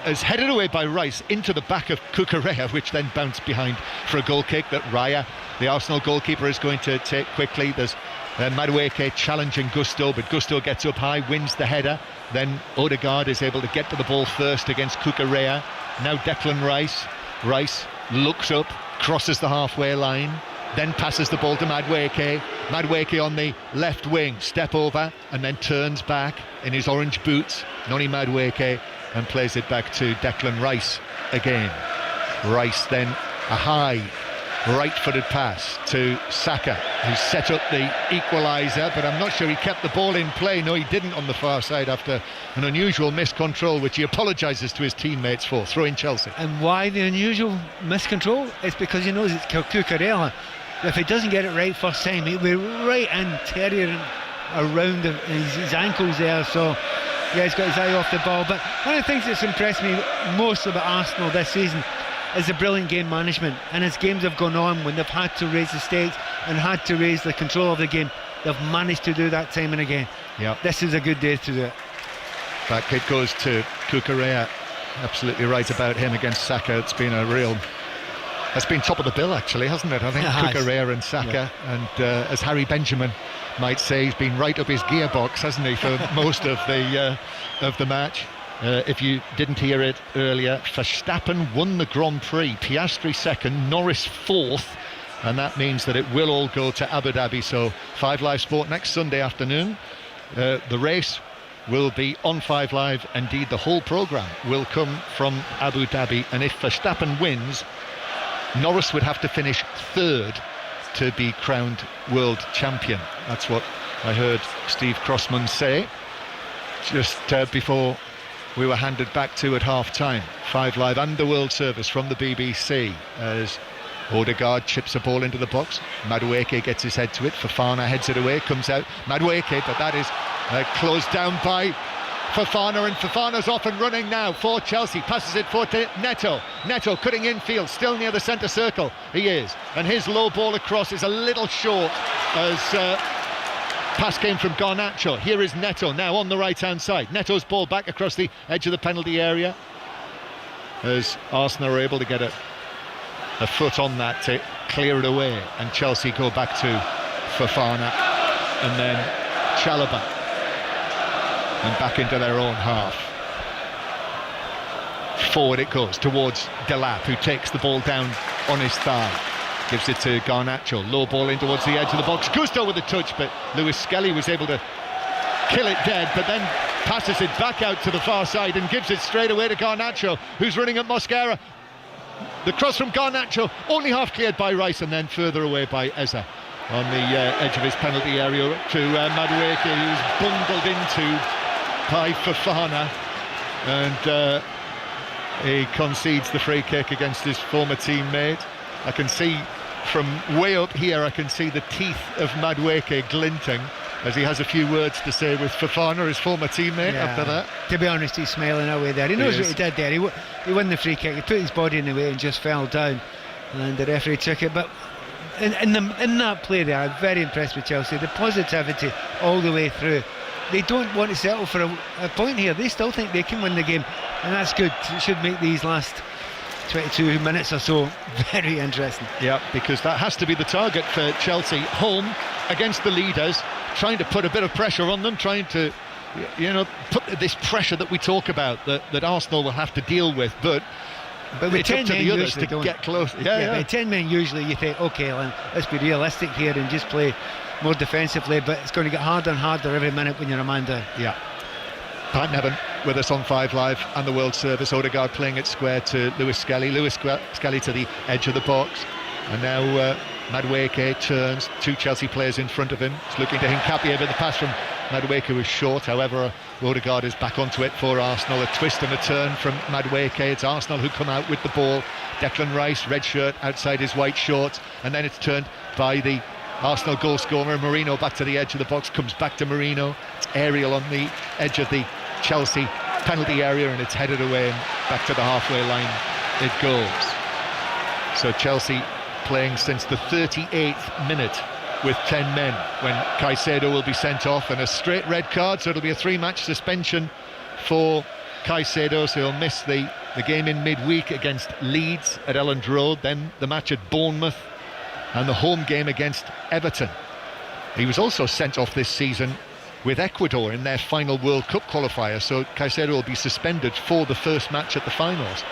is headed away by Rice into the back of Cucurella, which then bounced behind for a goal kick that Raya, the Arsenal goalkeeper, is going to take quickly. There's Madueke challenging Gusto, but Gusto gets up high, wins the header. Then Odegaard is able to get to the ball first against Cucurella. Now Declan Rice. Rice looks up, crosses the halfway line, then passes the ball to Madueke. Madueke on the left wing, step over, and then turns back in his orange boots, Noni Madueke, and plays it back to Declan Rice again. Rice then a high right-footed pass to Saka, who set up the equaliser, but I'm not sure he kept the ball in play. No, he didn't on the far side after an unusual miscontrol, which he apologises to his teammates for, throwing Chelsea. And why the unusual miscontrol? It's because he knows it's Cucurella. If he doesn't get it right first time, he'll be right in tearing around his ankles there. So yeah, he's got his eye off the ball. But one of the things that's impressed me most about Arsenal this season is the brilliant game management. And as games have gone on, when they've had to raise the stakes and had to raise the control of the game, they've managed to do that time and again. Yep. This is a good day to do it. Back it goes to Cucurella. Absolutely right about him against Saka. It's been a real... That's been top of the bill, actually, hasn't it? I think Cucurella and Saka, and as Harry Benjamin might say, he's been right up his gearbox, hasn't he, for most of the match. If you didn't hear it earlier, Verstappen won the Grand Prix, Piastri second, Norris fourth, and that means that it will all go to Abu Dhabi. So 5 Live Sport next Sunday afternoon. The race will be on 5 Live. Indeed, the whole programme will come from Abu Dhabi, and if Verstappen wins, Norris would have to finish third to be crowned world champion. That's what I heard Steve Crossman say just before we were handed back to at half-time. 5 Live and the World Service from the BBC as Odegaard chips a ball into the box. Madueke gets his head to it. Fofana heads it away, comes out. Madueke, but that is closed down by Fofana, and Fofana's off and running now for Chelsea. Passes it for Neto. Neto cutting infield, still near the centre circle. He is, and his low ball across is a little short as pass came from Garnacho. Here is Neto now on the right-hand side. Neto's ball back across the edge of the penalty area as Arsenal are able to get a foot on that to clear it away, and Chelsea go back to Fofana and then Chalobah, and back into their own half. Forward it goes towards Delap, who takes the ball down on his thigh. Gives it to Garnacho. Low ball in towards the edge of the box. Gusto with a touch, but Lewis Skelly was able to kill it dead, but then passes it back out to the far side and gives it straight away to Garnacho, who's running at Mosquera. The cross from Garnacho, only half cleared by Rice, and then further away by Eza on the edge of his penalty area to Madueke, who's bungled into by Fofana, and he concedes the free kick against his former teammate. I can see from way up here, I can see the teeth of Madueke glinting as he has a few words to say with Fofana, his former teammate, after that. To be honest, he's smiling away there. He knows what he did there. He won the free kick, he put his body in the way and just fell down, and the referee took it. But in that play there, I'm very impressed with Chelsea. The positivity all the way through. They don't want to settle for a point here. They still think they can win the game, and that's good. It should make these last 22 minutes or so very interesting. Yeah, because that has to be the target for Chelsea. Home against the leaders, trying to put a bit of pressure on them, trying to, put this pressure that we talk about that Arsenal will have to deal with, but with it's 10 up to men the others to get close. Yeah, but 10 men usually you think, okay, let's be realistic here and just play more defensively, but it's going to get harder and harder every minute when you're a man down. Yeah. Pat Nevin with us on 5 Live and the World Service. Odegaard playing it square to Lewis Skelly. Lewis Skelly to the edge of the box, and now Madueke turns, 2 Chelsea players in front of him. He's looking to Hincapie, but the pass from Madueke was short, however Odegaard is back onto it for Arsenal. A twist and a turn from Madueke. It's Arsenal who come out with the ball. Declan Rice, red shirt outside his white shorts, and then it's turned by the Arsenal goal scorer Merino back to the edge of the box, comes back to Merino. It's aerial on the edge of the Chelsea penalty area, and it's headed away and back to the halfway line it goes. So Chelsea playing since the 38th minute with 10 men when Caicedo will be sent off, and a straight red card, so it'll be a 3-match suspension for Caicedo, so he'll miss the game in midweek against Leeds at Elland Road, then the match at Bournemouth and the home game against Everton. He was also sent off this season with Ecuador in their final World Cup qualifier, so Caicedo will be suspended for the first match at the finals.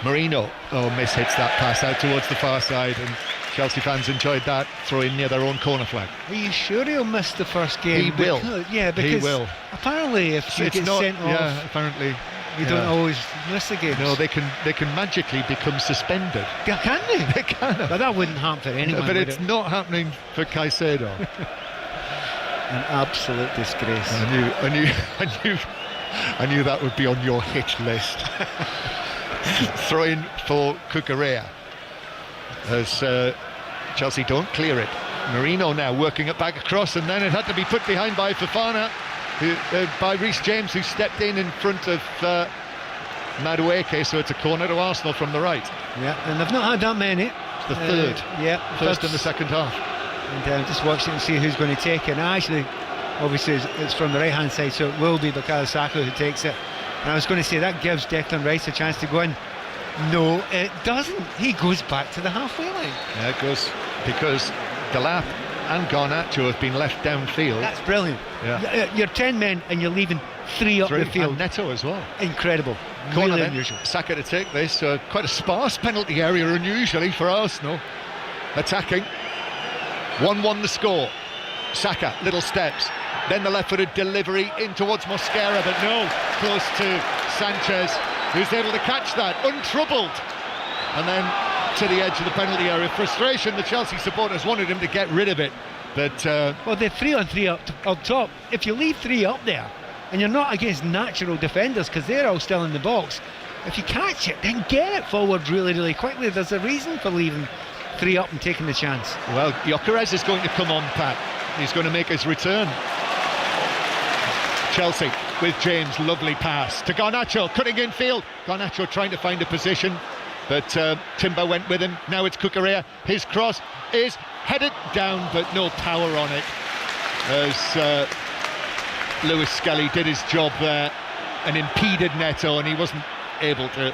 Merino, mishits that pass out towards the far side, and Chelsea fans enjoyed that, throwing near their own corner flag. Are you sure he'll miss the first game? He will. Yeah, because he will. Apparently if you get sent off, yeah, apparently you don't always miss the games. No, they can magically become suspended. Yeah, can they? They can. But that wouldn't happen for anyone. But it's not happening for Caicedo. An absolute disgrace. I knew that would be on your hit list. Throw-in for Cucurella as Chelsea don't clear it. Merino now working it back across, and then it had to be put behind by Fofana, by Reece James, who stepped in front of Madueke, so it's a corner to Arsenal from the right. Yeah, and they've not had that many. It's the third. First in the second half. And just watch it and see who's going to take it. And actually, obviously, it's from the right-hand side, so it will be Bukayo Saka who takes it. And I was going to say that gives Declan Rice a chance to go in. No, it doesn't. He goes back to the halfway line. Yeah, it goes, because Delap and Garnacho have been left downfield. That's brilliant. Yeah. You're 10 men and you're leaving 3 up the field. And Neto as well. Incredible. Corner really then, unusual. Saka to take this. Quite a sparse penalty area unusually for Arsenal. Attacking. 1-1 the score. Saka, little steps. Then the left-footed delivery in towards Mosquera, but no, close to Sanchez, who's able to catch that, untroubled. And then to the edge of the penalty area. Frustration, the Chelsea supporters wanted him to get rid of it, but... well, they're 3-on-3 up top. If you leave 3 up there, and you're not against natural defenders, because they're all still in the box, if you catch it, then get it forward really, really quickly. There's a reason for leaving 3 up and taking the chance. Well, Gyökeres is going to come on, Pat. He's going to make his return. Chelsea with James, lovely pass to Garnacho, cutting in field. Garnacho trying to find a position, but Timber went with him. Now it's Cucurella. His cross is headed down, but no power on it, as Lewis Skelly did his job there and impeded Neto, and he wasn't able to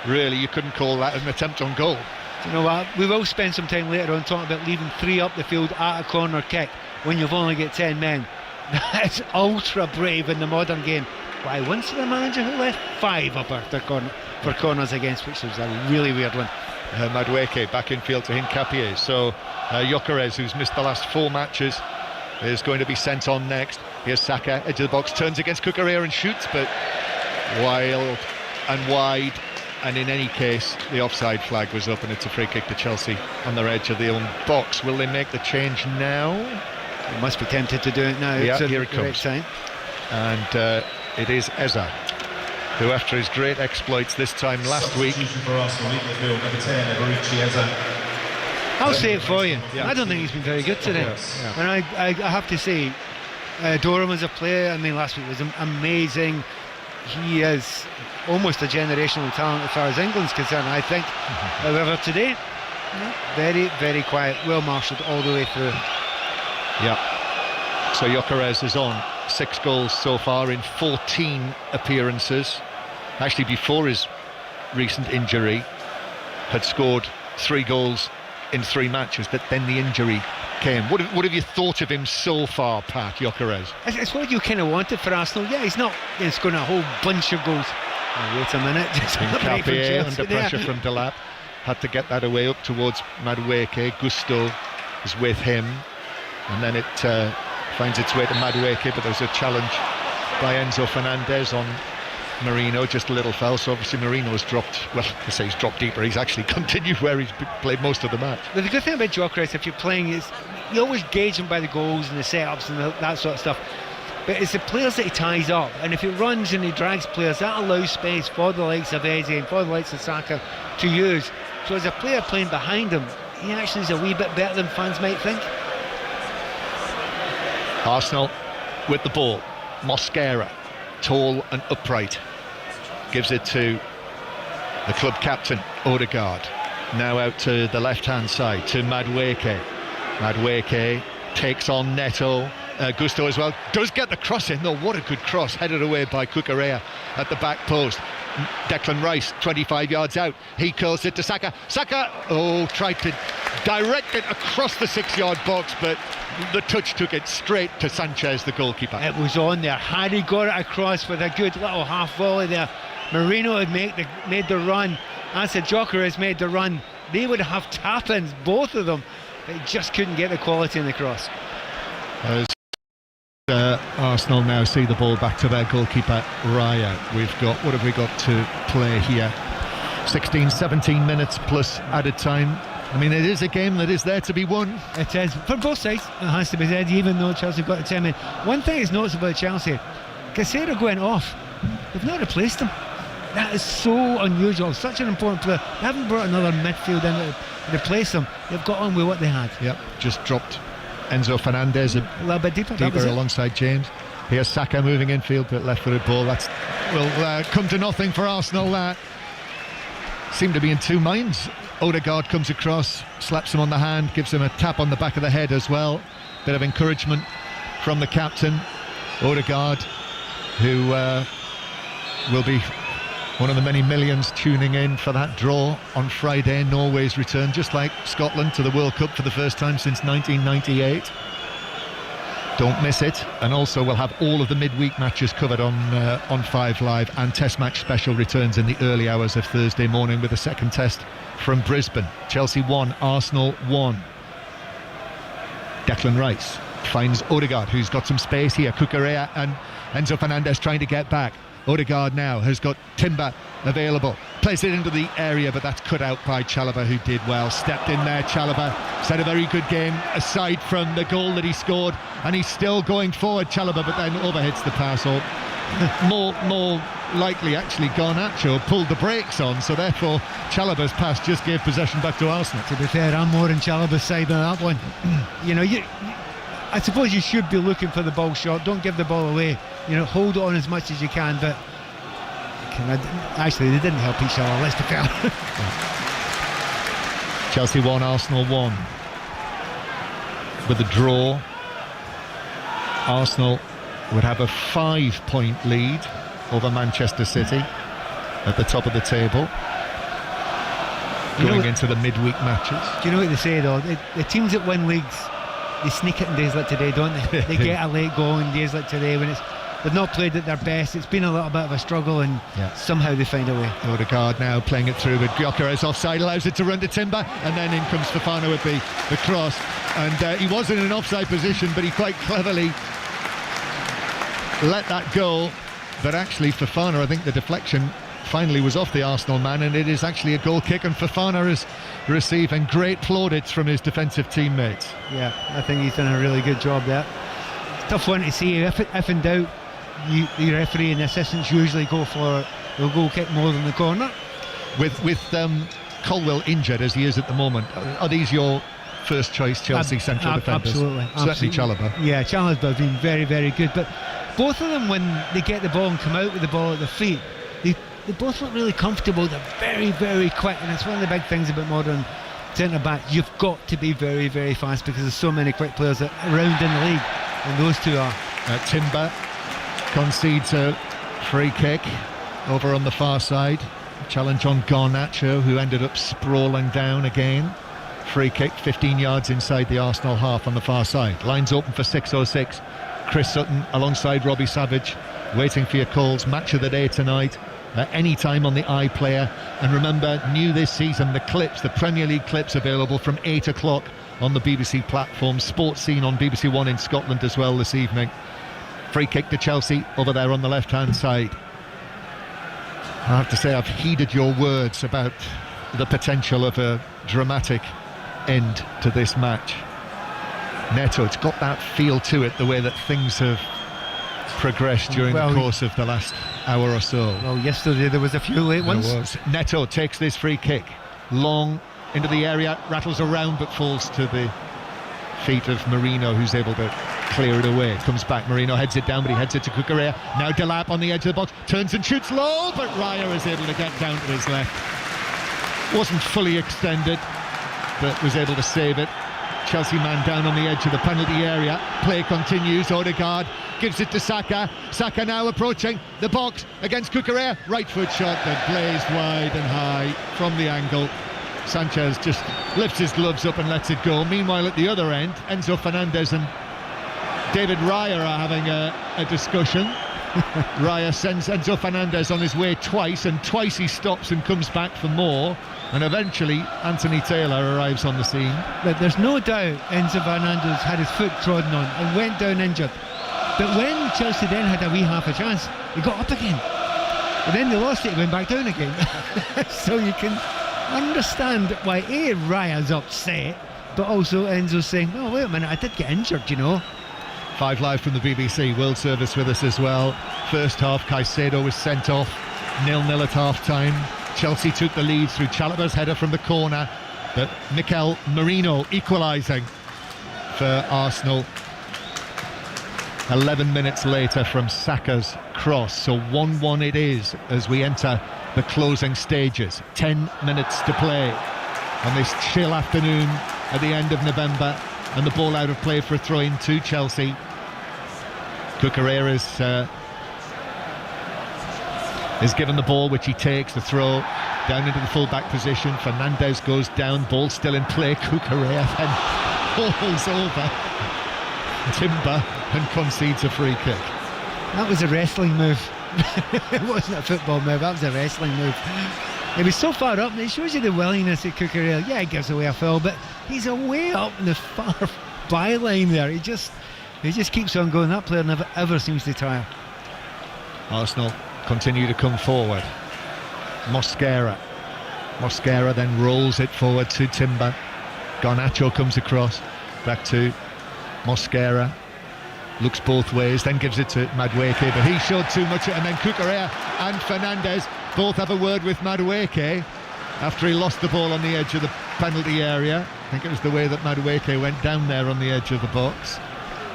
really, you couldn't call that an attempt on goal. You know what, we will spend some time later on talking about leaving 3 up the field at a corner kick when you've only got 10 men. That's ultra brave in the modern game. But I once had a manager who left 5 up after for corners against, which was a really weird one. Madueke back in field to Hincapié. So Gyökeres, who's missed the last 4 matches, is going to be sent on next. Here's Saka, edge of the box, turns against Cucurella and shoots, but wild and wide. And in any case, the offside flag was up, and it's a free kick to Chelsea on their edge of the own box. Will they make the change now? They must be tempted to do it now. Yeah, here it comes. And it is Eza, who, after his great exploits this time last week... I'll say it for you. Yeah. I don't think he's been very good today. Yeah. And I have to say, Durham as a player, I mean, last week was amazing. He is almost a generational talent as far as England's concerned, I think. However, today, very, very quiet, well marshalled all the way through. Yeah. So Gyökeres is on 6 goals so far in 14 appearances. Actually, before his recent injury, had scored 3 goals in 3 matches, but then the injury came. What have you thought of him so far, Pat, Gyökeres? It's what you kind of wanted for Arsenal. Yeah, he's not scoring a whole bunch of goals. Oh, wait a minute. Hincapié under pressure from Delap. Had to get that away up towards Madueke. Gusto is with him. And then it finds its way to Madueke, but there's a challenge by Enzo Fernandez on Merino, just a little foul, so obviously Merino's dropped, well, I say he's dropped deeper, he's actually continued where he's played most of the match. But the good thing about Gyökeres, if you're playing, is you always gauge him by the goals and the setups and that sort of stuff. but it's the players that he ties up, and if he runs and he drags players, that allows space for the likes of Eze and for the likes of Saka to use. So as a player playing behind him, he actually is a wee bit better than fans might think. Arsenal with the ball. Mosquera, tall and upright, gives it to the club captain Odegaard. Now out to the left hand side to Madueke. Madueke takes on Neto. Gusto as well, does get the cross in though. What a good cross, headed away by Cucurella at the back post. Declan Rice 25 yards out, he curls it to Saka. Saka, tried to direct it across the 6-yard box, but the touch took it straight to Sanchez, the goalkeeper. It was on there. Had he got it across with a good little half volley there, Marino had made the run. Asa Joker has made the run. They would have tap-ins, both of them, but he just couldn't get the quality in the cross. As Arsenal now see the ball back to their goalkeeper Raya. What have we got to play here? 16-17 minutes plus added time. I mean, it is a game that is there to be won. It is, for both sides, it has to be said, even though Chelsea got the 10 men. One thing is noticeable about Chelsea, Casero going off, they've not replaced him. That is so unusual, such an important player. They haven't brought another midfield in to replace him. They've got on with what they had. Yep, just dropped Enzo Fernandez a little bit deeper alongside James. Here's Saka moving infield, but left-footed ball. That will come to nothing for Arsenal. That seemed to be in two minds. Odegaard comes across, slaps him on the hand, gives him a tap on the back of the head as well. Bit of encouragement from the captain, Odegaard, who will be one of the many millions tuning in for that draw on Friday. Norway's return, just like Scotland, to the World Cup for the first time since 1998. Don't miss it. And also we'll have all of the midweek matches covered on 5 Live, and Test match special returns in the early hours of Thursday morning with a second test from Brisbane. Chelsea 1, Arsenal 1. Declan Rice finds Odegaard, who's got some space here. Cucurella and Enzo Fernandez trying to get back. Odegaard now has got Timber available, plays it into the area, but that's cut out by Chalobah, who did well, stepped in there. Chalobah has had a very good game aside from the goal that he scored, and he's still going forward, Chalobah, but then overhits the pass. Or more likely actually Garnacho pulled the brakes on, so therefore Chalobah's pass just gave possession back to Arsenal. To be fair, I'm more in Chalobah's side than that one. I suppose you should be looking for the ball shot, don't give the ball away, hold on as much as you can, but actually they didn't help each other, let's be fair. Chelsea 1, Arsenal 1. With a draw, Arsenal would have a 5-point lead over Manchester City at the top of the table going into the midweek matches. Do you know what they say though? The teams that win leagues, they sneak it in days like today, don't they? They get a late goal in days like today when they've not played at their best. It's been a little bit of a struggle, and somehow they find a way. Odegaard now playing it through with Gyökeres offside, allows it to run to Timber, and then in comes Fofana with the cross. And he was in an offside position, but he quite cleverly let that go. But actually Fofana, I think the deflection finally was off the Arsenal man, and it is actually a goal kick, and Fofana is receiving great plaudits from his defensive teammates. Yeah, I think he's done a really good job there. Tough one to see. If in doubt, the referee and the assistants usually go for the goal kick more than the corner. With Colwill injured as he is at the moment, are these your first choice Chelsea central defenders? Absolutely. Certainly Chalobah. Yeah, Chalobah has been very, very good, but both of them, when they get the ball and come out with the ball at their feet, they both look really comfortable. They're very, very quick, and it's one of the big things about modern centre back. You've got to be very, very fast because there's so many quick players around in the league, and those two are. Timber concedes a free kick over on the far side. Challenge on Garnacho, who ended up sprawling down again. Free kick 15 yards inside the Arsenal half on the far side. Lines open for 6:06. Chris Sutton alongside Robbie Savage, waiting for your calls. Match of the day tonight, any time on the iPlayer. And remember, new this season, the Premier League clips available from 8 o'clock on the BBC platform. Sports Scene on BBC One in Scotland as well this evening. Free kick to Chelsea over there on the left hand side. I have to say, I've heeded your words about the potential of a dramatic end to this match. Neto, it's got that feel to it, the way that things have progressed during the course of the last hour or so. Well, yesterday there was a few late ones. There was. Neto takes this free kick long into the area, rattles around but falls to the feet of Marino, who's able to clear it away. Comes back, Marino heads it down, but he heads it to Cucurella. Now Delap on the edge of the box, turns and shoots low, but Raya is able to get down to his left. Wasn't fully extended, but was able to save it. Chelsea man down on the edge of the penalty area. Play continues. Odegaard gives it to Saka. Saka now approaching the box against Cucurella. Right foot shot that blazed wide and high from the angle. Sanchez just lifts his gloves up and lets it go. Meanwhile, at the other end, Enzo Fernandez and David Raya are having a discussion. Raya sends Enzo Fernandez on his way twice, and twice he stops and comes back for more. And eventually Anthony Taylor arrives on the scene. But there's no doubt Enzo Fernandez had his foot trodden on and went down injured. But when Chelsea then had a wee half a chance, he got up again. But then they lost it, went back down again. So you can understand why Raya's upset, but also Enzo's saying, oh wait a minute, I did get injured, you know. 5 Live from the BBC World Service with us as well. First half, Caicedo was sent off, 0-0 at half time. Chelsea took the lead through Chalobah's header from the corner, but Mikel Merino equalising for Arsenal 11 minutes later from Saka's cross. So 1-1 it is as we enter the closing stages. 10 minutes to play on this chill afternoon at the end of November, and the ball out of play for a throw-in to Chelsea. Cucurella is given the ball, which he takes, the throw down into the full-back position. Fernandez goes down, ball still in play. Cucurella then falls over Timber and concedes a free kick. That was a wrestling move. It wasn't a football move, that was a wrestling move. He was so far up, and it shows you the willingness of Cucurella. Yeah, he gives away a foul, but he's away up in the far byline there. He just keeps on going. That player never ever seems to tire. Arsenal continue to come forward. Mosquera then rolls it forward to Timber. Garnacho comes across, back to Mosquera, looks both ways, then gives it to Madueke, but he showed too much, and then Cucurella and Fernandez both have a word with Madueke after he lost the ball on the edge of the penalty area. I think it was the way that Madueke went down there on the edge of the box.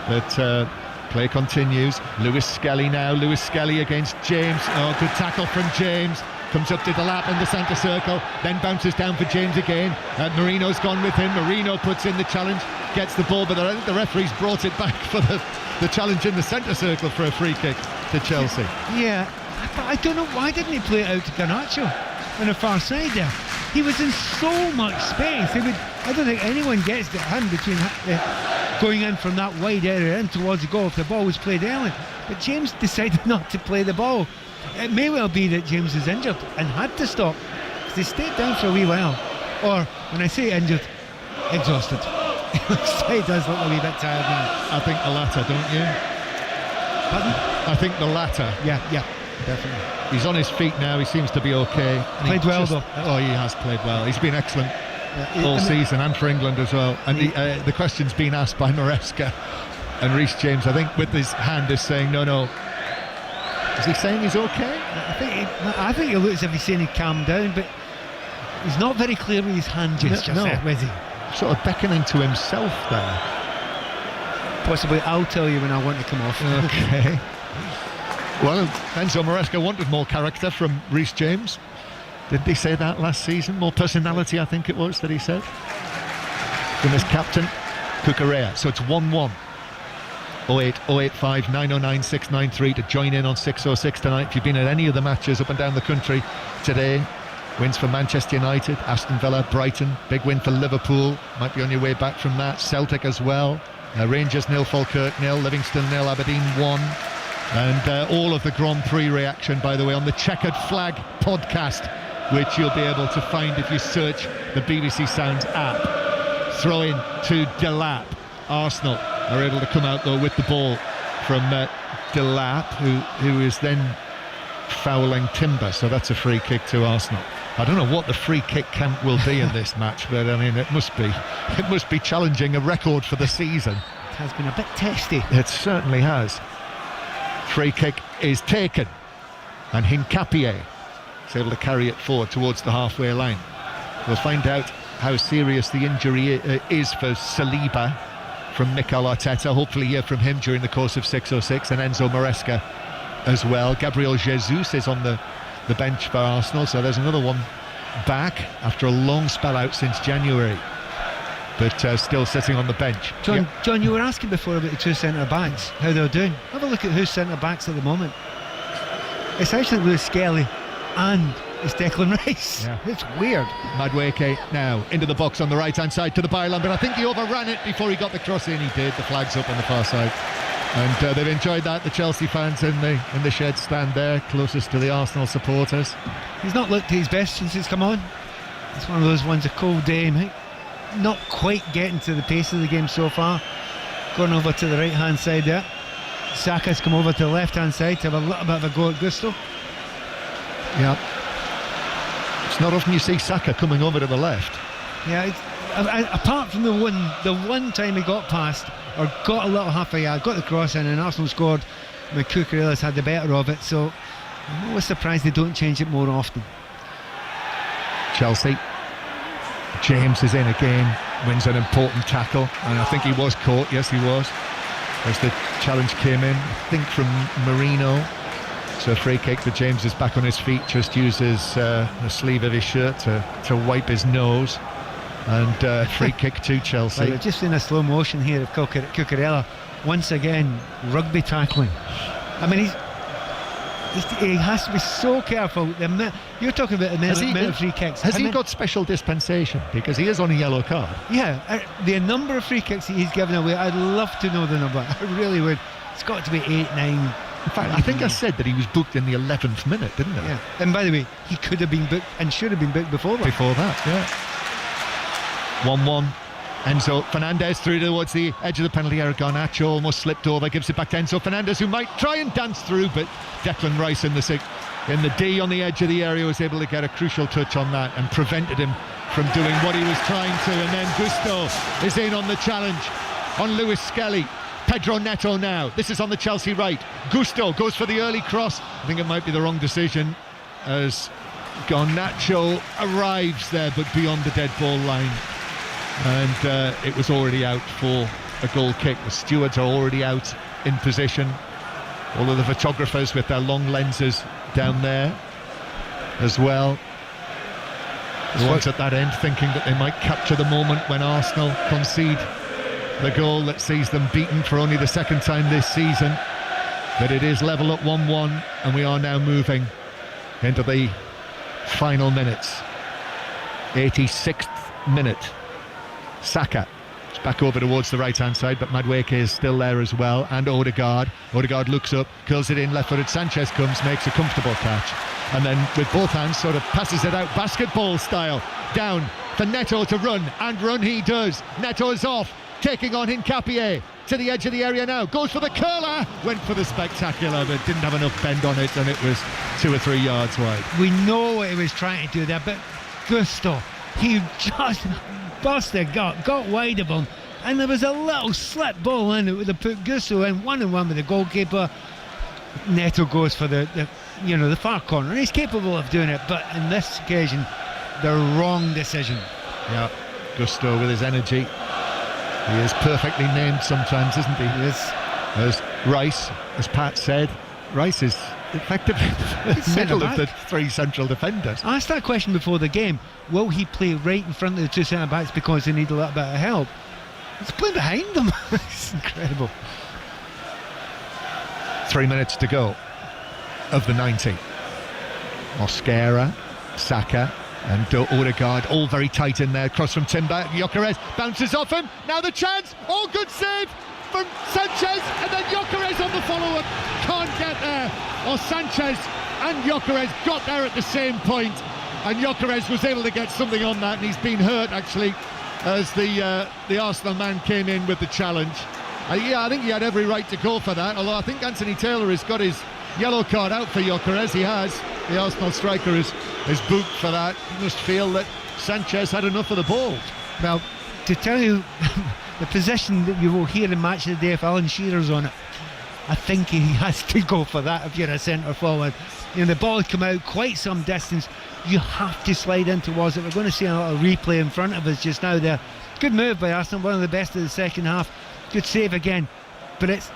But play continues. Lewis Skelly now. Lewis Skelly against James. Oh, good tackle from James. Comes up to Delap in the centre circle, then bounces down for James again. Marino's gone with him. Marino puts in the challenge, gets the ball, but I think the referee's brought it back for the challenge in the centre circle for a free kick to Chelsea. Yeah, but I don't know, why didn't he play it out to Garnacho on the far side there? He was in so much space. I don't think anyone gets the hand between going in from that wide area in towards the goal if the ball was played early. But James decided not to play the ball. It may well be that James is injured and had to stop, because he stayed down for a wee while. Or, when I say injured, exhausted. He does look a wee bit tired now. I think the latter, don't you? Pardon? I think the latter. Yeah, definitely. He's on his feet now, he seems to be okay. Played well though. Oh, he has played well. He's been excellent all season, and for England as well. And the question's been asked by Maresca and Reece James, I think, with his hand, is saying no. Is he saying he's okay? I think he looks as if he's saying he calmed down, but he's not very clear with his hand gestures, is he? Sort of beckoning to himself there. Possibly, I'll tell you when I want to come off. Okay. Well, Enzo Maresca wanted more character from Reece James. Didn't he say that last season? More personality, I think it was, that he said. From his captain, Cucurella. So it's 1-1. 08085 909 693 to join in on 606 tonight. If you've been at any of the matches up and down the country today, wins for Manchester United, Aston Villa, Brighton, big win for Liverpool, might be on your way back from that. Celtic as well. Rangers 0, Falkirk 0, Livingston 0, Aberdeen 1. And all of the Grand Prix reaction, by the way, on the Checkered Flag podcast, which you'll be able to find if you search the BBC Sounds app. Throw in to Delap. Arsenal are able to come out though with the ball from Delap, who is then fouling Timber, so that's a free kick to Arsenal. I don't know what the free kick count will be in this match, but I mean it must be challenging a record for the season. It has been a bit testy. It certainly has. Free kick is taken, and Hincapié is able to carry it forward towards the halfway line. We'll find out how serious the injury is for Saliba from Mikel Arteta. Hopefully hear from him during the course of 6:06, and Enzo Maresca as well. Gabriel Jesus is on the bench for Arsenal, so there's another one back after a long spell out since January, but still sitting on the bench. John, you were asking before about the two centre-backs, how they're doing. Have a look at who's centre-backs at the moment. It's actually Lewis Skelly and it's Declan Rice. Yeah. It's weird. Madueke now into the box on the right hand side to the byline, but I think he overran it before he got the cross in. He did. The flag's up on the far side, and they've enjoyed that, the Chelsea fans in the shed stand there closest to the Arsenal supporters. He's not looked at his best since he's come on. It's one of those ones, a cold day, mate. Not quite getting to the pace of the game so far. Going over to the right hand side there. Saka's come over to the left hand side to have a little bit of a go at Gusto. Yeah, it's not often you see Saka coming over to the left. Yeah, apart from the one time he got past or got a little half a yard, got the cross in, and Arsenal scored when Cucurella's had the better of it, so I'm always surprised they don't change it more often. Chelsea, James is in again, wins an important tackle, and I think he was caught. Yes, he was, as the challenge came in, I think from Marino. So free kick, but James is back on his feet, just uses the sleeve of his shirt to wipe his nose, and free kick to Chelsea. Well, just in a slow motion here of Cucurella, once again rugby tackling. I mean, he has to be so careful. You're talking about the amount of free kicks. Has he got special dispensation? Because he is on a yellow card. Yeah, the number of free kicks that he's given away, I'd love to know the number. I really would. It's got to be 8, 9. In fact, I think I said that he was booked in the 11th minute, didn't I? Yeah. And by the way, he could have been booked and should have been booked before that. Before that, yeah. 1-1. Enzo Fernandez through towards the edge of the penalty area. Garnacho almost slipped over, gives it back to Enzo Fernandez, who might try and dance through, but Declan Rice in the D on the edge of the area was able to get a crucial touch on that and prevented him from doing what he was trying to. And then Gusto is in on the challenge on Lewis Skelly. Pedro Neto now. This is on the Chelsea right. Gusto goes for the early cross. I think it might be the wrong decision as Garnacho arrives there, but beyond the dead ball line. And it was already out for a goal kick. The stewards are already out in position. All of the photographers with their long lenses down there as well. The ones at that end thinking that they might capture the moment when Arsenal concede the goal that sees them beaten for only the second time this season. But it is level at 1-1, and we are now moving into the final minutes. 86th minute. Saka is back over towards the right hand side, but Madueke is still there as well, and Odegaard looks up, curls it in, left-footed. Sanchez comes, makes a comfortable catch, and then with both hands sort of passes it out basketball style down for Neto to run, and run he does. Neto is off, taking on Hincapié to the edge of the area now, goes for the curler, went for the spectacular, but didn't have enough bend on it, and it was 2 or 3 yards wide. We know what he was trying to do there, but Gusto, he just busted, got wide of him, and there was a little slip ball in it with the put Gusto in 1-on-1 with the goalkeeper. Neto goes for the far corner, and he's capable of doing it, but in this occasion the wrong decision. Yeah, Gusto with his energy. He is perfectly named sometimes, isn't he? Yes. As Rice, as Pat said, Rice is effectively the middle of the 3 central defenders. I asked that question before the game. Will he play right in front of the 2 centre-backs because they need a little bit of help? He's playing behind them. It's incredible. 3 minutes to go of the 90. Mosquera, Saka and Odegaard all very tight in there. Cross from Timber. Gyökeres bounces off him. Now the chance. Oh, good save from Sanchez, and then Gyökeres on the follow-up. Can't get there. Or Sanchez and Gyökeres got there at the same point, and Gyökeres was able to get something on that, and he's been hurt actually as the Arsenal man came in with the challenge. I think he had every right to go for that, although I think Anthony Taylor has got his yellow card out for Gyökeres. He has. The Arsenal striker is booked for that. He must feel that Sanchez had enough of the ball. Well, to tell you the position that you will hear in Match of the Day if Alan Shearer's on it, I think he has to go for that if you're a centre forward. The ball has come out quite some distance. You have to slide in towards it. We're going to see a little replay in front of us just now there. Good move by Arsenal, one of the best of the second half. Good save again, but it's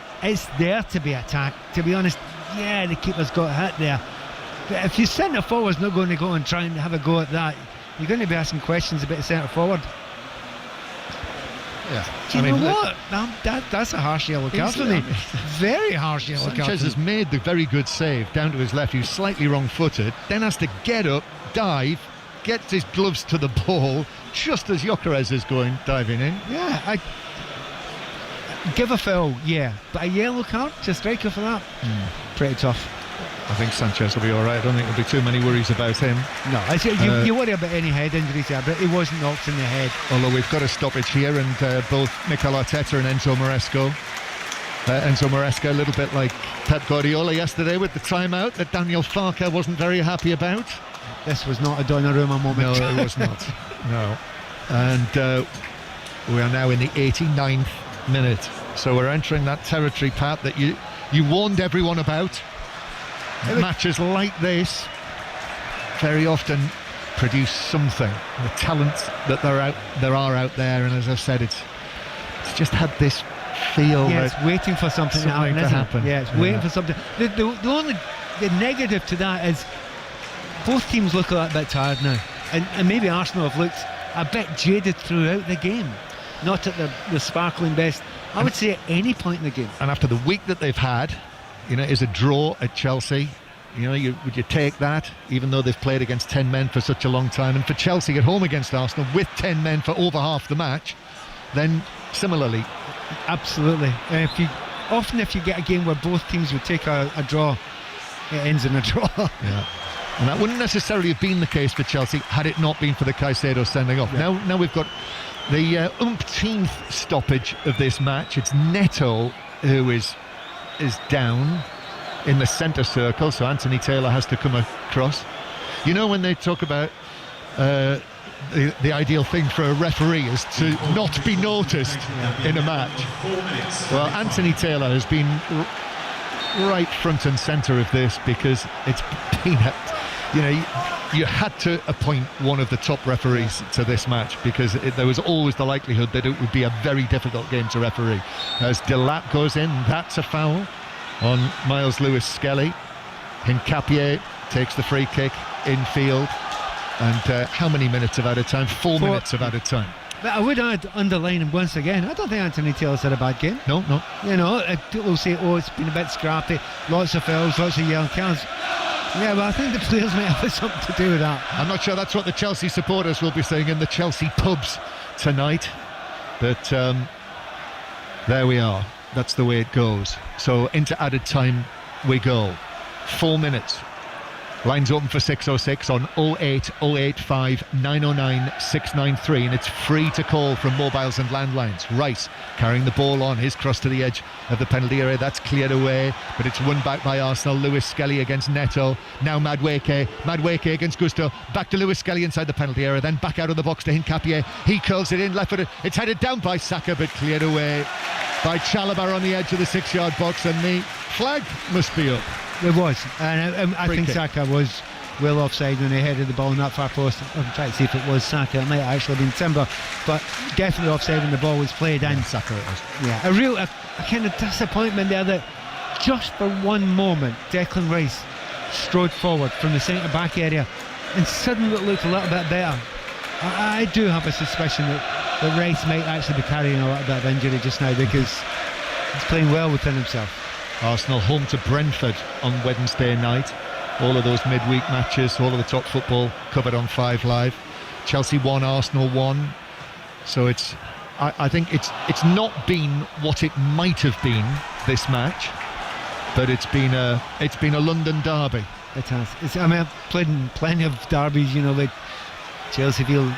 there to be attacked. To be honest, yeah, the keeper's got hit there. But if your centre forward's not going to go and try and have a go at that, you're going to be asking questions about the centre forward. Yeah. Do you know what? That's a harsh yellow card for me. Very harsh yellow card. Sanchez has made the very good save down to his left. He was slightly wrong-footed, then has to get up, dive, gets his gloves to the ball just as Gyökeres is diving in. Yeah, I give a foul, yeah, but a yellow card to striker for that, pretty tough. I think Sanchez will be all right. I don't think there'll be too many worries about him. No, you worry about any head injuries there, but he wasn't knocked in the head. Although we've got a stoppage here, and both Mikel Arteta and Enzo Maresca, a little bit like Pep Guardiola yesterday with the timeout that Daniel Farke wasn't very happy about. This was not a Donnarumma moment. No, it was not. No. And we are now in the 89th minute. So we're entering that territory, Pat, that you warned everyone about. Matches like this very often produce something. The talent that there are out there, and as I've said, it's just had this feel. Yeah, it's waiting for something to happen. Yeah, it's waiting for something. The negative to that is both teams look a little bit tired now, and maybe Arsenal have looked a bit jaded throughout the game. Not at the sparkling best, I would say, at any point in the game. And after the week that they've had, is a draw at Chelsea. Would you take that, even though they've played against 10 men for such a long time? And for Chelsea at home against Arsenal with 10 men for over half the match, then similarly. Absolutely. If you get a game where both teams would take a draw, it ends in a draw. Yeah. And that wouldn't necessarily have been the case for Chelsea had it not been for the Caicedo sending off. Yeah. Now we've got the umpteenth stoppage of this match. It's Neto who is down in the centre circle, so Anthony Taylor has to come across. When they talk about the ideal thing for a referee is to not be noticed in a match. Well, Anthony Taylor has been right front and centre of this, because it's been you had to appoint one of the top referees to this match, because there was always the likelihood that it would be a very difficult game to referee. As Delap goes in, that's a foul on Miles Lewis-Skelly. Hincapié takes the free kick infield, and how many minutes of added time? 4 minutes of added time. But I would underline him once again, I don't think Anthony Taylor's had a bad game. No. People say, it's been a bit scrappy, lots of fouls, lots of yellow cards. Yeah, well, I think the players may have something to do with that. I'm not sure that's what the Chelsea supporters will be saying in the Chelsea pubs tonight, but there we are. That's the way it goes. So into added time we go. 4 minutes. Lines open for 606 on 08 085 909 693, and it's free to call from mobiles and landlines. Rice carrying the ball on, his cross to the edge of the penalty area, that's cleared away, but it's won back by Arsenal. Lewis-Skelly against Neto, now Madueke against Gusto, back to Lewis-Skelly inside the penalty area, then back out of the box to Hincapié. He curls it in, left-footed, it's headed down by Saka, but cleared away by Chalobah on the edge of the 6-yard box, and the flag must be up. It was, and I think Saka was well offside when he headed the ball in that far post. I'm trying to see if it was Saka. It might have actually been Timber, but definitely offside when the ball was played in. Saka it was. Yeah, a kind of disappointment there that just for one moment Declan Rice strode forward from the centre back area and suddenly it looked a little bit better. I do have a suspicion that Rice might actually be carrying a little bit of injury just now, because he's playing well within himself. Arsenal home to Brentford on Wednesday night. All of those midweek matches, all of the top football covered on 5 Live. Chelsea 1, Arsenal 1. So I think it's not been what it might have been, this match, but it's been a London derby. It has. I've played in plenty of derbies, like Chelsea v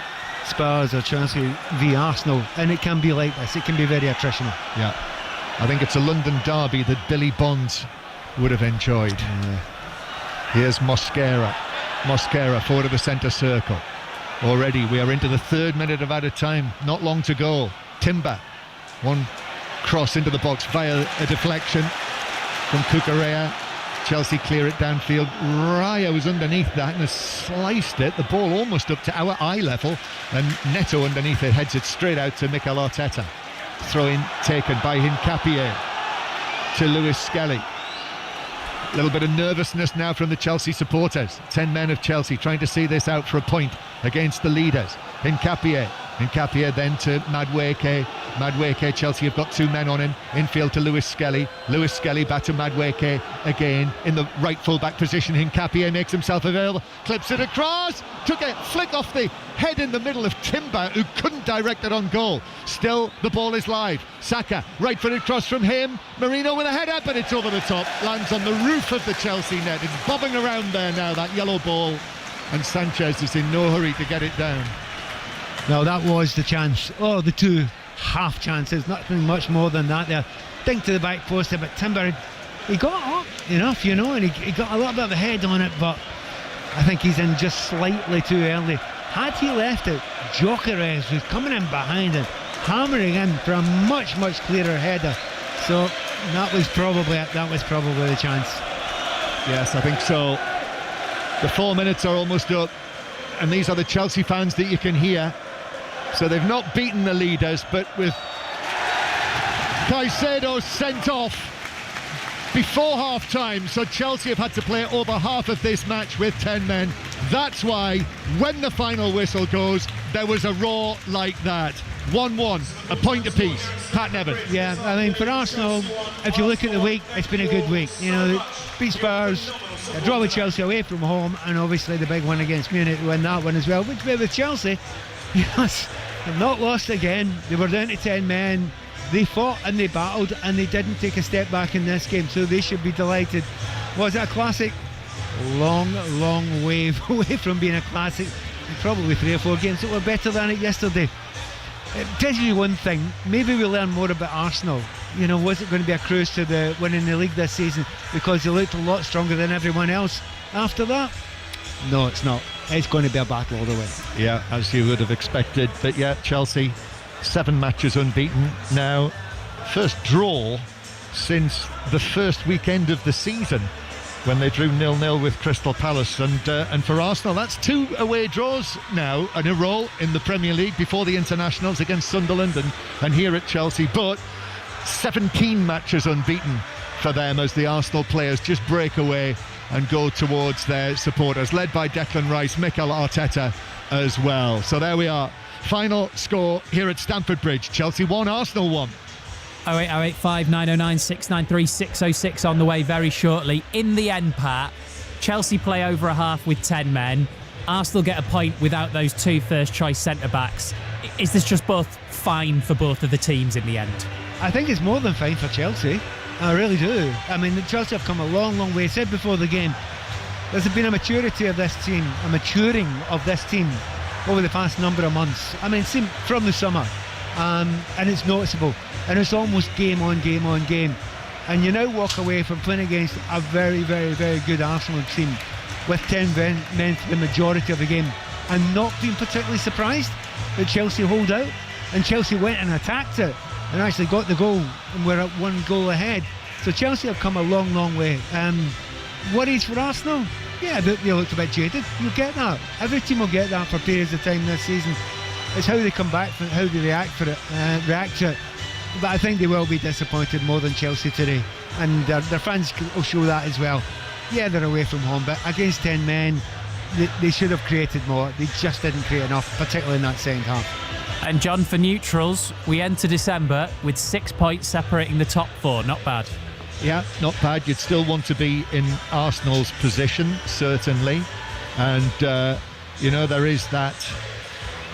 Spurs or Chelsea v Arsenal, and it can be like this. It can be very attritional. Yeah. I think it's a London derby that Billy Bonds would have enjoyed. Yeah. Here's Mosquera forward of the centre circle. Already we are into the 3rd minute of added time, not long to go. Timber, one cross into the box via a deflection. from Cucurella. Chelsea clear it downfield. Raya was underneath that and has sliced it. The ball almost up to our eye level, and Neto underneath it heads it straight out to Mikel Arteta. Throw-in taken by Hincapié to Lewis Skelly. A little bit of nervousness now from the Chelsea supporters. 10 men of Chelsea trying to see this out for a point against the leaders. Hincapié then to Madueke. Chelsea have got 2 men on him. Infield to Lewis Skelly. Lewis Skelly back to Madueke again in the right full-back position. Hincapié makes himself available, clips it across, took a flick off the head in the middle of Timber, who couldn't direct it on goal. Still, the ball is live. Saka, right-footed cross from him. Marino with a header, but it's over the top. Lands on the roof of the Chelsea net. It's bobbing around there now, that yellow ball. And Sanchez is in no hurry to get it down. No, that was the chance. Oh, the 2 half chances, nothing much more than that there. Dink to the back post there, but Timber, he got up enough, and he got a little bit of a head on it, but I think he's in just slightly too early. Had he left it, Gyökeres was coming in behind him, hammering in for a much, much clearer header. So that was probably the chance. Yes, I think so. The 4 minutes are almost up, and these are the Chelsea fans that you can hear. So they've not beaten the leaders, but with Caicedo sent off before half-time, so Chelsea have had to play over half of this match with 10 men. That's why, when the final whistle goes, there was a roar like that. 1-1, a point apiece. Pat Nevin. Yeah, I mean, for Arsenal, if you look at the week, it's been a good week. Beat Spurs, a draw with Chelsea away from home, and obviously the big one against Munich to win that one as well. Which with Chelsea, yes, they've not lost again. They were down to 10 men. They fought and they battled, and they didn't take a step back in this game, so they should be delighted. Was it a classic? Long way away from being a classic. Probably 3 or 4 games that were better than it yesterday. It tells you one thing, maybe we'll learn more about Arsenal. Was it going to be a cruise to the winning the league this season because they looked a lot stronger than everyone else after that? No, it's not. It's going to be a battle all the way. Yeah, as you would have expected. But yeah, Chelsea, 7 matches unbeaten now. First draw since the first weekend of the season, when they drew 0-0 with Crystal Palace, and for Arsenal that's 2 away draws now in a row in the Premier League before the internationals against Sunderland and here at Chelsea, but 17 matches unbeaten for them as the Arsenal players just break away and go towards their supporters, led by Declan Rice, Mikel Arteta as well. So there we are, final score here at Stamford Bridge: Chelsea 1, Arsenal 1. 08085 909 693 606 on the way very shortly. In the end, Pat, Chelsea play over a half with 10 men. Arsenal get a point without those 2 first-choice centre-backs. Is this just both fine for both of the teams in the end? I think it's more than fine for Chelsea. I really do. I mean, Chelsea have come a long way. I said before the game, there's been a maturity of this team, a maturing of this team over the past number of months. I mean, from the summer. And it's noticeable, and it's almost game on game. And you now walk away from playing against a very good Arsenal team with 10 men for the majority of the game, and not being particularly surprised that Chelsea hold out, and Chelsea went and attacked it and actually got the goal, and we're at 1 goal ahead. So Chelsea have come a long way. Worries for Arsenal? Yeah, they looked a bit jaded. You'll get that. Every team will get that for periods of time this season. It's how they come back from it, how they react to it. But I think they will be disappointed more than Chelsea today, and their fans will show that as well. Yeah, they're away from home, but against 10 men, they should have created more. They just didn't create enough, particularly in that second half. And John, for neutrals, we enter December with 6 points separating the top 4. Not bad. Yeah, not bad. You'd still want to be in Arsenal's position, certainly. And, there is that.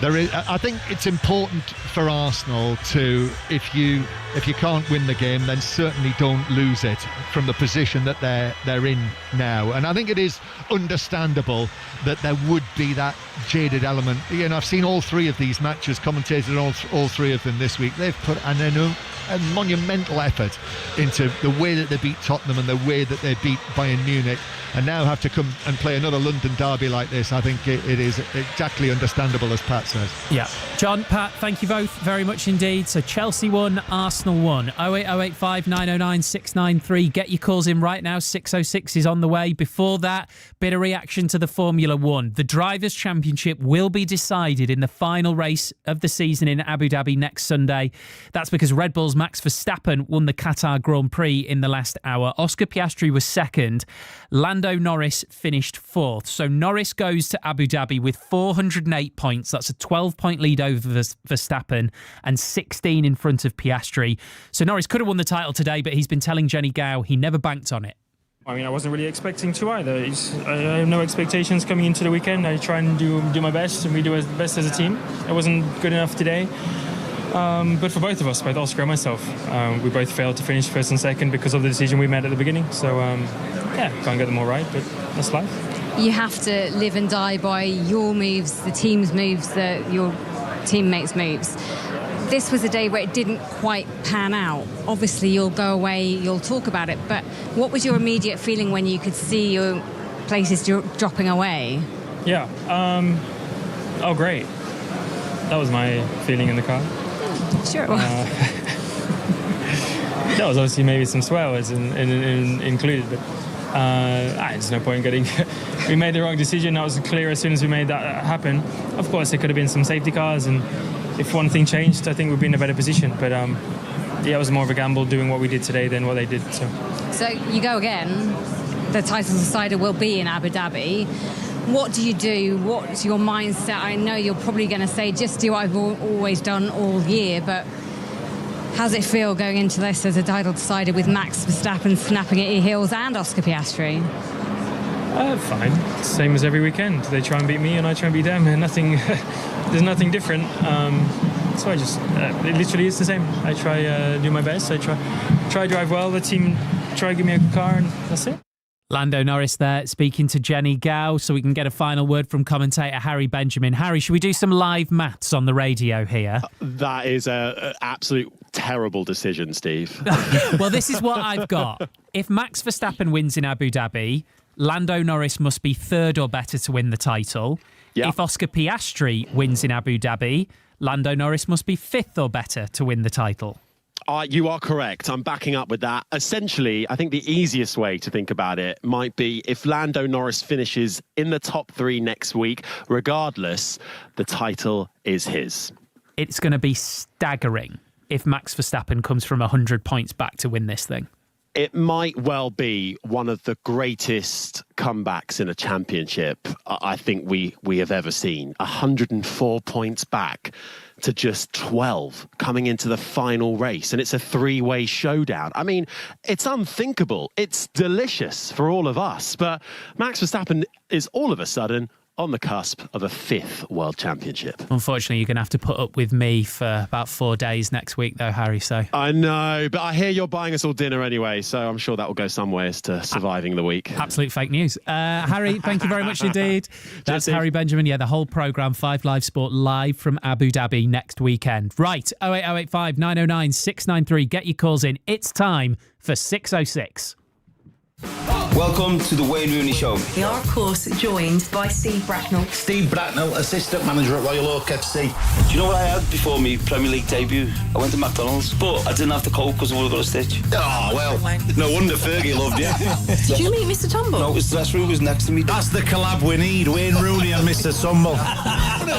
I think it's important for Arsenal to, if you can't win the game, then certainly don't lose it from the position that they're in now. And I think it is understandable that there would be that jaded element. I've seen all 3 of these matches, commentated all 3 of them this week. They've put a monumental effort into the way that they beat Tottenham and the way that they beat Bayern Munich. and now have to come and play another London derby like this, I think it is exactly understandable, as Pat says. Yeah. John, Pat, thank you both very much indeed. So Chelsea won, Arsenal won. 08085 909 693. Get your calls in right now. 606 is on the way. Before that, bit of reaction to the Formula One. The Drivers' Championship will be decided in the final race of the season in Abu Dhabi next Sunday. That's because Red Bull's Max Verstappen won the Qatar Grand Prix in the last hour. Oscar Piastri was second. Lando Norris finished fourth. So Norris goes to Abu Dhabi with 408 points. That's a 12-point lead over Verstappen and 16 in front of Piastri. So Norris could have won the title today, but he's been telling Jenny Gow he never banked on it. I mean, I wasn't really expecting to either. I have no expectations coming into the weekend. I try and do my best, and we do our best as a team. It wasn't good enough today. But for both of us, both Oscar and myself, we both failed to finish first and second because of the decision we made at the beginning. So, can't get them all right, but that's life. You have to live and die by your moves, the team's moves, your teammates' moves. This was a day where it didn't quite pan out. Obviously, you'll go away, you'll talk about it, but what was your immediate feeling when you could see your places dropping away? Yeah. Great. That was my feeling in the car. Sure it was. There was obviously maybe some swear words included, but there's no point getting... We made the wrong decision. That was clear as soon as we made that happen. Of course, there could have been some safety cars, and if one thing changed, I think we'd be in a better position. But it was more of a gamble doing what we did today than what they did. So you go again. The title decider will be in Abu Dhabi. What do you do? What's your mindset? I know you're probably going to say, just do what I've always done all year, but how does it feel going into this as a title decider with Max Verstappen snapping at your heels and Oscar Piastri? Fine. Same as every weekend. They try and beat me and I try and beat them, and there's nothing different. So I just, it literally is the same. I try do my best. I try drive well. The team try give me a good car, and that's it. Lando Norris there speaking to Jenny Gow, so we can get a final word from commentator Harry Benjamin. Harry, should we do some live maths on the radio here? That is an absolute terrible decision, Steve. Well, this is what I've got. If Max Verstappen wins in Abu Dhabi, Lando Norris must be third or better to win the title. Yep. If Oscar Piastri wins in Abu Dhabi, Lando Norris must be fifth or better to win the title. You are correct. I'm backing up with that. Essentially, I think the easiest way to think about it might be if Lando Norris finishes in the top three next week, regardless, the title is his. It's going to be staggering if Max Verstappen comes from 100 points back to win this thing. It might well be one of the greatest comebacks in a championship I think we have ever seen. 104 points back to just 12 coming into the final race. And it's a three-way showdown. I mean, it's unthinkable. It's delicious for all of us. But Max Verstappen is all of a sudden on the cusp of a fifth world championship. Unfortunately, you're going to have to put up with me for about 4 days next week, though, Harry. So I know, but I hear you're buying us all dinner anyway, so I'm sure that will go some ways to surviving the week. Absolute fake news. Harry, thank you very much indeed. That's Harry Benjamin. Yeah, the whole programme, 5 Live Sport, live from Abu Dhabi next weekend. Right, 08085 909 693. Get your calls in. It's time for 606. Welcome to the Wayne Rooney Show. We are, of course, joined by Steve Bracknell. Steve Bracknell, assistant manager at Royal Oak FC. Do you know what I had before my Premier League debut? I went to McDonald's, but I didn't have the Coke because I would have got a stitch. Oh, well, no wonder Fergie loved you. Did you meet Mr. Tumble? No, his dressing room was next to me. That's the collab we need, Wayne Rooney and Mr. Tumble.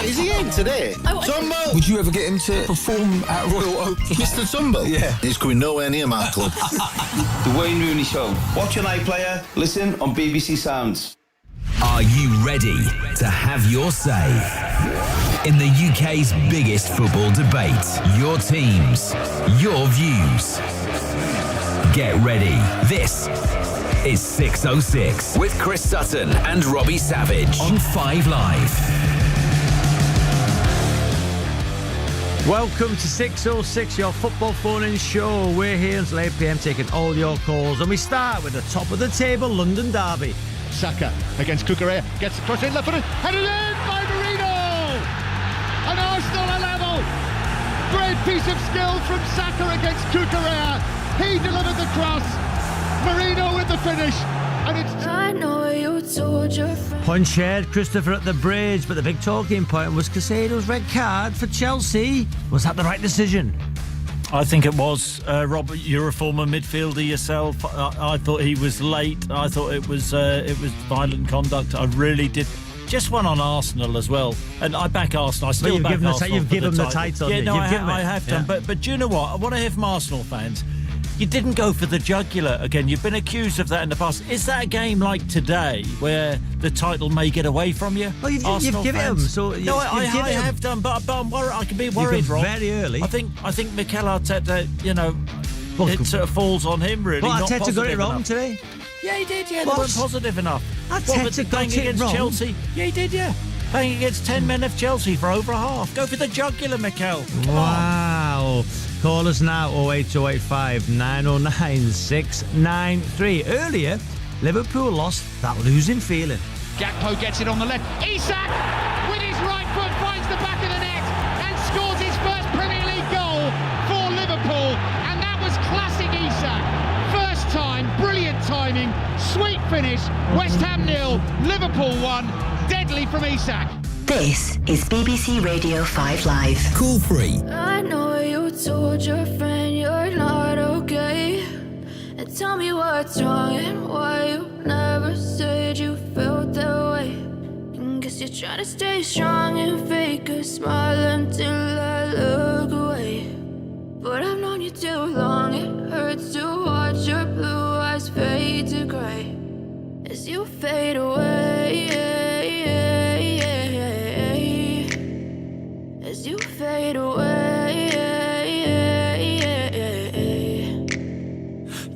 Is he in today? Tumble! Would you ever get him to perform at Royal Oak? Mr. Tumble? Yeah. He's coming nowhere near my club. The Wayne Rooney Show. Watch an iPlayer. Listen on BBC Sounds. Are you ready to have your say in the UK's biggest football debate? Your teams, your views. Get ready. This is 606 with Chris Sutton and Robbie Savage on 5 Live. Welcome to 606, your football phone-in show. We're here until 8 p.m. taking all your calls, and we start with the top of the table London derby. Saka against Cucurella, gets across in left footed, headed in by Marino, and Arsenal are level. Great piece of skill from Saka against Cucurella. He delivered the cross, Marino with the finish, And it's... I know you told your friend. Punch head Christopher at the bridge, but the big talking point was Caicedo's red card for Chelsea. Was that the right decision? I think it was. Robert, you're a former midfielder yourself. I thought he was late. I thought it was violent conduct. I really did. Just one on Arsenal as well, and I back Arsenal. I still back Arsenal. You've given them the title. Yeah, no, I have done. But do you know what? I want to hear from Arsenal fans. You didn't go for the jugular again. You've been accused of that in the past. Is that a game like today where the title may get away from you? Well, you've given them. So no, I have done, but I'm worried. I can be worried, Rob. Very early. I think Mikel Arteta, it sort of falls on him really. Well, not Arteta got it wrong enough. today. Yeah, he did. Yeah, they weren't positive enough. Arteta got it against wrong. Chelsea. Yeah, he did. Yeah, playing against 10 men of Chelsea for over a half. Go for the jugular, Mikel. Wow. Call us now, 08285 909 693. Earlier, Liverpool lost that losing feeling. Gakpo gets it on the left. Isak, with his right foot, finds the back of the net and scores his first Premier League goal for Liverpool. And that was classic Isak. First time, brilliant timing, sweet finish. West Ham 0, Liverpool 1. Deadly from Isak. This is BBC Radio 5 Live. Call free. I know you told your friend you're not okay. And tell me what's wrong and why you never said you felt that way. And guess you're trying to stay strong and fake a smile until I look away. But I've known you too long, it hurts to watch your blue eyes fade to grey as you fade away. As you fade away.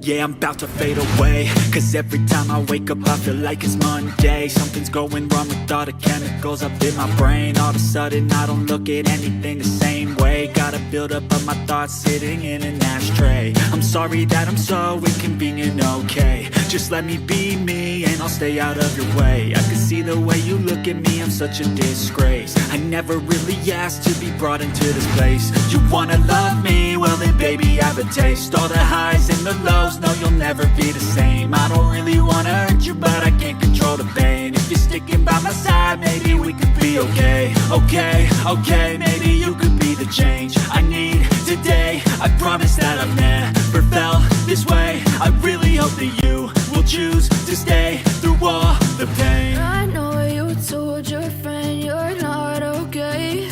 Yeah, I'm about to fade away, cause every time I wake up I feel like it's Monday. Something's going wrong with all the chemicals up in my brain. All of a sudden I don't look at anything the same way. Gotta build up of my thoughts sitting in an ashtray. I'm sorry that I'm so inconvenient, okay. Just let me be me and I'll stay out of your way. I can see the way you look at me, I'm such a disgrace. I never really asked to be brought into this place. You wanna love me? Well then baby I have a taste. All the highs and the lows, no you'll never be the same. I don't really wanna hurt you but I can't control the pain. If you're sticking by my side maybe we could be okay. Okay, maybe you could be the change I need today. I promise that I've never felt this way. I really hope that you will choose to stay through all the pain. I know you told your friend you're not okay.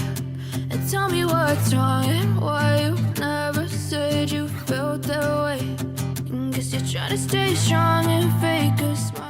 And tell me what's wrong and why you never said you felt that way. And guess you're trying to stay strong and fake a smile.